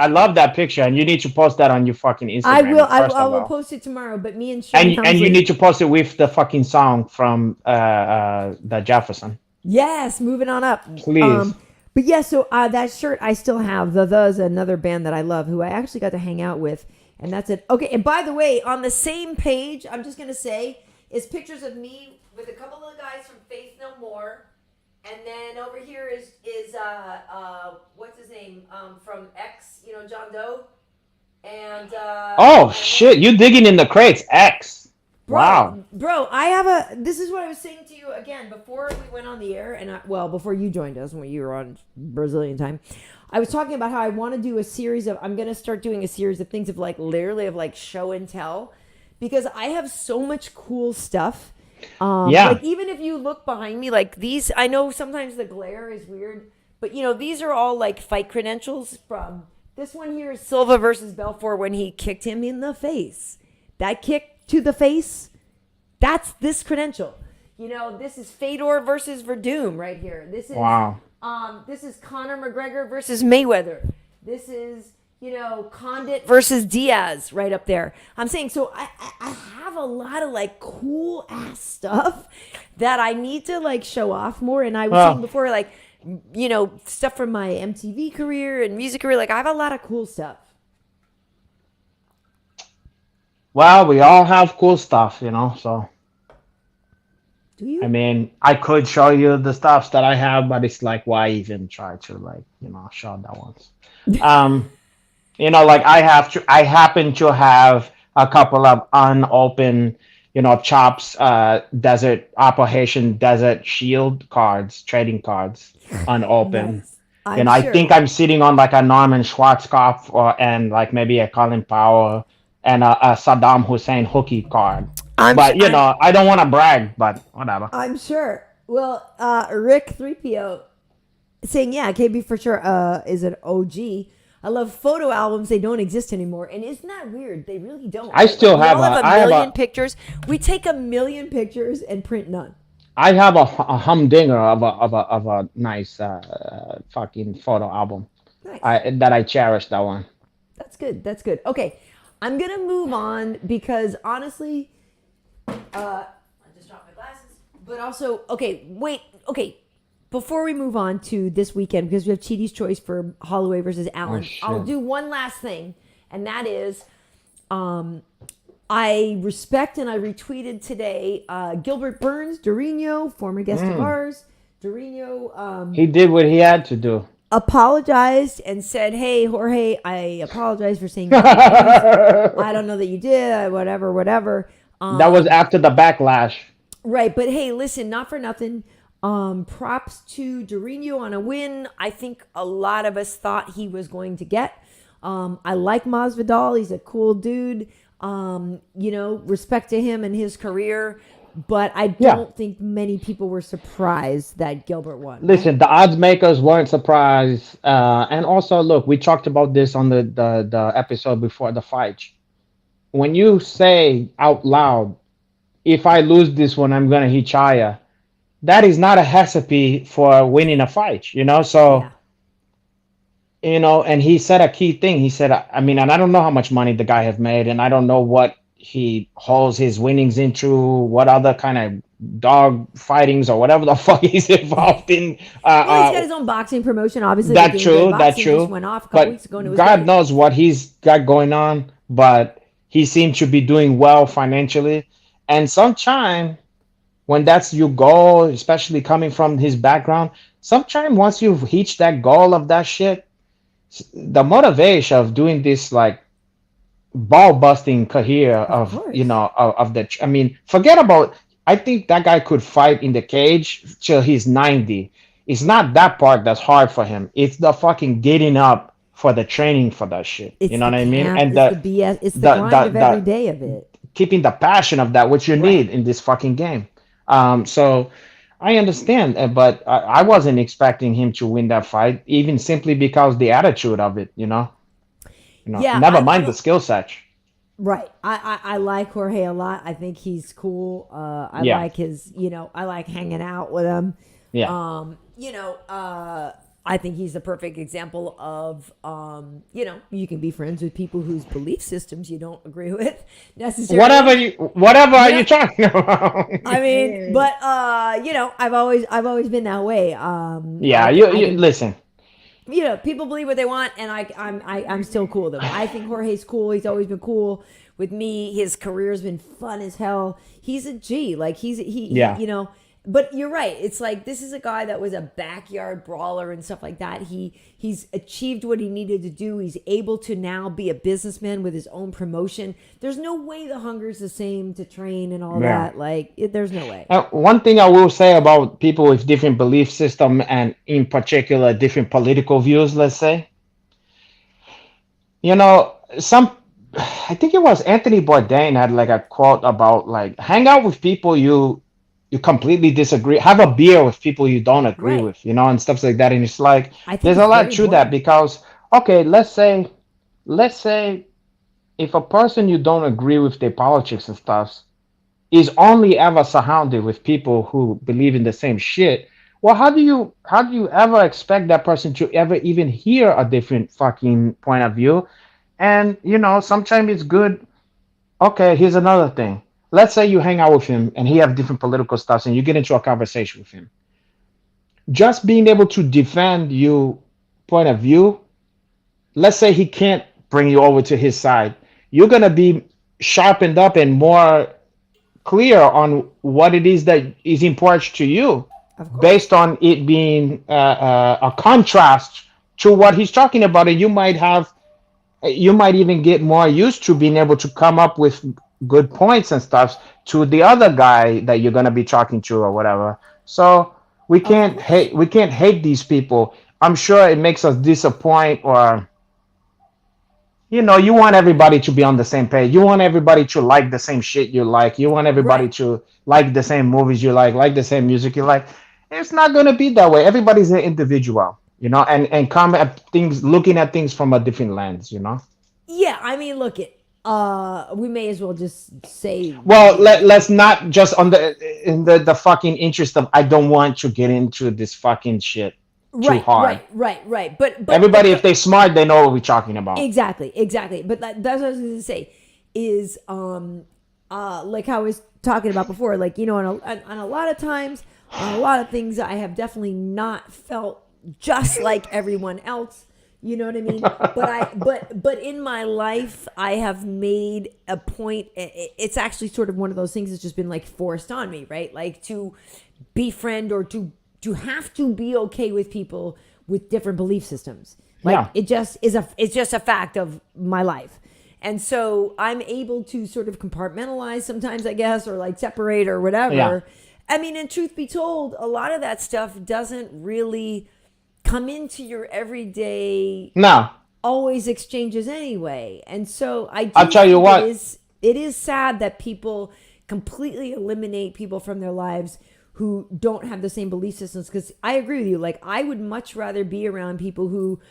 love that picture, and you need to post that on your fucking Instagram. I will. First I of will all. post it tomorrow. But me and Sean And you Helmsley- need to post it with the fucking song from the Jefferson. Yes, moving on up. Please. But yeah, so that shirt I still have. The's another band that I love who I actually got to hang out with, and that's it. Okay, and by the way, on the same page, I'm just gonna say, is pictures of me with a couple of guys from Faith No More, and then over here is what's his name from X, John Doe, and Oh shit! You digging in the crates, X. Wow. Bro, this is what I was saying to you again before we went on the air, and before you joined us when you were on Brazilian time. I was talking about how I want to do I'm going to start doing a series of things of literally of show and tell, because I have so much cool stuff. Like even if you look behind me, like these, I know sometimes the glare is weird, but these are all fight credentials from this one here is Silva versus Belfort when he kicked him in the face. That kick to the face, that's this credential. This is Fedor versus Verdum right here. This is Wow. This is Conor McGregor versus Mayweather. This is Condit versus Diaz right up there. I'm saying, so I have a lot of cool ass stuff that I need to show off more. And I was saying before, stuff from my MTV career and music career. I have a lot of cool stuff. Well, we all have cool stuff, so. Do you? I mean, I could show you the stuffs that I have, but it's why even try to show that ones. I happen to have a couple of unopened, Chops, Operation Desert Shield cards, trading cards, unopened. Nice. I think I'm sitting on a Norman Schwarzkopf and maybe a Colin Powell and a Saddam Hussein hookie card. I don't want to brag, but whatever. I'm sure. Well, Rick 3PO saying, yeah, KB for sure is an OG. I love photo albums. They don't exist anymore. And isn't that weird? They really don't. I still have a million pictures. We take a million pictures and print none. I have a humdinger of a nice fucking photo album. Nice. That I cherish, that one. That's good. Okay. I'm going to move on because honestly, I just dropped my glasses. But also, okay. Before we move on to this weekend, because we have Chidi's choice for Holloway versus Allen, I'll do one last thing, and that is, I respect and I retweeted today Gilbert Burns, Dorino, former guest of ours. Dorino, he did what he had to do. Apologized and said, "Hey, Jorge, I apologize for saying I don't know that you did, whatever." That was after the backlash. Right, but hey, listen, not for nothing. Props to Dorino on a win. I think a lot of us thought he was going to get. I like Masvidal. He's a cool dude. Respect to him and his career. But I don't think many people were surprised that Gilbert won. Listen, the odds makers weren't surprised. And also, look, we talked about this on the episode before the fight. When you say out loud, if I lose this one, I'm going to hit Chaya, that is not a recipe for winning a fight, So, and he said a key thing. He said, and I don't know how much money the guy has made, and I don't know what he holds his winnings into, what other kind of dog fightings or whatever the fuck he's involved in. He's got his own boxing promotion, obviously. That's true. Just went off a couple weeks ago. And it was God great. knows what he's got going on, but he seems to be doing well financially. And sometimes when that's your goal, especially coming from his background, sometimes once you've reached that goal of that shit, the motivation of doing this like ball busting career of forget about, I think that guy could fight in the cage till he's 90. It's not that part that's hard for him. It's the fucking getting up for the training for that shit. It's you know what I mean? And the BS, it's the grind of every day of it. Keeping the passion of that, which you need in this fucking game. So I understand, but I wasn't expecting him to win that fight, even simply because the attitude of it, never mind the skill set. Right. I like Jorge a lot. I think he's cool. I like his, I like hanging out with him. Yeah. I think he's the perfect example of, you can be friends with people whose belief systems you don't agree with necessarily. Whatever are you talking about? I mean, but I've always been that way. Listen. People believe what they want, and I'm still cool with them. I think Jorge's cool. He's always been cool with me. His career's been fun as hell. He's a G. Like But you're right. It's like, this is a guy that was a backyard brawler and stuff like that. He's achieved what he needed to do. He's able to now be a businessman with his own promotion. There's no way the hunger's the same to train and all that. Like, there's no way. One thing I will say about people with different belief system and in particular different political views, let's say, I think it was Anthony Bourdain had like a quote about like, hang out with people you completely disagree, have a beer with people you don't agree with, and stuff like that. And it's like, there's a lot to that because, okay, let's say if a person you don't agree with their politics and stuff is only ever surrounded with people who believe in the same shit, well, how do you ever expect that person to ever even hear a different fucking point of view? And, sometimes it's good. Okay, here's another thing. Let's say you hang out with him and he have different political stuff and you get into a conversation with him. Just being able to defend your point of view, let's say he can't bring you over to his side. You're going to be sharpened up and more clear on what it is that is important to you based on it being a contrast to what he's talking about. And you might even get more used to being able to come up with good points and stuff to the other guy that you're going to be talking to or whatever. So we can't hate these people. I'm sure it makes us disappoint, or you want everybody to be on the same page. You want everybody to like the same shit you like. You want everybody to like the same movies you like the same music you like. It's not going to be that way. Everybody's an individual, and come at things, looking at things from a different lens, Yeah, I mean, look, we may as well just say. Well, let's not just in the fucking interest of, I don't want to get into this fucking shit. too hard. Right. But Everybody, if they're smart, they know what we're talking about. Exactly. But that's what I was going to say is, like how I was talking about before, like, you know, on a lot of times, on a lot of things, I have definitely not felt just like everyone else. You know what I mean? But in my life, I have made a point. It's actually sort of one of those things that's just been like forced on me, right? Like to befriend or to have to be okay with people with different belief systems. Like it just is it's just a fact of my life. And so I'm able to sort of compartmentalize sometimes, I guess, or like separate or whatever. Yeah. I mean, and truth be told, a lot of that stuff doesn't really come into your everyday always exchanges anyway. And so I'll tell you what, it is sad that people completely eliminate people from their lives who don't have the same belief systems, because I agree with you. Like, I would much rather be around people who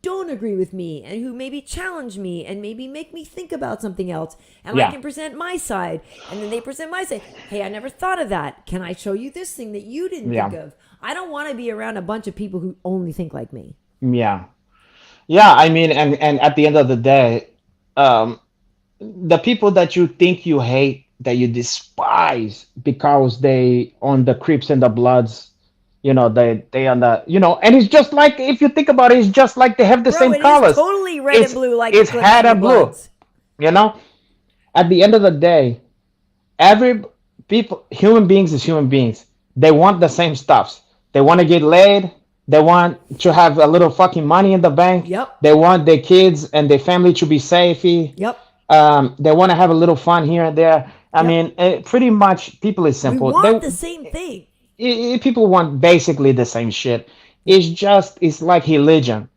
don't agree with me and who maybe challenge me and maybe make me think about something else, and I can present my side and then they present my side. Hey, I never thought of that. Can I show you this thing that you didn't think of? I don't want to be around a bunch of people who only think like me. Yeah. I mean, and at the end of the day, the people that you think you hate, that you despise because they on the Crips and the Bloods, you know, they on the, you know, and it's just like, if you think about it, it's just like they have the same colors. It's totally red and blue, like it's red and blue. You know, at the end of the day, human beings is human beings. They want the same stuffs. They want to get laid. They want to have a little fucking money in the bank. Yep. They want their kids and their family to be safe. Yep. They want to have a little fun here and there. I mean, pretty much people is simple. We want the same thing. People want basically the same shit. It's like religion.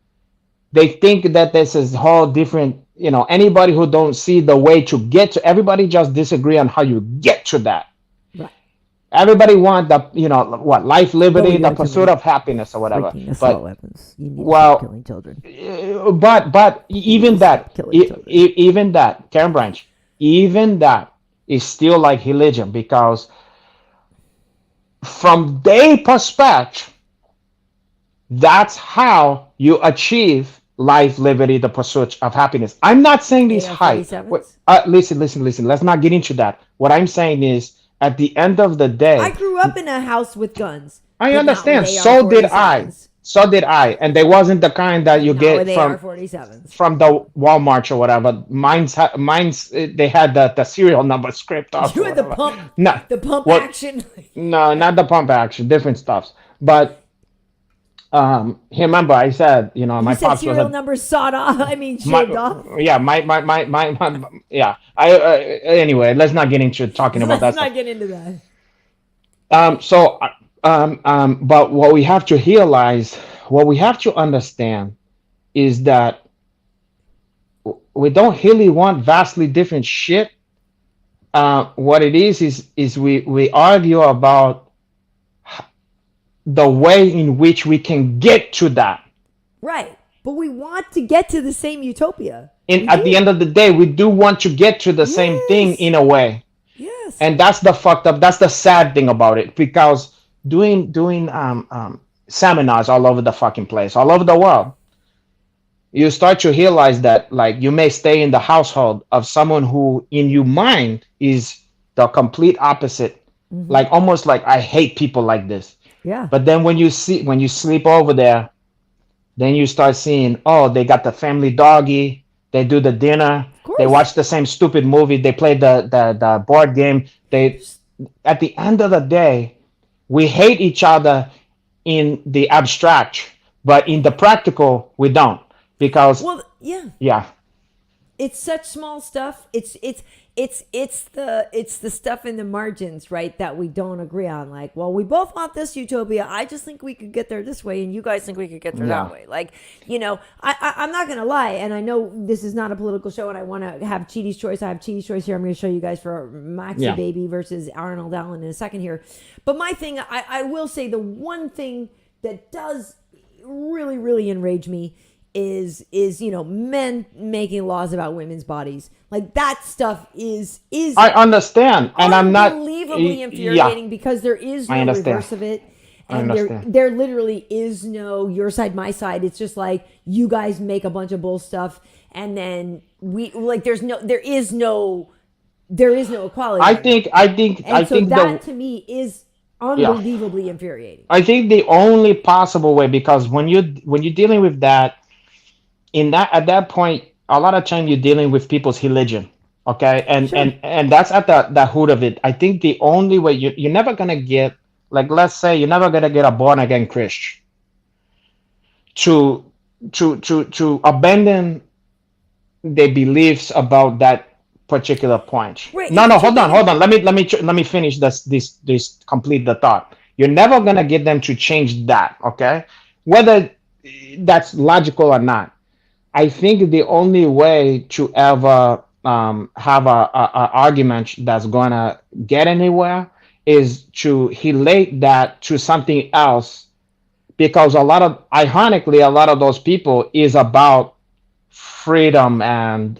They think that this is whole different, you know, anybody who don't see the way to get to, everybody just disagree on how you get to that. Right. Everybody want the, you know, what, life, liberty, the pursuit of happiness or whatever. But weapons. You need to killing children. But even that, Karyn Bryant, even that is still like religion, because from their perspective, that's how you achieve life, liberty, the pursuit of happiness. I'm not saying this hype. Listen. Let's not get into that. What I'm saying is, at the end of the day, I grew up in a house with guns. I understand. So did I. And they wasn't the kind that you get from the Walmart or whatever. Mine's they had the serial number script. You had the pump action. No, not the pump action. Different stuffs. But remember, I said, you know, my pops serial number sawed off. I mean, shaved off. Yeah, my yeah. Anyway, let's not get into talking about that. Let's not get into that. But what we have to realize, what we have to understand, is that we don't really want vastly different shit. What it is we argue about the way in which we can get to that. Right. But we want to get to the same utopia. And at the end of the day, we do want to get to the same thing in a way. Yes. And that's the fucked up, that's the sad thing about it, because doing seminars all over the fucking place, all over the world, you start to realize that, like, you may stay in the household of someone who in your mind is the complete opposite. Mm-hmm. Like, almost like, I hate people like this. Yeah. But then when you sleep over there, then you start seeing, oh, they got the family doggy, they do the dinner, they watch the same stupid movie, they play the board game. At the end of the day, we hate each other in the abstract, but in the practical, we don't, because it's such small stuff. It's the stuff in the margins, right, that we don't agree on. Like, well, we both want this utopia. I just think we could get there this way, and you guys think we could get there that way. Like, you know, I'm not gonna lie, and I know this is not a political show, and I want to have Cheaty's choice. I have Cheaty's choice here. I'm going to show you guys for Maxi Baby versus Arnold Allen in a second here. But my thing, I will say, the one thing that does really, really enrage me is you know, men making laws about women's bodies. Like, that stuff is I understand, and I'm not unbelievably infuriating, because there is no reverse of it. I And understand. there literally is no your side, my side. It's just like you guys make a bunch of bull stuff, and then we like. There is no equality. I And so think that to me is yeah. unbelievably infuriating. I think the only possible way, because when you're dealing with that, in that at that point, a lot of time you're dealing with people's religion, okay, Sure. and that's at the hood of it. I think the only way you're never gonna get, like, let's say you're never gonna get a born again Christian to to abandon their beliefs about that particular point. Right. No, And no, what you're hold on, getting, hold on. Let me finish this complete the thought. You're never gonna get them to change that, okay? Whether that's logical or not. I think the only way to ever have a argument that's gonna get anywhere is to relate that to something else, because ironically, a lot of those people is about freedom and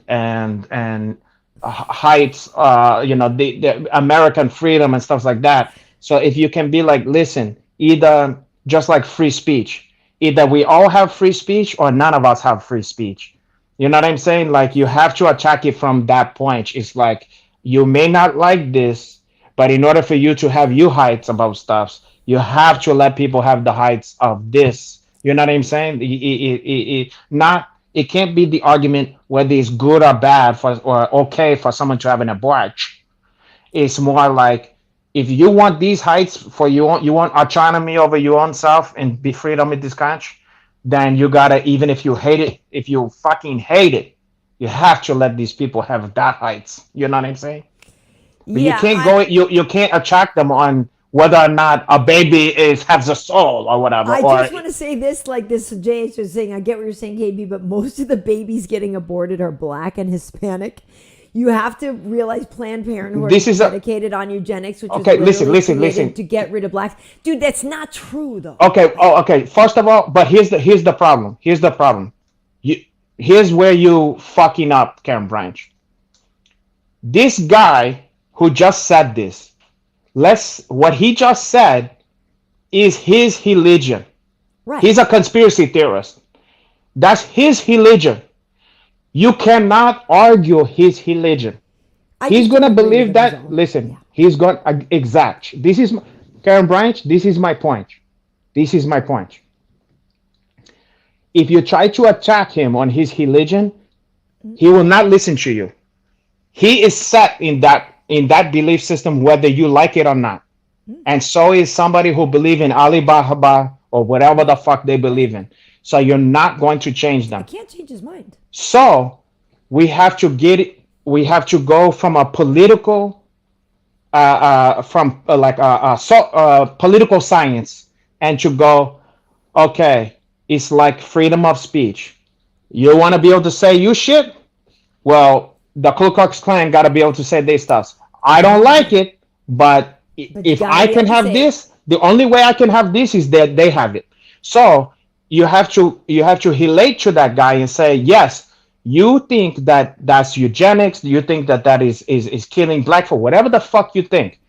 heights, the American freedom and stuff like that. So if you can be like, listen, either just like free speech, either we all have free speech or none of us have free speech. You know what I'm saying? Like, you have to attack it from that point. It's like, you may not like this, but in order for you to have your heights about stuff, you have to let people have the heights of this. You know what I'm saying? It can't be the argument whether it's good or bad for or okay for someone to have an abortion. It's more like, if you want these heights for you want autonomy over your own self and be freedom in this country, then you gotta, even if you hate it, if you fucking hate it, you have to let these people have that heights. You know what I'm saying? But you yeah, can't go. You can't attract them on whether or not a baby is has a soul or whatever. I Or just want to say this, like this JH was saying, I get what you're saying, KB, but most of the babies getting aborted are black and Hispanic. You have to realize Planned Parenthood this is is a dedicated on eugenics, which okay. was literally Listen, created listen. to get rid of blacks. Dude, that's not true though. Okay. Oh, okay. First of all, but here's the problem. Here's the problem. You Here's where you fucking up, Karyn Bryant. This guy who just said this, what he just said is his religion. Right. He's a conspiracy theorist. That's his religion. You cannot argue his religion. I He's just gonna don't agree believe with it, is that. all. Listen, Yeah. he's going exact. This is Karyn Bryant. This is my point. This is my point. If you try to attack him on his religion, he will not listen to you. He is set in that belief system, whether you like it or not. And so is somebody who believe in Alibaba or whatever the fuck they believe in. So you're not going to change I them. can't change his mind. So we have to go from a political political science, and to go, okay, it's like freedom of speech. You want to be able to say you shit? Well, the Ku Klux Klan got to be able to say their stuff. I don't like it, but But you if gotta I be can able to have say it. this, the only way I can have this is that they have it. So you have to relate to that guy and say, yes, you think that that's eugenics. You think that that is killing black for whatever the fuck you think.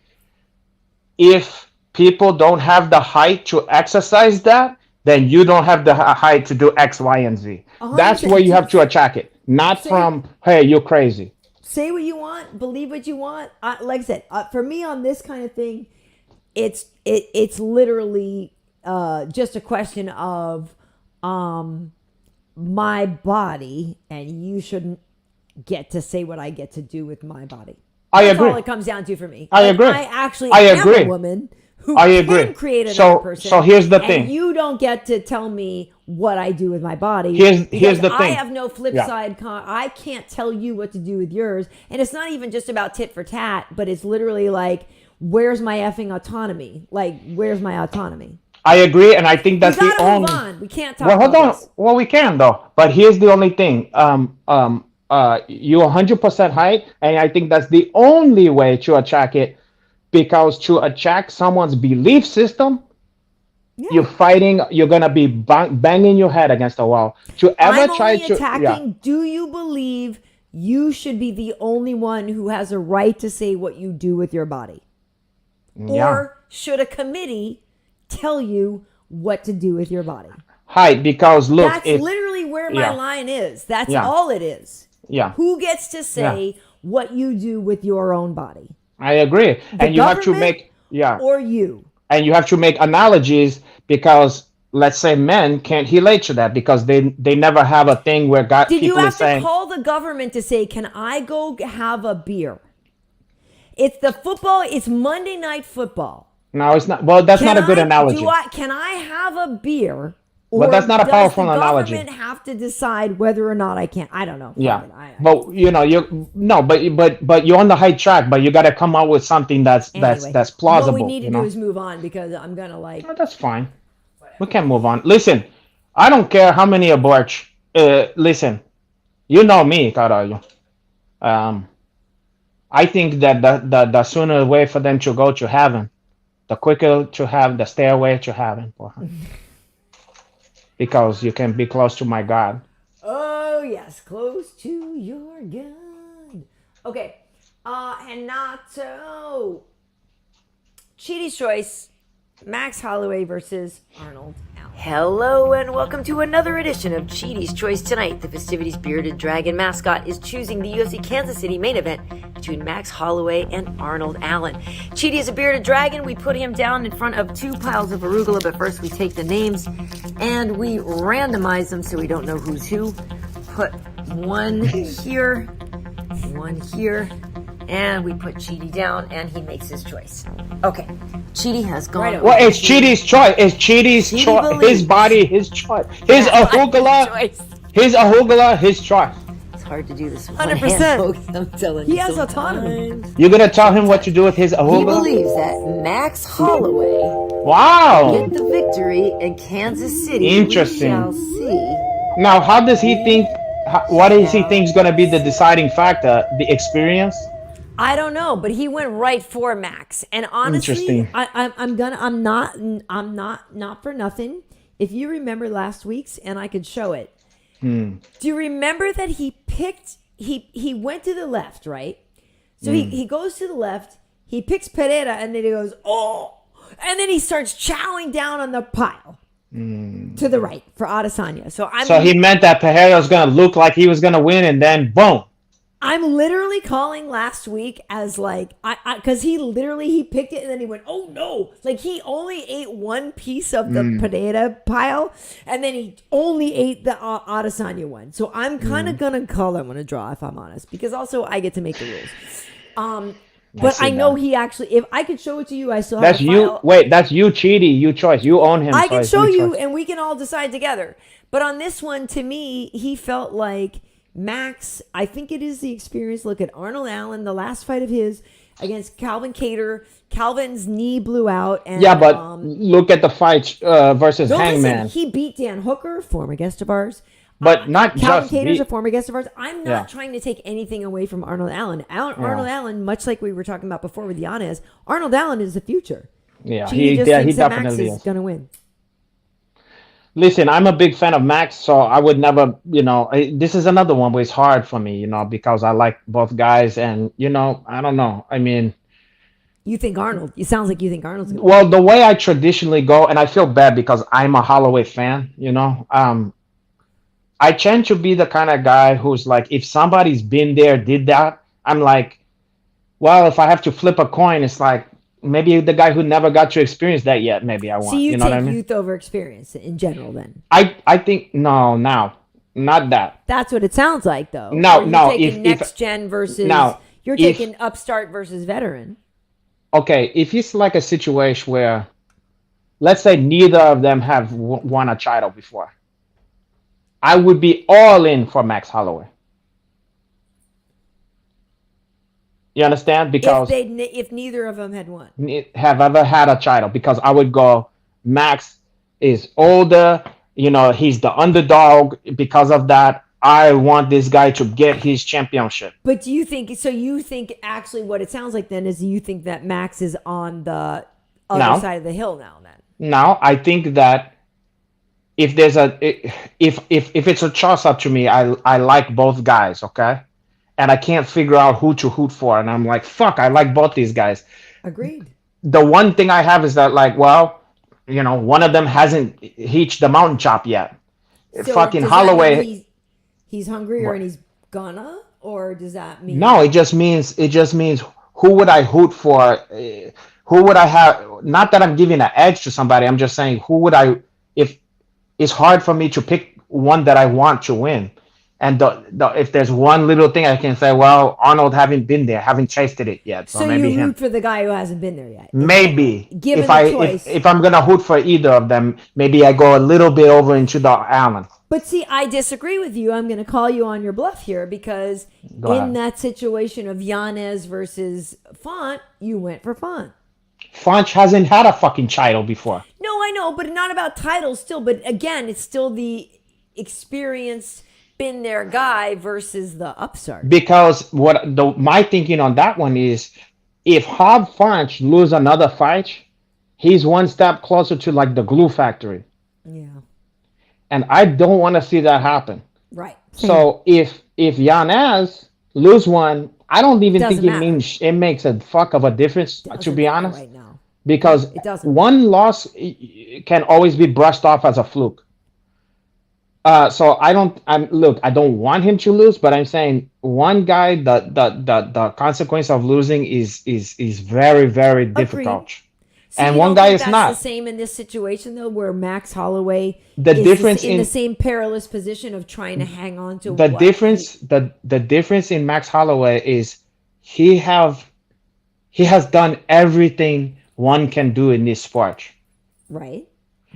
If people don't have the height to exercise that, then you don't have the height to do X, Y, and Z. That's where you have to 100%. attack it, not Say- from, hey, you're crazy. Say what you want, believe what you want. Like I said, for me on this kind of thing, it's literally just a question of my body, and you shouldn't get to say what I get to do with my body. I That's agree. all it comes down to for me. I Like, agree. I actually I am agree. a woman who I can agree. create another So- person. so here's the and thing. you don't get to tell me what I do with my body. Here's because the I thing. have no flip Yeah. side. I can't tell you what to do with yours. And it's not even just about tit for tat, but it's literally like, where's my effing autonomy? Like, where's my autonomy? I agree, and I think that's We the gotta only. move on. We can't talk Well, hold about on. this. Well, we can though, but here's the only thing. You're 100% height, and I think that's the only way to attack it, because to attack someone's belief system, Yeah. you're gonna be banging your head against the wall. To ever I'm try only to, attacking. yeah, Do you believe you should be the only one who has a right to say what you do with your body? yeah. Or should a committee tell you what to do with your body. Hi, because look, That's literally where my line is. That's all it is. Yeah. Who gets to say what you do with your own body? I agree. And you have to make or you. And you have to make analogies because let's say men can't relate to that because they never have a thing where God Did people you have are saying, to call the government to say, can I go have a beer? It's the football, it's Monday Night Football. No, it's not. Well, that's not a good analogy. Can I have a beer? But that's not a powerful analogy. Does the government have to decide whether or not I can? I don't know. Yeah, but but you're on the high track. But you got to come up with something that's plausible. What we need to do is move on because I'm gonna Oh, that's fine. We can move on. Listen, I don't care how many aborts. Listen, you know me, Caralho. I think that the sooner way for them to go to heaven, the quicker to have the stairway to heaven for her. Because you can be close to my God. Oh, yes. Close to your God. Okay. Renato. Cheaty's Choice. Max Holloway versus Arnold Allen. Hello and welcome to another edition of Cheaty's Choice. Tonight, the Fistivities bearded dragon mascot is choosing the UFC Kansas City main event between Max Holloway and Arnold Allen. Cheaty is a bearded dragon. We put him down in front of 2 piles of arugula, but first we take the names and we randomize them so we don't know who's who. Put one here, and we put Cheaty down, and he makes his choice. Okay, Cheaty has gone. Right, well, it's Cheaty's choice. It's Cheaty's choice. His body, his choice. His arugula, his choice. It's hard to do this. 100%. I'm telling you. He has autonomy. You're gonna tell him what to do with his arugula? He believes that Max Holloway. Wow. Get the victory in Kansas City. Interesting. We shall see. Now, how does he think? What does he think is going to be the deciding factor? The experience? I don't know, but he went right for Max. And honestly, I'm not for nothing. If you remember last week's, and I could show it. Do you remember that he picked? He went to the left, right? So he goes to the left. He picks Pereira, and then he goes, oh, and then he starts chowing down on the pile. To the right for Adesanya. So he meant that Pereira was going to look like he was going to win, and then boom. I'm literally calling last week as like because he picked it and then he went, oh no, like he only ate one piece of the Pereira pile and then he only ate the Adesanya one. So I'm kind of gonna call that one a draw if I'm honest, because also I get to make the rules. But I know he actually, if I could show it to you, I still have that's you. Wait, that's you, Cheaty. You choice. You own him. I can show you and we can all decide together. But on this one, to me, he felt like Max, I think it is the experience. Look at Arnold Allen, the last fight of his against Calvin Kattar. Calvin's knee blew out. And, yeah, but look at the fight versus Hangman. Listen, he beat Dan Hooker, former guest of ours. But not Calvin just Kattar's a former guest of ours. I'm not trying to take anything away from Arnold Allen. Arnold Allen, much like we were talking about before with Yanez, Arnold Allen is the future. Yeah, he definitely Max is going to win. Listen, I'm a big fan of Max, so I would never, this is another one where it's hard for me, because I like both guys, and I don't know. I mean, you think Arnold? It sounds like you think Arnold's going to win. Well, the way I traditionally go, and I feel bad because I'm a Holloway fan, I tend to be the kind of guy who's like, if somebody's been there, did that, I'm like, well, if I have to flip a coin, it's like, maybe the guy who never got to experience that yet, maybe I want. So you know take what I mean? Youth over experience in general then? I think, no, not that. That's what it sounds like, though. No. Taking next gen versus, you're taking upstart versus veteran. Okay, if it's like a situation where, let's say neither of them have won a title before, I would be all in for Max Holloway. You understand? Because if neither of them had won, have ever had a title, because I would go, Max is older, he's the underdog. Because of that, I want this guy to get his championship. But do you think so? You think actually what it sounds like then is you think that Max is on the other side of the hill now? Then no, I think that if there's if it's a toss up to me, I like both guys, okay, and I can't figure out who to root for, and I'm like, fuck, I like both these guys. Agreed. The one thing I have is that, like, well, one of them hasn't reached the mountain top yet. So Fucking does that mean Holloway. he's hungrier and he's gonna, or does that mean No, it just means who would I hoot for? Who would I have? Not that I'm giving an edge to somebody. I'm just saying who would I if it's hard for me to pick one that I want to win. And if there's one little thing I can say, well, Arnold haven't been there, haven't tasted it yet, so so maybe you him. root for the guy who hasn't been there yet? Maybe Given if the I choice. if I'm gonna hoot for either of them, maybe I go a little bit over into the Allen. But see, I disagree with you. I'm going to call you on your bluff here because Go in ahead. that situation of Yanez versus Font, you went for Font. Funch hasn't had a fucking title before. No, I know, but not about titles still. But again, it's still the experienced, been there guy versus the upstart. Because my thinking on that one is, if Hob Funch lose another fight, he's one step closer to like the glue factory, Yeah, and I don't want to see that happen. right. So if Yanez lose one, I don't even Doesn't think it matter. means it makes a fuck of a difference, to Doesn't be matter honest. right now. Because It doesn't. one loss can always be brushed off as a fluke. So I don't want him to lose, but I'm saying one guy, the consequence of losing is very, very difficult. So And you one don't guy think is that's not. the same in this situation though, where Max Holloway The is difference in the in same perilous position of trying to hang on to the what difference the difference in Max Holloway is he has done everything one can do in this sport. right?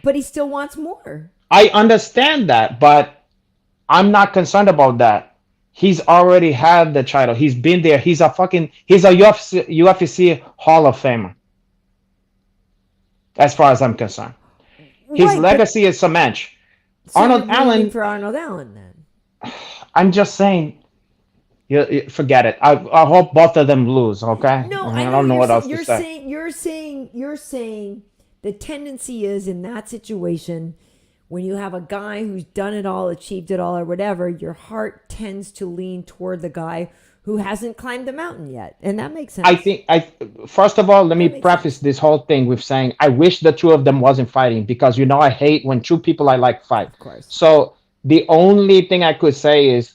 But he still wants more. I understand that, but I'm not concerned about that. He's already had the title. He's been there. He's a UFC Hall of Famer, as far as I'm concerned. His Right, but- legacy is cement. So Arnold you're rooting Allen, for Arnold Allen then. I'm just saying, forget it. I hope both of them lose, okay? No, I I don't know what else you're to say. you're saying the tendency is in that situation when you have a guy who's done it all, achieved it all, or whatever, your heart tends to lean toward the guy who hasn't climbed the mountain yet, and that makes sense. I think first of all, let me makes preface this whole thing with saying I wish the two of them wasn't fighting, because I hate when two people I like fight. Of course. So the only thing I could say is,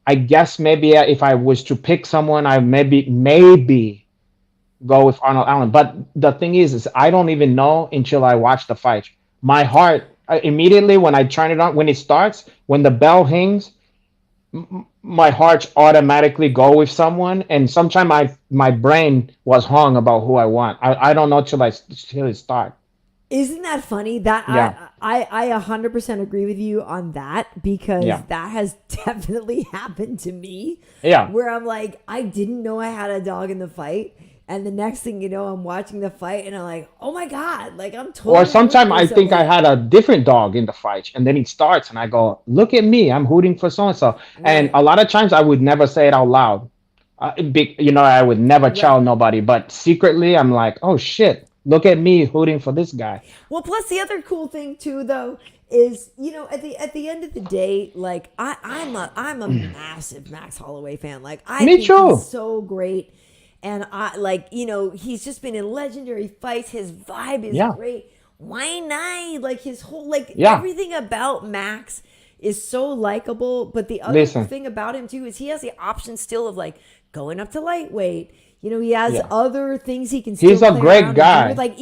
I guess maybe if I was to pick someone, I maybe go with Arnold Allen. But the thing is I don't even know until I watch the fight. My heart immediately when I turn it on, when it starts, when the bell rings, my heart automatically go with someone, and sometimes my brain was hung about who I want. I don't know till it start. Isn't that funny? That Yeah. I 100% agree with you on that, because Yeah. that has definitely happened to me. Yeah. Where I'm like, I didn't know I had a dog in the fight, and the next thing you know, I'm watching the fight, and I'm like, oh my god, like I'm totally. Or sometimes I rooting for think I somebody. had a different dog in the fight, and then it starts, and I go, "Look at me! I'm hooting for so and so." And a lot of times I would never say it out loud. I would never tell nobody, but secretly I'm like, "Oh shit! Look at me hooting for this guy." Well, plus the other cool thing too, though, is at the end of the day, like I'm a massive Max Holloway fan. Like I Me think too. he's so great, and he's just been in legendary fights. His vibe is Yeah. great. Why not? Like his whole Yeah. everything about Max is so likable. But the other Listen. thing about him too is he has the option still of like going up to lightweight. He has Yeah. other things he can still He's a play great around and guy. do with. Like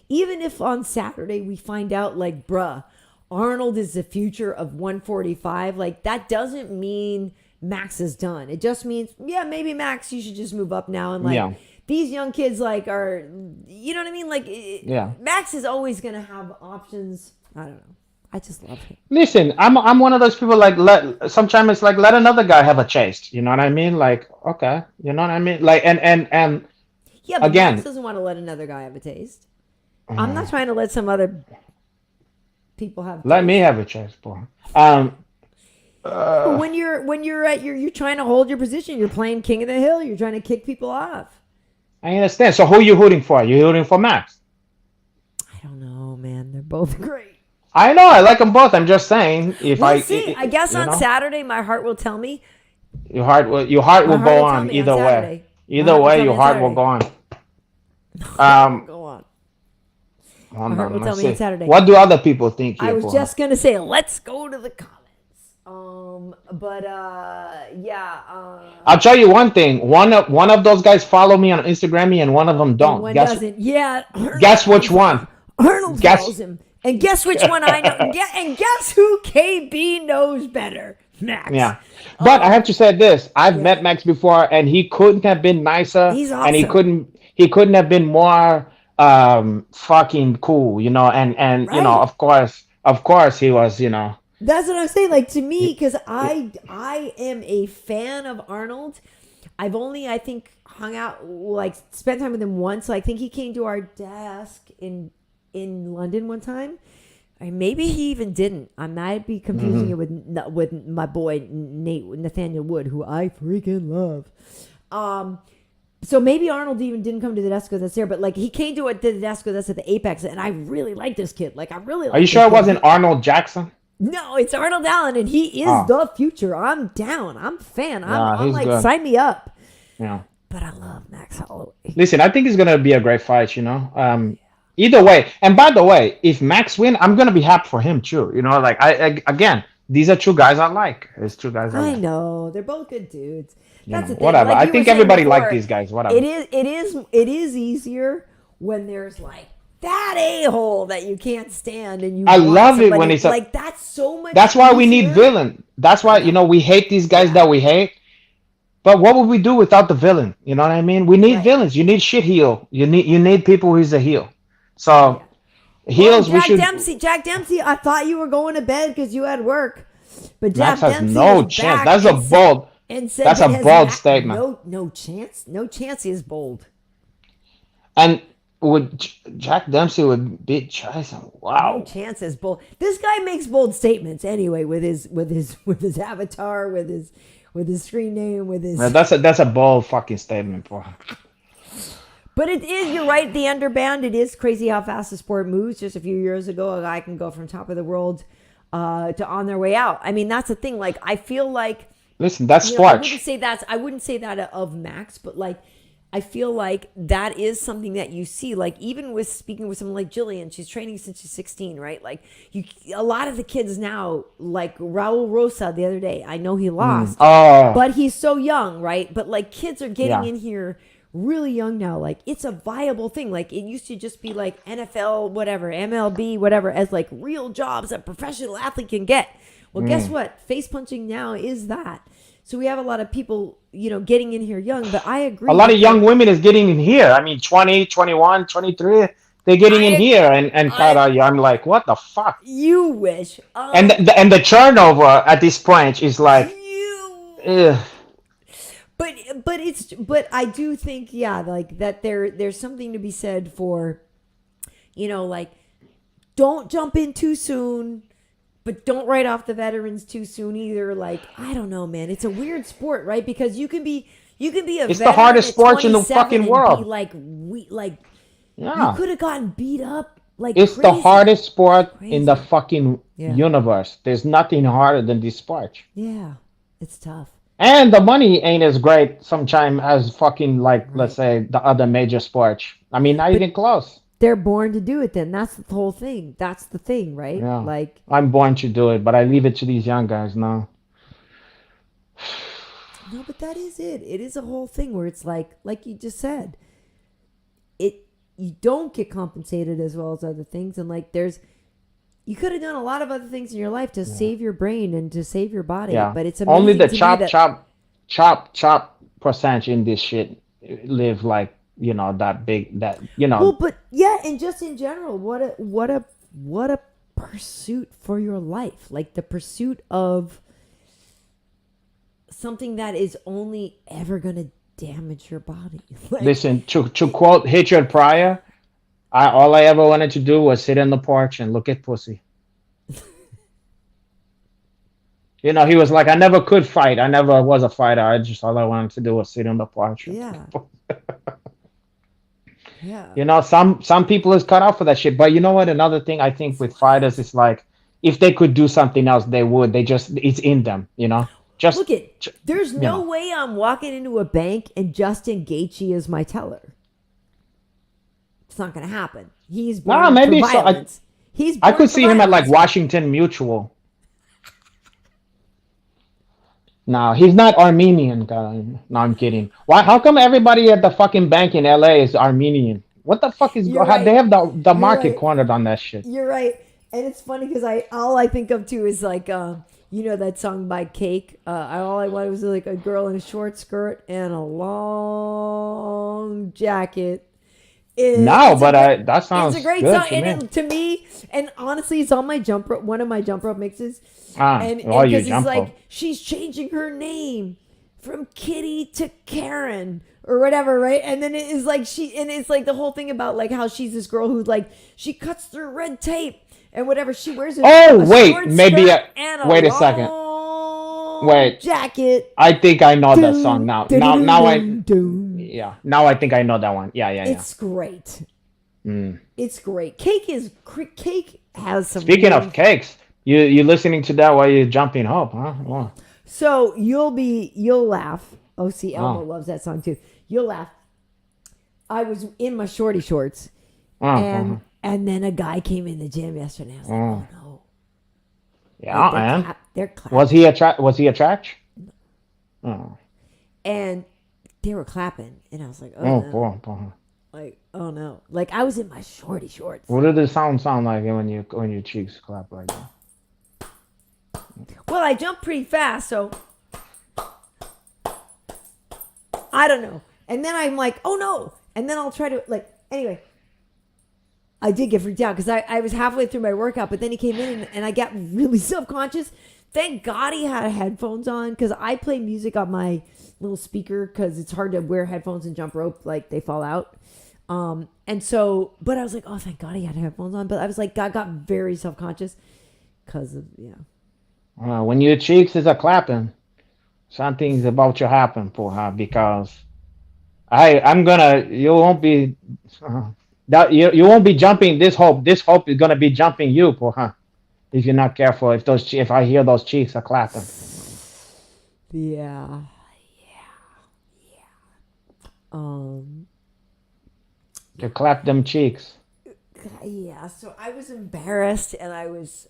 even if on Saturday we find out like, bruh, Arnold is the future of 145, like that doesn't mean Max is done. It just means, yeah, maybe Max, you should just move up now. And like Yeah. these young kids like are, you know what I mean? Like Yeah. Max is always going to have options. I don't know. I just love him. Listen, I'm one of those people like sometimes it's like let another guy have a chase. You know what I mean? Like, okay, you know what I mean? Like and Yeah, but Again. Max doesn't want to let another guy have a taste. I'm not trying to let some other people have. let me have a chase, boy. When you're trying to hold your position, you're playing king of the hill. You're trying to kick people off. I understand. So who are you hooting for? You hooting for Max? I don't know, man. They're both great. I know. I like them both. I'm just saying if We'll see. I guess you on know, Saturday, my heart will tell me. your heart will My heart go will tell on me either on way. Saturday. Either My heart will way, tell me your on heart will Saturday. go on. Go on. Hold Heart on, will tell let's me on see. Saturday. What do other people think here? I was for? just gonna say, let's go to the comments. Yeah. I'll tell you one thing. One of those guys follow me on Instagram, and one of them And don't. one doesn't. Yeah. Guess which one? Arnold Guess- follows him. And guess which one I know? And guess who KB knows better? Max. Yeah. But I have to say this. I've met Max before, and he couldn't have been nicer. He's And he awesome. couldn't have been more fucking cool, you know, and you know, Right. of course he was, you know. That's what I'm saying. Like, to me, because I am a fan of Arnold. I've only, I think, hung out, like, spent time with him once. So I think he came to our desk in London one time. Or maybe he even didn't. I might be confusing it with my boy Nathaniel Wood, who I freaking love. So maybe Arnold even didn't come to the desk with us there, but like he came to the desk with us at the Apex, and I really like this kid. Like I really. Are you sure it wasn't Arnold Jackson? No, it's Arnold Allen, and he is the future. I'm down. I'm a fan. I'm like, good. sign me up. Yeah. But I love Max Holloway. Listen, I think it's gonna be a great fight, you know. Either way, and by the way, if Max win, I'm gonna be happy for him too. You know, like I again, these are two guys I like. It's two guys I I like. know they're both good dudes. That's the thing. Whatever. Like I you think were saying everybody before, likes these guys. Whatever. It is easier when there's like that a-hole that you can't stand, and you. I want love it somebody, when it's like that's so much. That's why we need easier. villain. That's why, you know, we hate these guys that we hate. But what would we do without the villain? You know what I mean? We need villains. You need shit heel. You need people who's a heel. So heels, we should. Jack Dempsey. I thought you were going to bed because you had work, but Max Jack has Dempsey no is chance. back That's a and bold. and said That's that a his bold statement. No chance. No chance is bold. And would Jack Dempsey would beat Tyson? Wow. No chance is bold. This guy makes bold statements anyway with his avatar, with his screen name, with his. Yeah, that's a bold fucking statement, bro. But it is, you're right, the underband, it is crazy how fast the sport moves. Just a few years ago, a guy can go from top of the world to on their way out. I mean, that's the thing. Like, I feel like... Listen, that's I sports. wouldn't say that of Max, but like, I feel like that is something that you see. Like, even with speaking with someone like Gillian, she's training since she's 16, right? Like, a lot of the kids now, like Raul Rosa the other day, I know he lost, but he's so young, right? But like, kids are getting in here really young now. Like, it's a viable thing. Like, it used to just be like NFL, whatever, MLB, whatever, as like real jobs a professional athlete can get. Well, guess what? Face punching now is that. So we have a lot of people, you know, getting in here young, but I agree. A lot of young women is getting in here. I mean, 20, 21, 23, they're getting in here and I'm like, what the fuck? You wish. And the turnover at this point is like, But I do think, like that there's something to be said for, you know, like, don't jump in too soon, but don't write off the veterans too soon either. Like, I don't know, man. It's a weird sport, right? Because you can be a it's veteran the hardest at sport in the 27 fucking and world. Be you Yeah. could have gotten beat up. Like, It's the crazy. hardest sport Crazy. in the fucking universe. There's nothing harder than this sport. Yeah, it's tough. And the money ain't as great sometimes as fucking, like, let's say, the other major sports. I mean, not even close. They're born to do it then. That's the whole thing. That's the thing, right? Yeah. Like, I'm born to do it, but I leave it to these young guys now. no, but that is it. It is a whole thing where it's like you just said, you don't get compensated as well as other things. And like, you could have done a lot of other things in your life to save your brain and to save your body. Yeah. But it's amazing only the to chop percentage in this shit live like, you know, that big, that, you know. Well, but yeah, and just in general, what a pursuit for your life. Like, the pursuit of something that is only ever going to damage your body. Like, Listen, to quote Richard Pryor, all I ever wanted to do was sit on the porch and look at pussy. You know, he was like, I never could fight. I never was a fighter. All I wanted to do was sit on the porch. Yeah. Yeah. You know, some people is cut off for that shit. But you know what? Another thing I think with fighters is like, if they could do something else, they would. It's in them, you know? Just look there's no way I'm walking into a bank and Justin Gaethje is my teller. It's not going to happen. He's No, born maybe for so. violence. He's I born could for see him at like violence. Washington Mutual. No, he's not Armenian, guy. No, I'm kidding. Why? How come everybody at the fucking bank in LA is Armenian? What the fuck is? You're They right. have the You're market right. cornered on that shit. You're right. And it's funny because all I think of too is like you know that song by Cake. All I wanted was like a girl in a short skirt and a long jacket. No, but that sounds It's a great good song, to and me. to me, and honestly, it's on my jump rope, one of my jump rope mixes, and You because it's jump like rope. she's changing her name from Kitty to Karen or whatever, right? And then it is like it's like the whole thing about like how she's this girl who like she cuts through red tape and whatever she wears. Oh, a wait, short maybe skirt and wait a second. long Wait. jacket. I think I know that song now. Now Doom. yeah. Now I think I know that one. Yeah. It's great. Mm. It's great. Cake has some. Speaking really- of cakes, you listening to that while you're jumping up, huh? Oh. So you'll laugh. Oh, see, Elmo loves that song too. You'll laugh. I was in my shorty shorts, and then a guy came in the gym yesterday. I was like, oh no. Yeah, Like, they're clapping. Was he a trash? Oh. And they were clapping, and I was like, oh no. Boy. Like, oh no. Like I was in my shorty shorts. What did the sound like when your cheeks clap like that? Well, I jumped pretty fast, so I don't know. And then I'm like, oh no. And then I'll try to like anyway. I did get freaked out because I was halfway through my workout, but then he came in and I got really self-conscious. Thank God he had headphones on because I play music on my little speaker because it's hard to wear headphones and jump rope, like they fall out. And so, but I was like, oh, thank God he had headphones on. But I was like, I got very self-conscious because of, When your cheeks is a clapping, something's about to happen for her because you won't be you won't be jumping this hope is gonna be jumping you for her if you're not careful. If I hear those cheeks are clapping. Yeah. You clap them cheeks. Yeah, so I was embarrassed and I was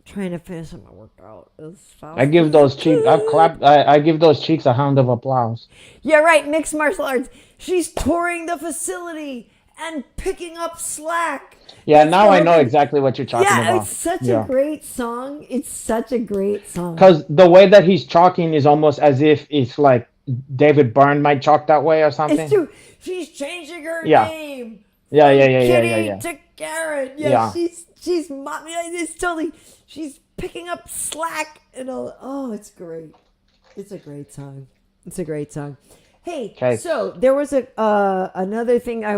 trying to finish my workout as fast. I give those cheeks. I give those cheeks a round of applause. Yeah, right. Mixed martial arts. She's touring the facility and picking up slack. Yeah, now I know exactly what you're talking about. Yeah, it's such a great song. It's such a great song. Because the way that he's talking is almost as if it's like David Byrne might talk that way or something. It's true. She's changing her name. Yeah. Kitty to Karen. Yeah. She's it's totally. She's picking up slack and all. Oh, it's great. It's a great song. Hey, so there was another thing I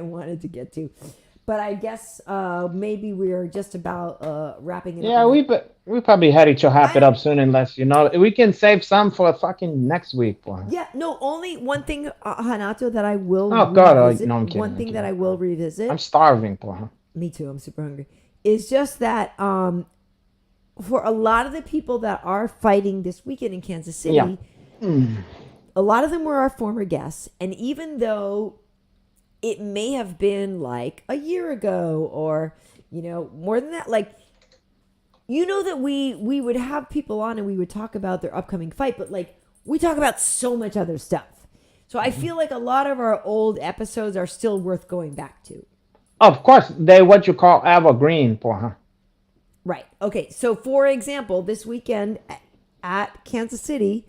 wanted to get to, but I guess maybe we're just about wrapping it up. Yeah, we probably had to wrap it up soon, unless we can save some for fucking next week. Boy. Yeah, no, only one thing, Hanato, that I will. Oh God, no, I'm kidding. One thing that I will revisit. I'm starving, boy. Me too. I'm super hungry. Is just that for a lot of the people that are fighting this weekend in Kansas City, a lot of them were our former guests, and even though it may have been like a year ago or more than that, like that we would have people on and we would talk about their upcoming fight, but like we talk about so much other stuff. So I feel like a lot of our old episodes are still worth going back to. Of course, they what you call evergreen, boy. Right. Okay. So for example, this weekend at Kansas City,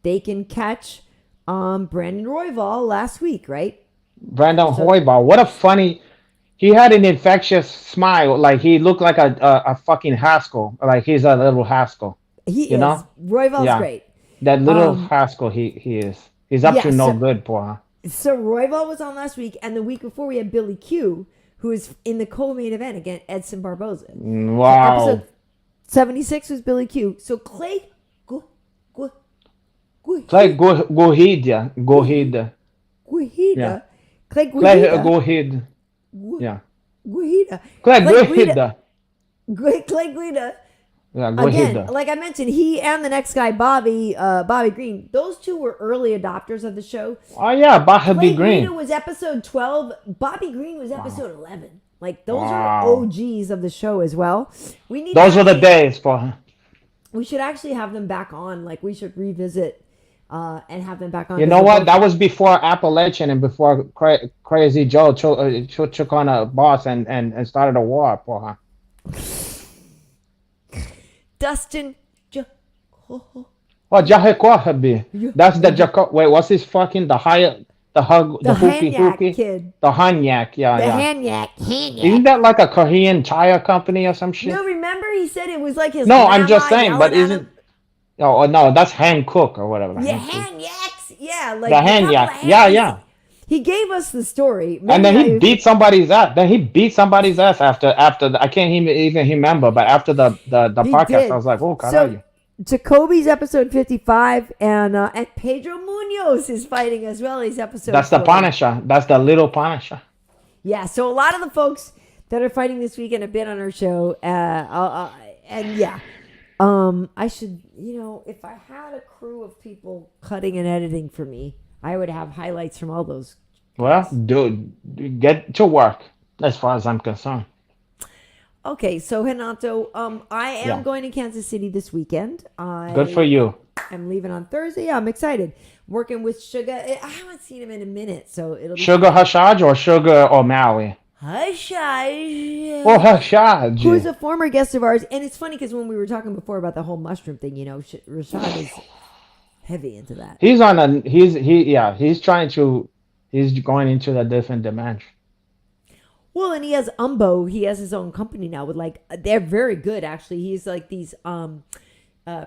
they can catch Brandon Royval last week, right? Brandon Royval. What a funny. He had an infectious smile. Like he looked like a fucking Haskell. Like he's a little Haskell. He is. Royval's great. That little Haskell he is. He's up to no good, boy. So Royval was on last week, and the week before we had Billy Q, who is in the co-main event against Edson Barboza. Wow. So episode 76 was Billy Q. So Clay Guhida. Guhida. Clay Guhida. Yeah. Guhida. Clay Guhida. Clay Guida Yeah, go ahead. Again, like I mentioned, he and the next guy, Bobby Green, those two were early adopters of the show. Oh yeah, Bobby Blake Green. Rita was episode 12. Bobby Green was episode 11. Like those are Wow. OGs of the show as well. We need Those to were the actually- days for her. We should actually have them back on. Like we should revisit and have them back on. You know what? That was before Appalachian and before Crazy Joe took on a boss and started a war for her. Dustin. Oh, Jahekwa Habi. That's the Jacob. Wait, what's his fucking the hookey Hanyak kid. The Hanyak, The yeah. Hanyak. Isn't that like a Korean tire company or some shit? No, remember he said it was like his. No, I'm just grandma saying, but yelling at isn't? him? Oh no, that's Han Cook or whatever. Yeah, Han Cook. Hanyaks. Yeah, like The a couple Hanyak. of Yeah, Hanyaks. yeah. He gave us the story. And then Maybe he beat somebody's ass. Then he beat somebody's ass after I can't even remember, but after the He podcast, did. I was like, oh, So, caralho. Jacoby's episode 55, and Pedro Munoz is fighting as well. He's episode. That's the 40. Punisher. That's the little Punisher. Yeah, so a lot of the folks that are fighting this weekend have been on our show, and yeah, I should, if I had a crew of people cutting and editing for me, I would have highlights from all those. Well, dude, get to work. As far as I'm concerned. Okay, so Renato, I am Yeah. going to Kansas City this weekend. Good for you. I'm leaving on Thursday. Yeah, I'm excited. Working with Sugar. I haven't seen him in a minute, so it'll be Sugar Hashaj or Sugar O'Malley? Hush-hush. Oh, Hashaj. Who's a former guest of ours. And it's funny because when we were talking before about the whole mushroom thing, Rashad is heavy into that. He's going into the different dimension. Well, and he has Umbo. He has his own company now with they're very good actually. He's like these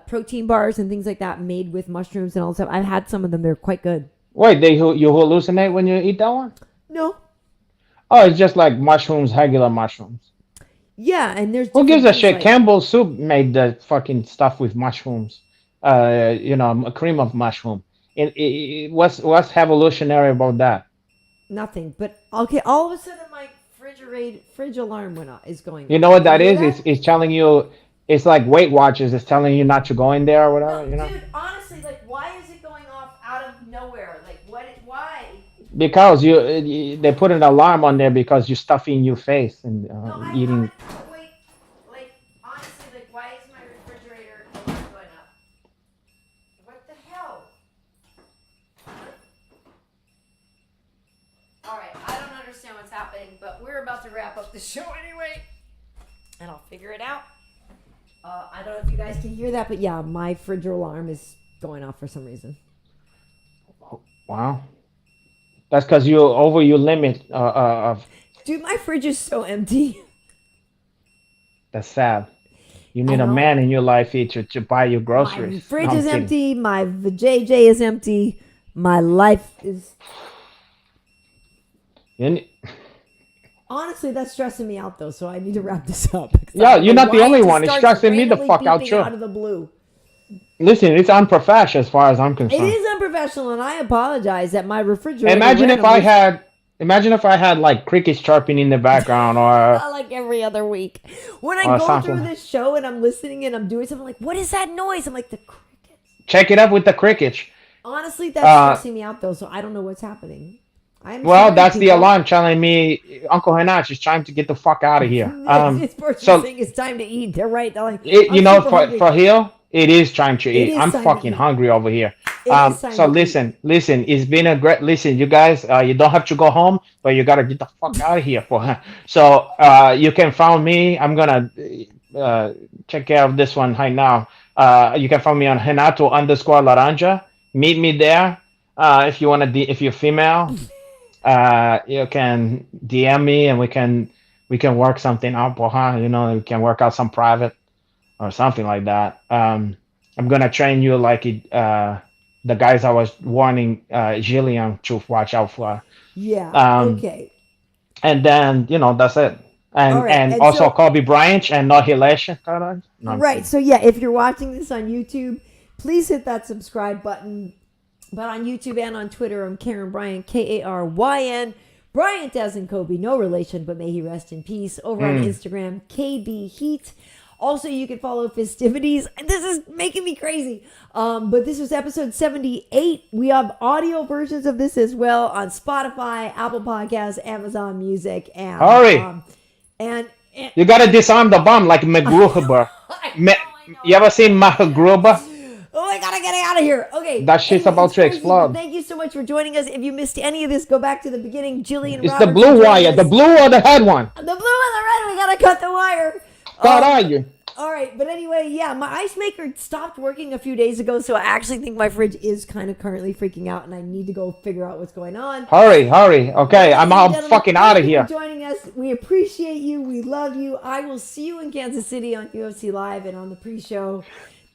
protein bars and things like that made with mushrooms and all that stuff. I've had some of them. They're quite good. Wait, you hallucinate when you eat that one? No. Oh, it's just like mushrooms, regular mushrooms. Yeah, and there's Who gives a different shit? things Campbell's Soup made the fucking stuff with mushrooms. A cream of mushroom. What's revolutionary about that? nothing. But okay, all of a sudden my fridge alarm is going. You know what that You is? hear that? It's telling you. It's like Weight Watchers. It's telling you not to go in there or whatever. No, You know. dude, honestly, why is it going off out of nowhere? Why? Because they put an alarm on there because you're stuffing your face and No, I eating. haven't. Wait, honestly, why is my refrigerator alarm going up? What the hell? All right, I don't understand what's happening, but we're about to wrap up the show anyway, and I'll figure it out. I don't know if you guys can hear that, but yeah, my fridge alarm is going off for some reason. Wow. That's because you're over your limit of. Dude, my fridge is so empty. That's sad. You need I a know. man in your life here to buy your groceries. My fridge No, I'm is kidding. empty. My VJJ is empty. My life is... You ne- Honestly, that's stressing me out, though, so I need to wrap this up. Yeah, you're not the Why only it just one. It's starts stressing me the randomly fuck out, beeping too. out of the blue. Listen, it's unprofessional as far as I'm It concerned. is unprofessional, and I apologize that my refrigerator... Imagine if randomly- I had like crickets chirping in the background or like every other week. When I Or go something. through this show and I'm listening and I'm doing something, like, what is that noise? I'm like, the crickets. check it up with the crickets. Honestly, that's stressing me out, though, so I don't know what's happening. Well, sorry, that's the people. alarm telling me Uncle Henach is trying to get the fuck out of here. This person so- saying it's time to eat. They're right. They're like, It, I'm you know, super hungry. for here, it is time to eat. is I'm time to fucking eat. hungry over here. It is time So to listen, it's been a great listen, you guys. You don't have to go home, but you gotta get the fuck out of here So you can find me. I'm gonna take care of this one right now. You can find me on Renato_Laranja. Meet me there. If you wanna, if you're female, you can DM me and we can work something out. We can work out some private or something like that. I'm gonna train you like the guys I was warning Gillian to watch out for. Yeah. Okay. And then that's it. And All right, and and also so- KB Bryant and Annihilation. No, I'm Right. kidding. So yeah, if you're watching this on YouTube, please hit that subscribe button. But on YouTube and on Twitter, I'm Karyn Bryant, Karyn. Bryant as in Kobe, no relation, but may he rest in peace. Over on Instagram, KB Heat. Also, you can follow Fistivities. This is making me crazy. But this was episode 78. We have audio versions of this as well on Spotify, Apple Podcasts, Amazon Music, and Hurry. And You gotta disarm the bomb like MacGruber. You ever seen MacGruber? oh, I gotta get out of here. Okay. That shit's about to explode. Thank you so much for joining us. If you missed any of this, go back to the beginning. Gillian It's Robertson the blue joined wire, us. the blue or the red one? The blue and the red. We gotta cut the wire. God, are you? All right, but anyway, yeah, my ice maker stopped working a few days ago, so I actually think my fridge is kind of currently freaking out, and I need to go figure out what's going on. Hurry. Okay, I'm all Gentlemen, fucking out of thank you here. for joining us. We appreciate you. We love you. I will see you in Kansas City on UFC Live and on the pre-show.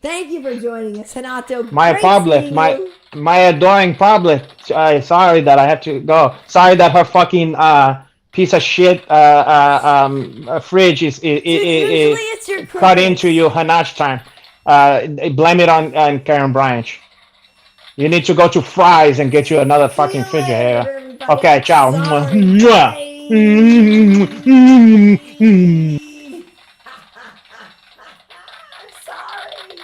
Thank you for joining us, Renato. My Great public, seeing my you. my adoring public. Sorry that I have to go. Sorry that her fucking piece of shit fridge is Usually it's your cut crickets. into you Hanach time. Blame it on Karyn Bryant. You need to go to Fry's and get you another fucking See you later, refrigerator. everybody. Okay, ciao. Sorry. Mwah. I'm sorry.